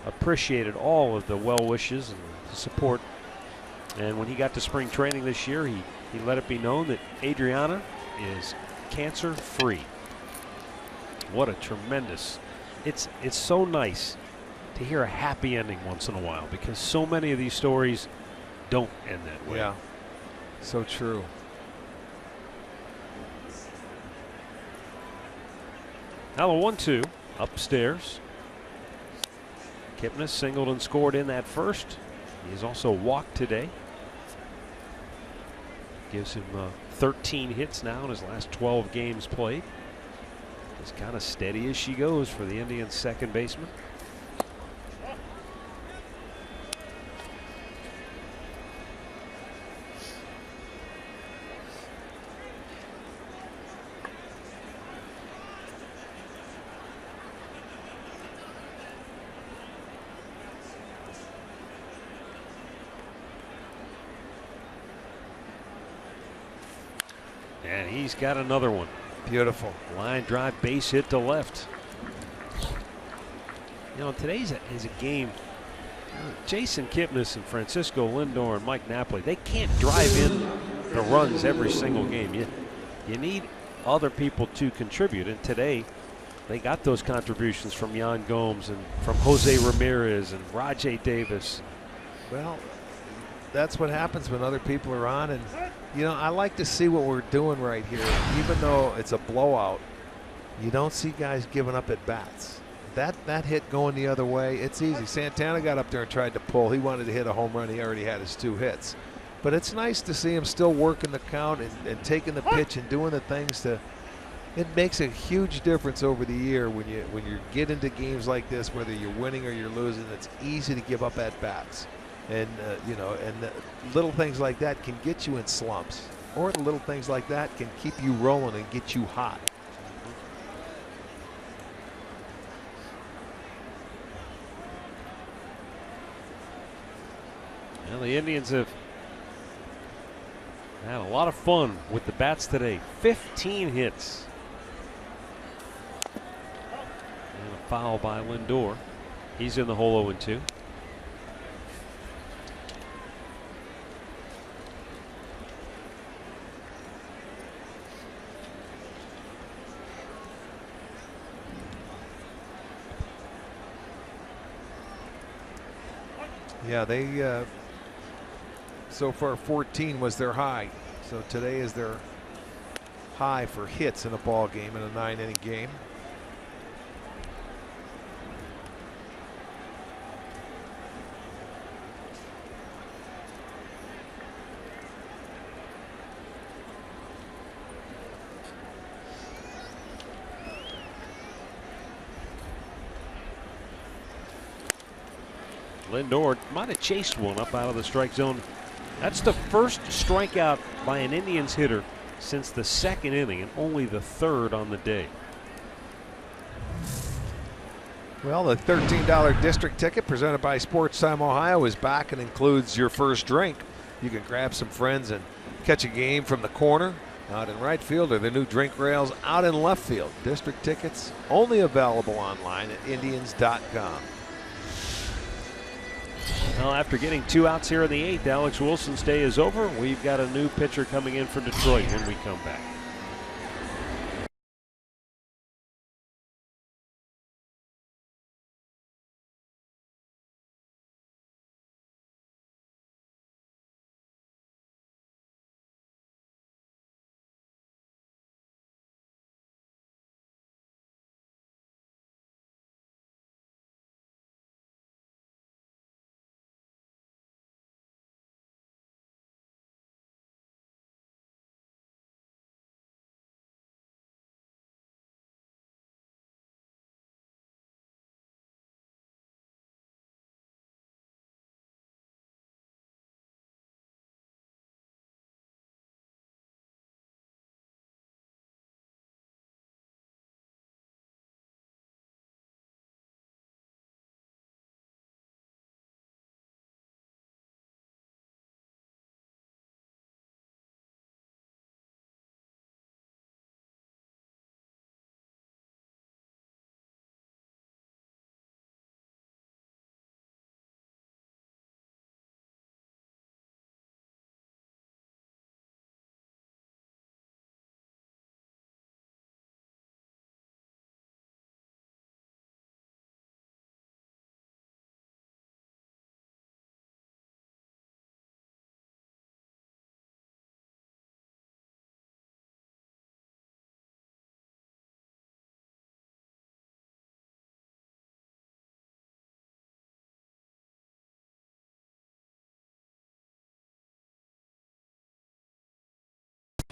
appreciated all of the well wishes and the support. And when he got to spring training this year, he let it be known that Adriana is cancer free. What a tremendous, it's so nice to hear a happy ending once in a while, because so many of these stories don't end that way. Yeah, so true. Now the 1-2 upstairs. Kipnis singled and scored in that first. He's also walked today. Gives him 13 hits now in his last 12 games played. As kind of steady as she goes for the Indians' second baseman. And he's got another one. Beautiful. Line drive base hit to left. You know, today's is a game. Jason Kipnis and Francisco Lindor and Mike Napoli, they can't drive in the runs every single game. You need other people to contribute, and today they got those contributions from Yan Gomes and from Jose Ramirez and Rajay Davis. Well, that's what happens when other people are on, and you know, I like to see what we're doing right here. Even though it's a blowout, you don't see guys giving up at bats. That hit going the other way, it's easy. Santana got up there and tried to pull. He wanted to hit a home run. He already had his 2 hits. But it's nice to see him still working the count and taking the pitch and doing the things to. It makes a huge difference over the year when you get into games like this, whether you're winning or you're losing. It's easy to give up at bats, and you know, and the little things like that can get you in slumps, or the little things like that can keep you rolling and get you hot. Well, the Indians have had a lot of fun with the bats today. 15 hits. And a foul by Lindor. He's in the hole 0-2. Yeah, they so far 14 was their high. So today is their high for hits in a ball game, in a 9-inning game. Lindor might have chased one up out of the strike zone. That's the first strikeout by an Indians hitter since the 2nd inning, and only the 3rd on the day. Well, the $13 district ticket presented by Sports Time Ohio is back and includes your first drink. You can grab some friends and catch a game from the corner, out in right field, or the new drink rails out in left field. District tickets only available online at Indians.com. Well, after getting 2 outs here in the 8th, Alex Wilson's day is over. We've got a new pitcher coming in for Detroit when we come back.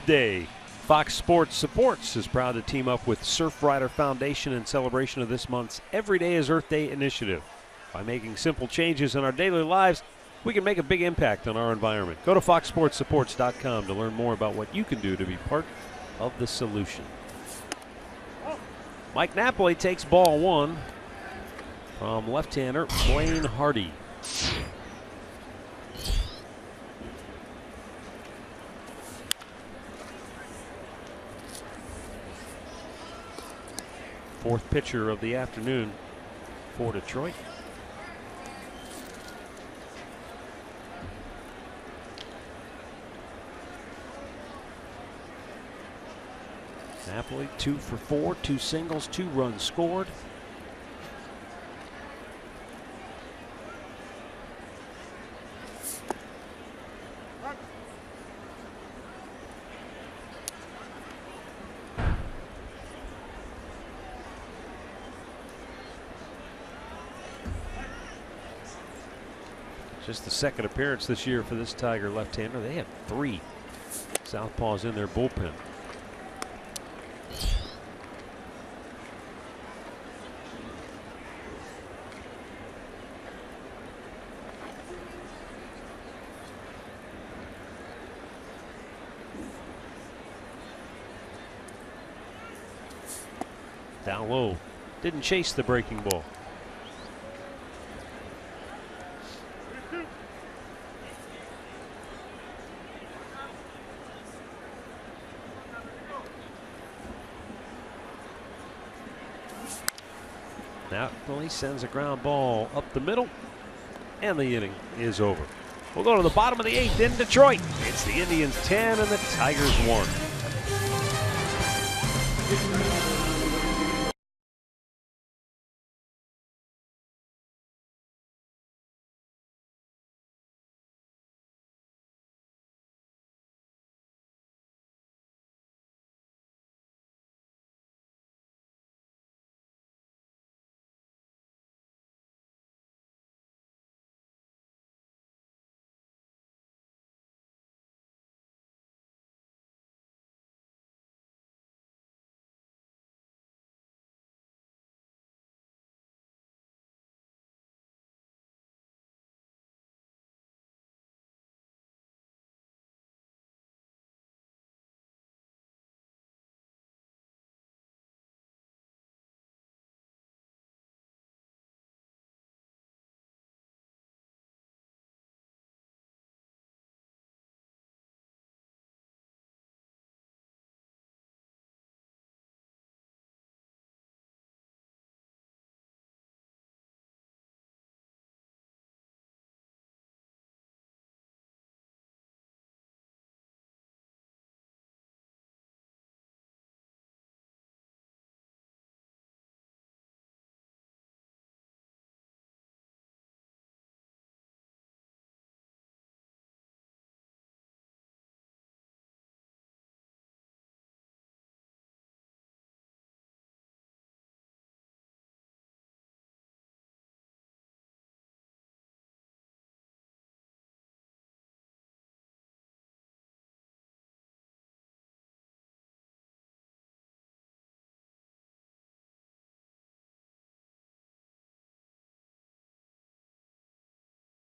Day. Fox Sports Supports is proud to team up with Surfrider Foundation in celebration of this month's Every Day is Earth Day initiative. By making simple changes in our daily lives, we can make a big impact on our environment. Go to foxsportsupports.com to learn more about what you can do to be part of the solution. Mike Napoli takes ball 1 from left-hander Blaine Hardy. Fourth pitcher of the afternoon for Detroit. Napoli 2 for 4, 2 singles, 2 runs scored. Just the second appearance this year for this Tiger left-hander. They have 3 southpaws in their bullpen. Down low. Didn't chase the breaking ball. Napoli sends a ground ball up the middle, and the inning is over. We'll go to the bottom of the 8th in Detroit. It's the Indians 10 and the Tigers 1.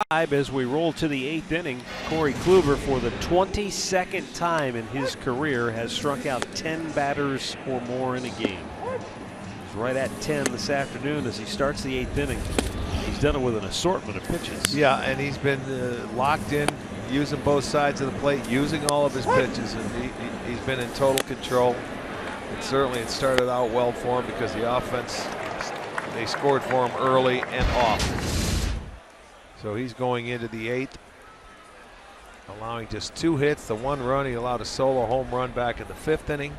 As we roll to the 8th inning, Corey Kluber, for the 22nd time in his career, has struck out 10 batters or more in a game. He's right at 10 this afternoon as he starts the 8th inning. He's done it with an assortment of pitches. Yeah, and he's been locked in, using both sides of the plate, using all of his pitches, and he's been in total control. And certainly it started out well for him because the offense, they scored for him early and often. So he's going into the 8th, allowing just 2 hits, the 1 run. He allowed a solo home run back in the 5th inning.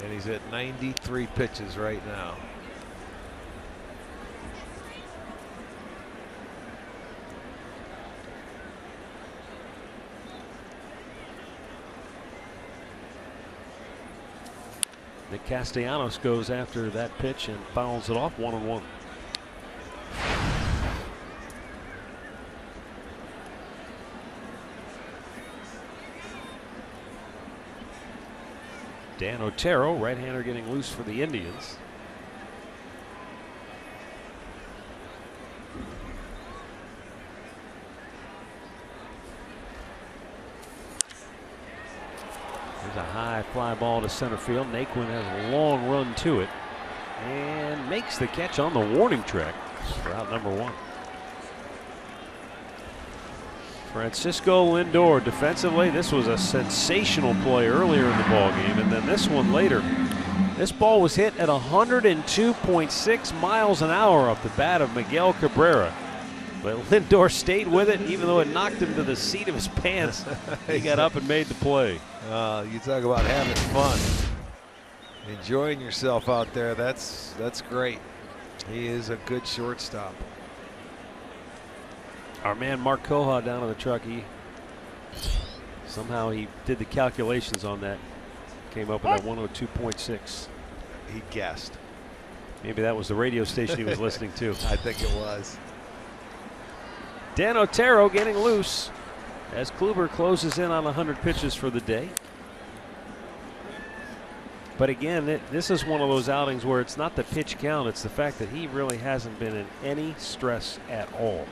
And he's at 93 pitches right now. Nick Castellanos goes after that pitch and fouls it off, 1-1. Dan Otero, right-hander, getting loose for the Indians. There's a high fly ball to center field. Naquin has a long run to it and makes the catch on the warning track for out number 1. Francisco Lindor defensively, this was a sensational play earlier in the ball game, and then this one later. This ball was hit at 102.6 miles an hour off the bat of Miguel Cabrera. But Lindor stayed with it, even though it knocked him to the seat of his pants. He got up and made the play. You talk about having fun, enjoying yourself out there. That's great. He is a good shortstop. Our man Mark Koha down in the truck. Somehow he did the calculations on that. Came up with that 102.6. He guessed. Maybe that was the radio station he was listening to. I think it was. Dan Otero getting loose as Kluber closes in on 100 pitches for the day. But again, this is one of those outings where it's not the pitch count, it's the fact that he really hasn't been in any stress at all.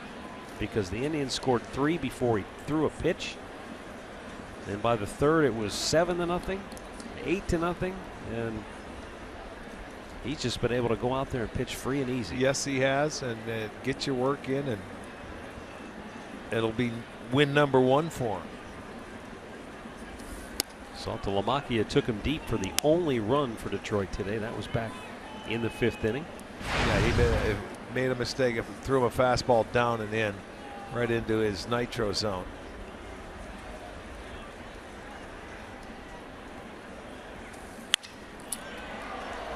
Because the Indians scored 3 before he threw a pitch. And by the third, it was 7-0, 8-0, and he's just been able to go out there and pitch free and easy. Yes, he has, and get your work in, and it'll be win number 1 for him. Saltalamacchia took him deep for the only run for Detroit today. That was back in the 5th inning. Yeah, he made a mistake. Threw him a fastball down and in, right into his nitro zone.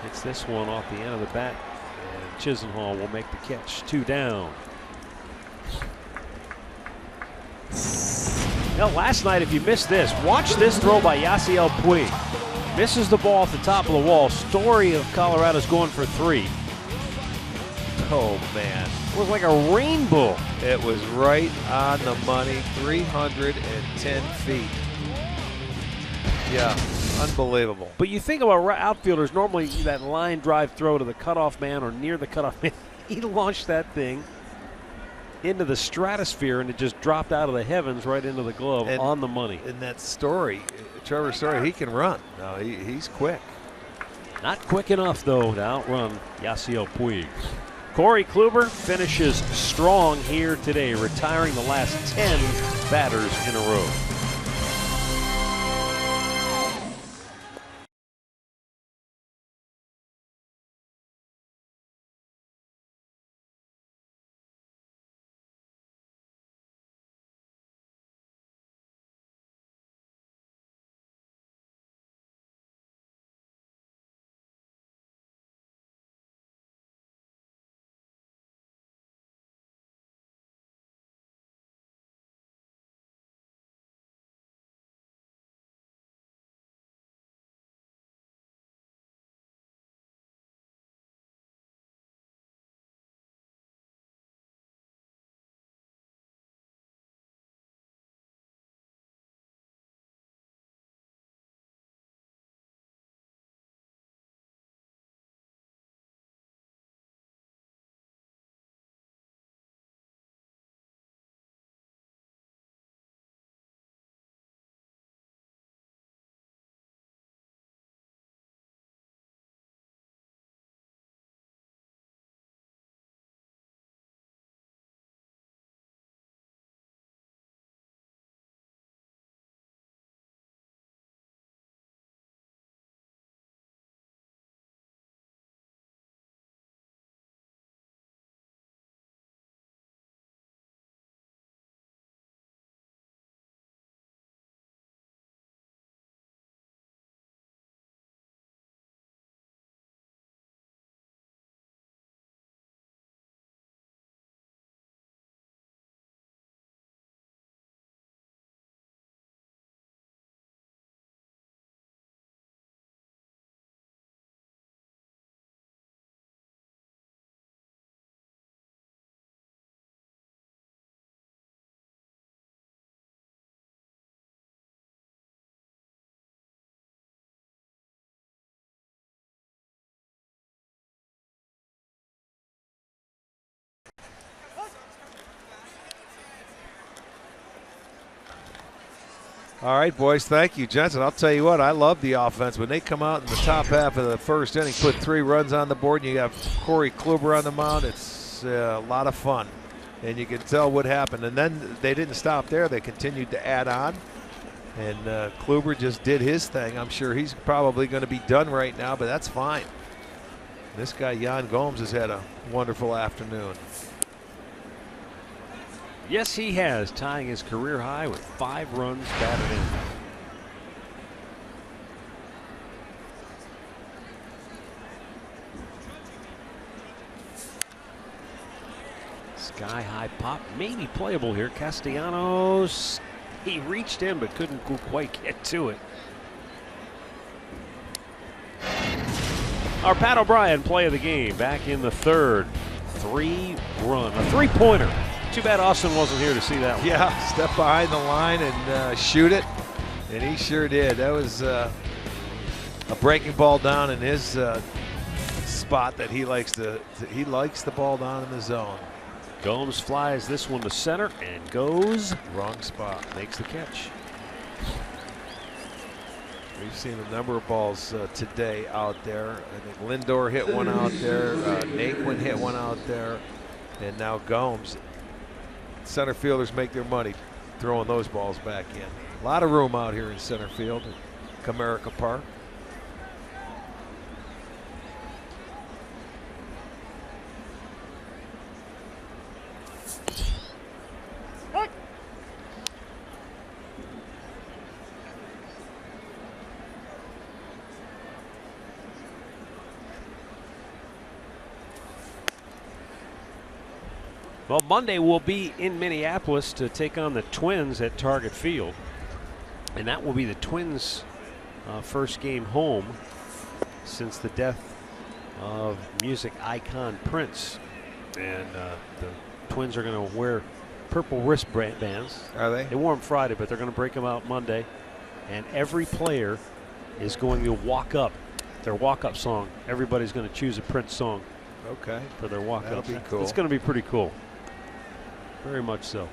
Hits this one off the end of the bat, and Chisenhall will make the catch. 2 down. Now, last night, if you missed this, watch this throw by Yasiel Puig. Misses the ball off the top of the wall. Story of Colorado's going for 3. Oh, man. It was like a rainbow. It was right on the money, 310 feet. Yeah, unbelievable. But you think about outfielders, normally that line drive throw to the cutoff man or near the cutoff man. He launched that thing into the stratosphere, and it just dropped out of the heavens right into the glove on the money. In that Story, Trevor Story, he can run. No, he's quick. Not quick enough, though, to outrun Yasiel Puig. Corey Kluber finishes strong here today, retiring the last 10 batters in a row. All right, boys. Thank you, Jensen. I'll tell you what, I love the offense. When they come out in the top half of the first inning, put 3 runs on the board, and you got Corey Kluber on the mound, it's a lot of fun. And you can tell what happened. And then they didn't stop there. They continued to add on. And Kluber just did his thing. I'm sure he's probably going to be done right now, but that's fine. This guy, Yan Gomes, has had a wonderful afternoon. Yes, he has, tying his career high with 5 runs batted in. Sky high pop, maybe playable here. Castellanos, he reached in but couldn't quite get to it. Our Pat O'Brien play of the game back in the third. 3-run, a 3-pointer. Too bad Austin wasn't here to see that one. Yeah, step behind the line and shoot it, and he sure did. That was a breaking ball down in his spot that he likes he likes the ball down in the zone. Gomes flies this one to center and goes Wrong spot. makes the catch. We've seen a number of balls today out there. I think Lindor hit one out there. Naquin hit one out there. And now Gomes. Center fielders make their money throwing those balls back in. A lot of room out here in center field at Comerica Park. Well, Monday we'll be in Minneapolis to take on the Twins at Target Field. And that will be the Twins' first game home since the death of music icon Prince. And the Twins are going to wear purple wristbands. Are they? They wore them Friday, but they're going to break them out Monday. And every player is going to walk up their walk-up song. Everybody's going to choose a Prince song. Okay. For their walk-up. That'll be cool. It's going to be pretty cool. Very much so.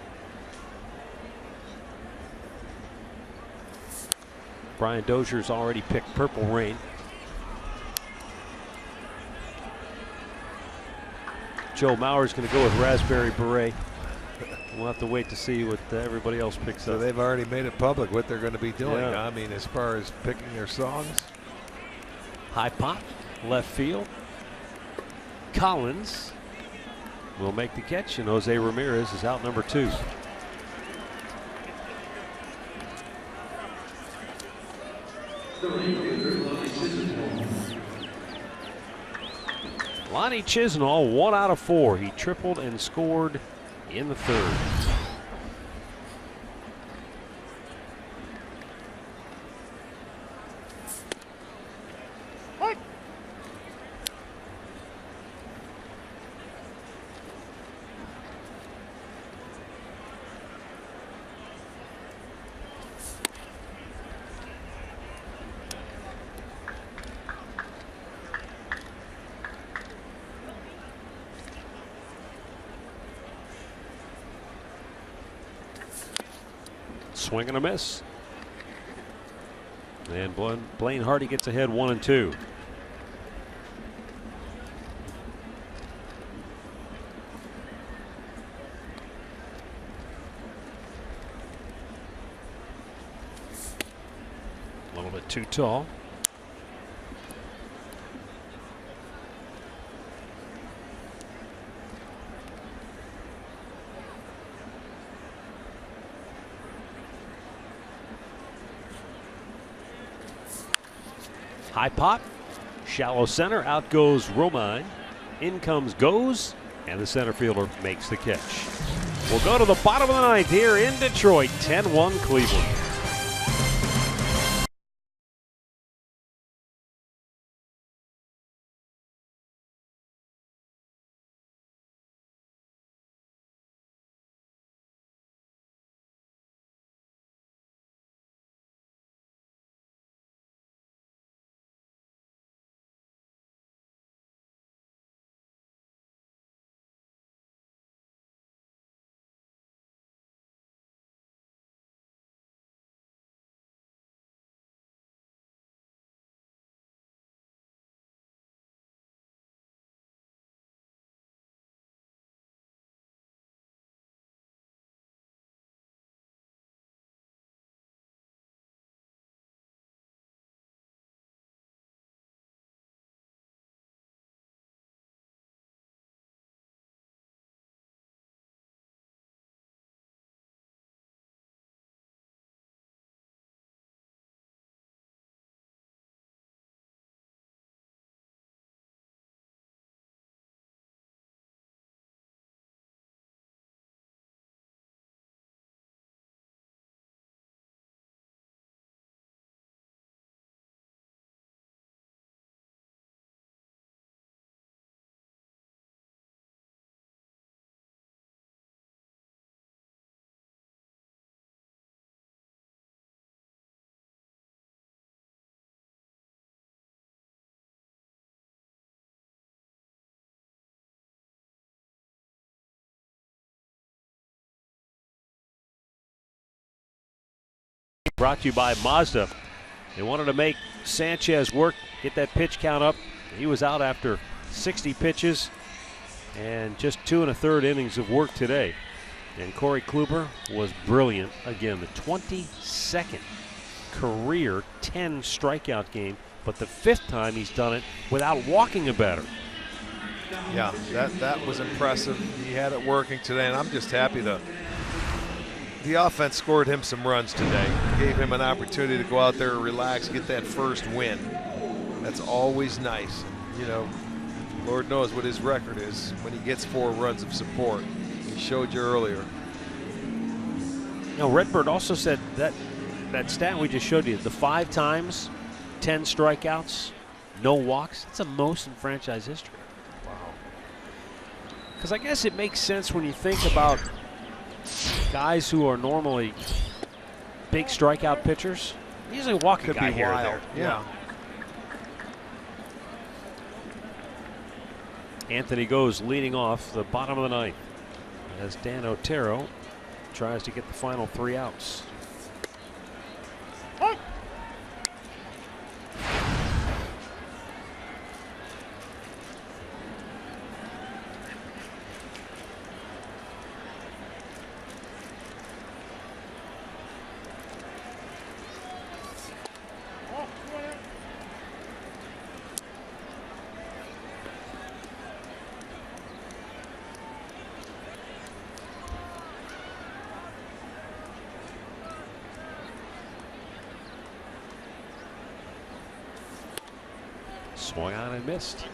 Brian Dozier's already picked Purple Rain. Joe Mauer's going to go with Raspberry Beret. We'll have to wait to see what everybody else picks So up. they've already made it public what they're going to be doing. Yeah. I mean, as far as picking their songs. High pop, left field. Collins will make the catch, and Jose Ramirez is out number 2. Lonnie Chisenhall, 1 out of 4. He tripled and scored in the third. Swing and a miss. And Blaine Hardy gets ahead 1-2. A little bit too tall. High pop, shallow center, out goes Romine. In comes Goes, and the center fielder makes the catch. We'll go to the bottom of the ninth here in Detroit, 10-1 Cleveland. Brought to you by Mazda. They wanted to make Sanchez work, get that pitch count up. He was out after 60 pitches and just 2 1/3 innings of work today. And Corey Kluber was brilliant again. The 22nd career 10 strikeout game, but the 5th time he's done it without walking a batter. Yeah, that was impressive. He had it working today, and I'm just happy the offense scored him some runs today. Gave him an opportunity to go out there and relax, get that first win. That's always nice. And, you know, Lord knows what his record is when he gets 4 runs of support. He showed you earlier. Now, Redbird also said that stat we just showed you, the 5 times, 10 strikeouts, no walks, that's the most in franchise history. Wow. Because I guess it makes sense when you think about guys who are normally big strikeout pitchers. Usually walk a guy here or there. Yeah. Anthony goes leading off the bottom of the 9th as Dan Otero tries to get the final 3 outs. Swung on and missed.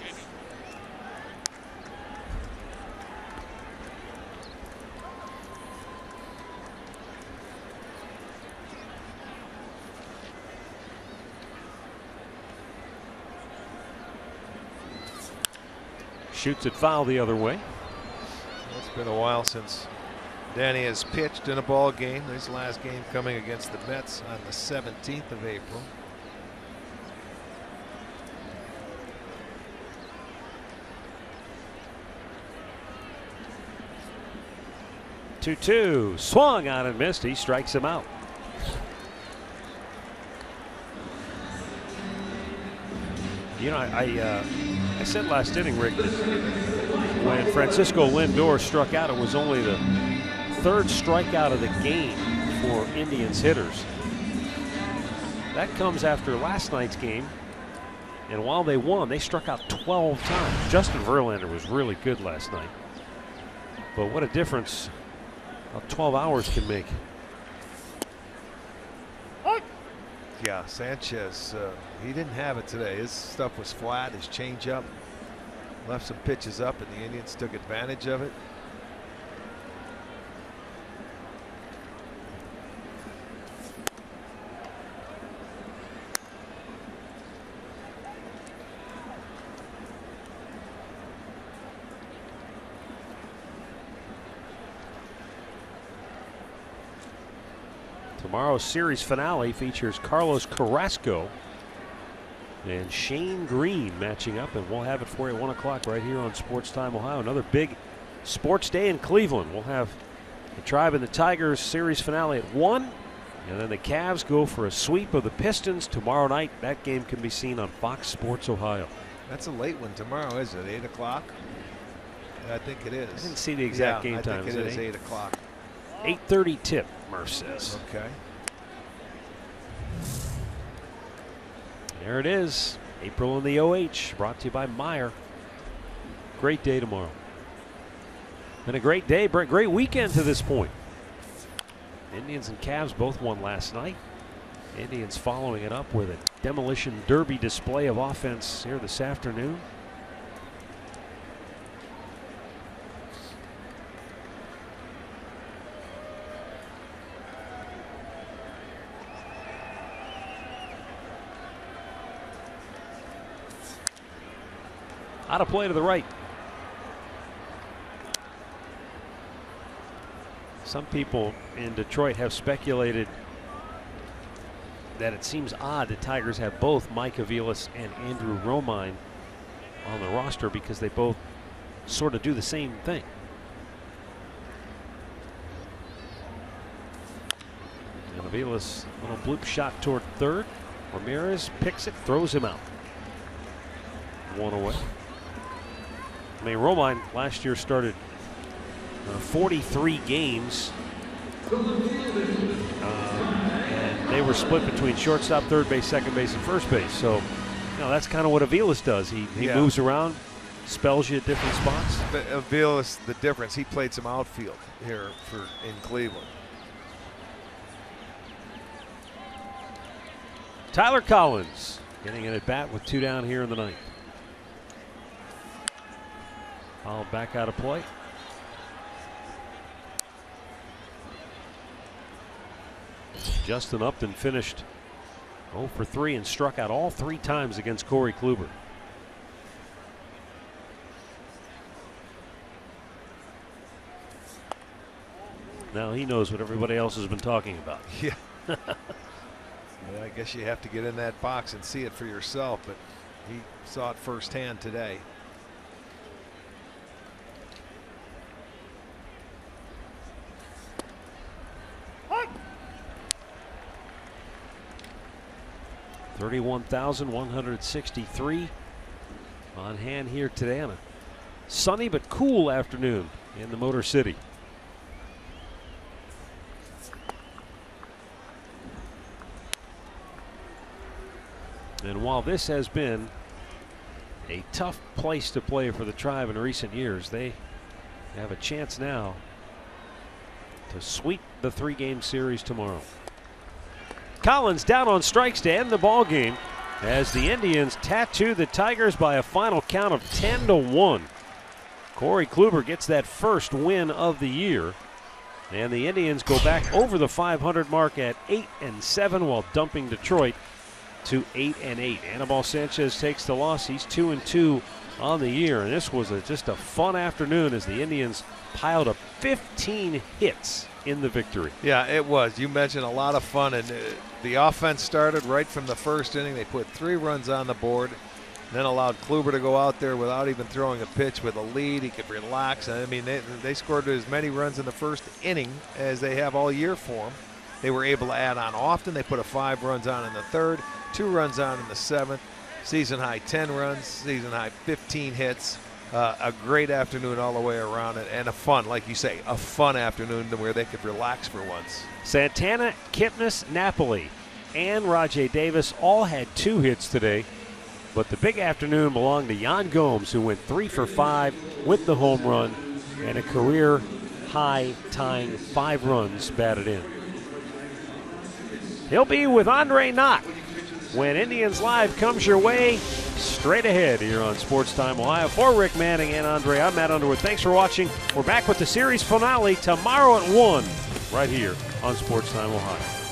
Shoots it foul the other way. It's been a while since Danny has pitched in a ball game. His last game coming against the Mets on the 17th of April. 2-2, swung on and missed. He strikes him out. You know, I said last inning, Rick, that when Francisco Lindor struck out, it was only the 3rd strikeout of the game for Indians hitters. That comes after last night's game, and while they won, they struck out 12 times. Justin Verlander was really good last night, but what a difference 12 hours can make. Yeah, Sanchez, he didn't have it today. His stuff was flat. His changeup left some pitches up, and the Indians took advantage of it. Tomorrow's series finale features Carlos Carrasco and Shane Green matching up, and we'll have it for you at 1 o'clock right here on Sports Time Ohio. Another big sports day in Cleveland. We'll have the Tribe and the Tigers series finale at 1, and then the Cavs go for a sweep of the Pistons tomorrow night. That game can be seen on Fox Sports Ohio. That's a late one tomorrow, is it? 8 o'clock? I think it is. I didn't see the exact game time. I think it is 8 o'clock. 8:30 tip, Murph says. Okay. There it is. April in the OH, brought to you by Meyer. Great day tomorrow. And a great day, great weekend to this point. Indians and Cavs both won last night. Indians following it up with a demolition derby display of offense here this afternoon. Out of play to the right. Some people in Detroit have speculated that it seems odd that Tigers have both Mike Aviles and Andrew Romine on the roster because they both sort of do the same thing. Avila's little bloop shot toward third. Ramirez picks it, throws him out. 1 away. I mean, Romine last year started 43 games. And they were split between shortstop, third base, second base, and first base. So, that's kind of what Avila's does. He moves around, spells you at different spots. Avila's the difference. He played some outfield here in Cleveland. Tyler Collins getting an at-bat with 2 down here in the ninth. Fouled back out of play. Justin Upton finished 0 for 3 and struck out all 3 times against Corey Kluber. Now he knows what everybody else has been talking about. Yeah. I guess you have to get in that box and see it for yourself, but he saw it firsthand today. $31,163 on hand here today on a sunny but cool afternoon in the Motor City. And while this has been a tough place to play for the Tribe in recent years, they have a chance now to sweep the 3-game series tomorrow. Collins down on strikes to end the ball game as the Indians tattoo the Tigers by a final count of 10-1. Corey Kluber gets that first win of the year, and the Indians go back over the 500 mark at 8-7 while dumping Detroit to 8-8. Anibal Sanchez takes the loss. He's 2-2 on the year, and this was just a fun afternoon as the Indians piled up 15 hits in the victory. Yeah, it was. You mentioned a lot of fun, and the offense started right from the first inning. They put 3 runs on the board, then allowed Kluber to go out there without even throwing a pitch with a lead. He could relax. I mean, they scored as many runs in the first inning as they have all year for them. They were able to add on often. They put a 5 runs on in the third, 2 runs on in the 7th. Season high 10 runs, season high 15 hits. A great afternoon all the way around, and a fun, like you say, a fun afternoon where they could relax for once. Santana, Kipnis, Napoli, and Rajai Davis all had 2 hits today, but the big afternoon belonged to Yan Gomes, who went 3 for 5 with the home run and a career high tying 5 runs batted in. He'll be with Andre Knott when Indians Live comes your way straight ahead here on Sports Time Ohio. For Rick Manning and Andre, I'm Matt Underwood. Thanks for watching. We're back with the series finale tomorrow at 1 right here on Sports Time Ohio.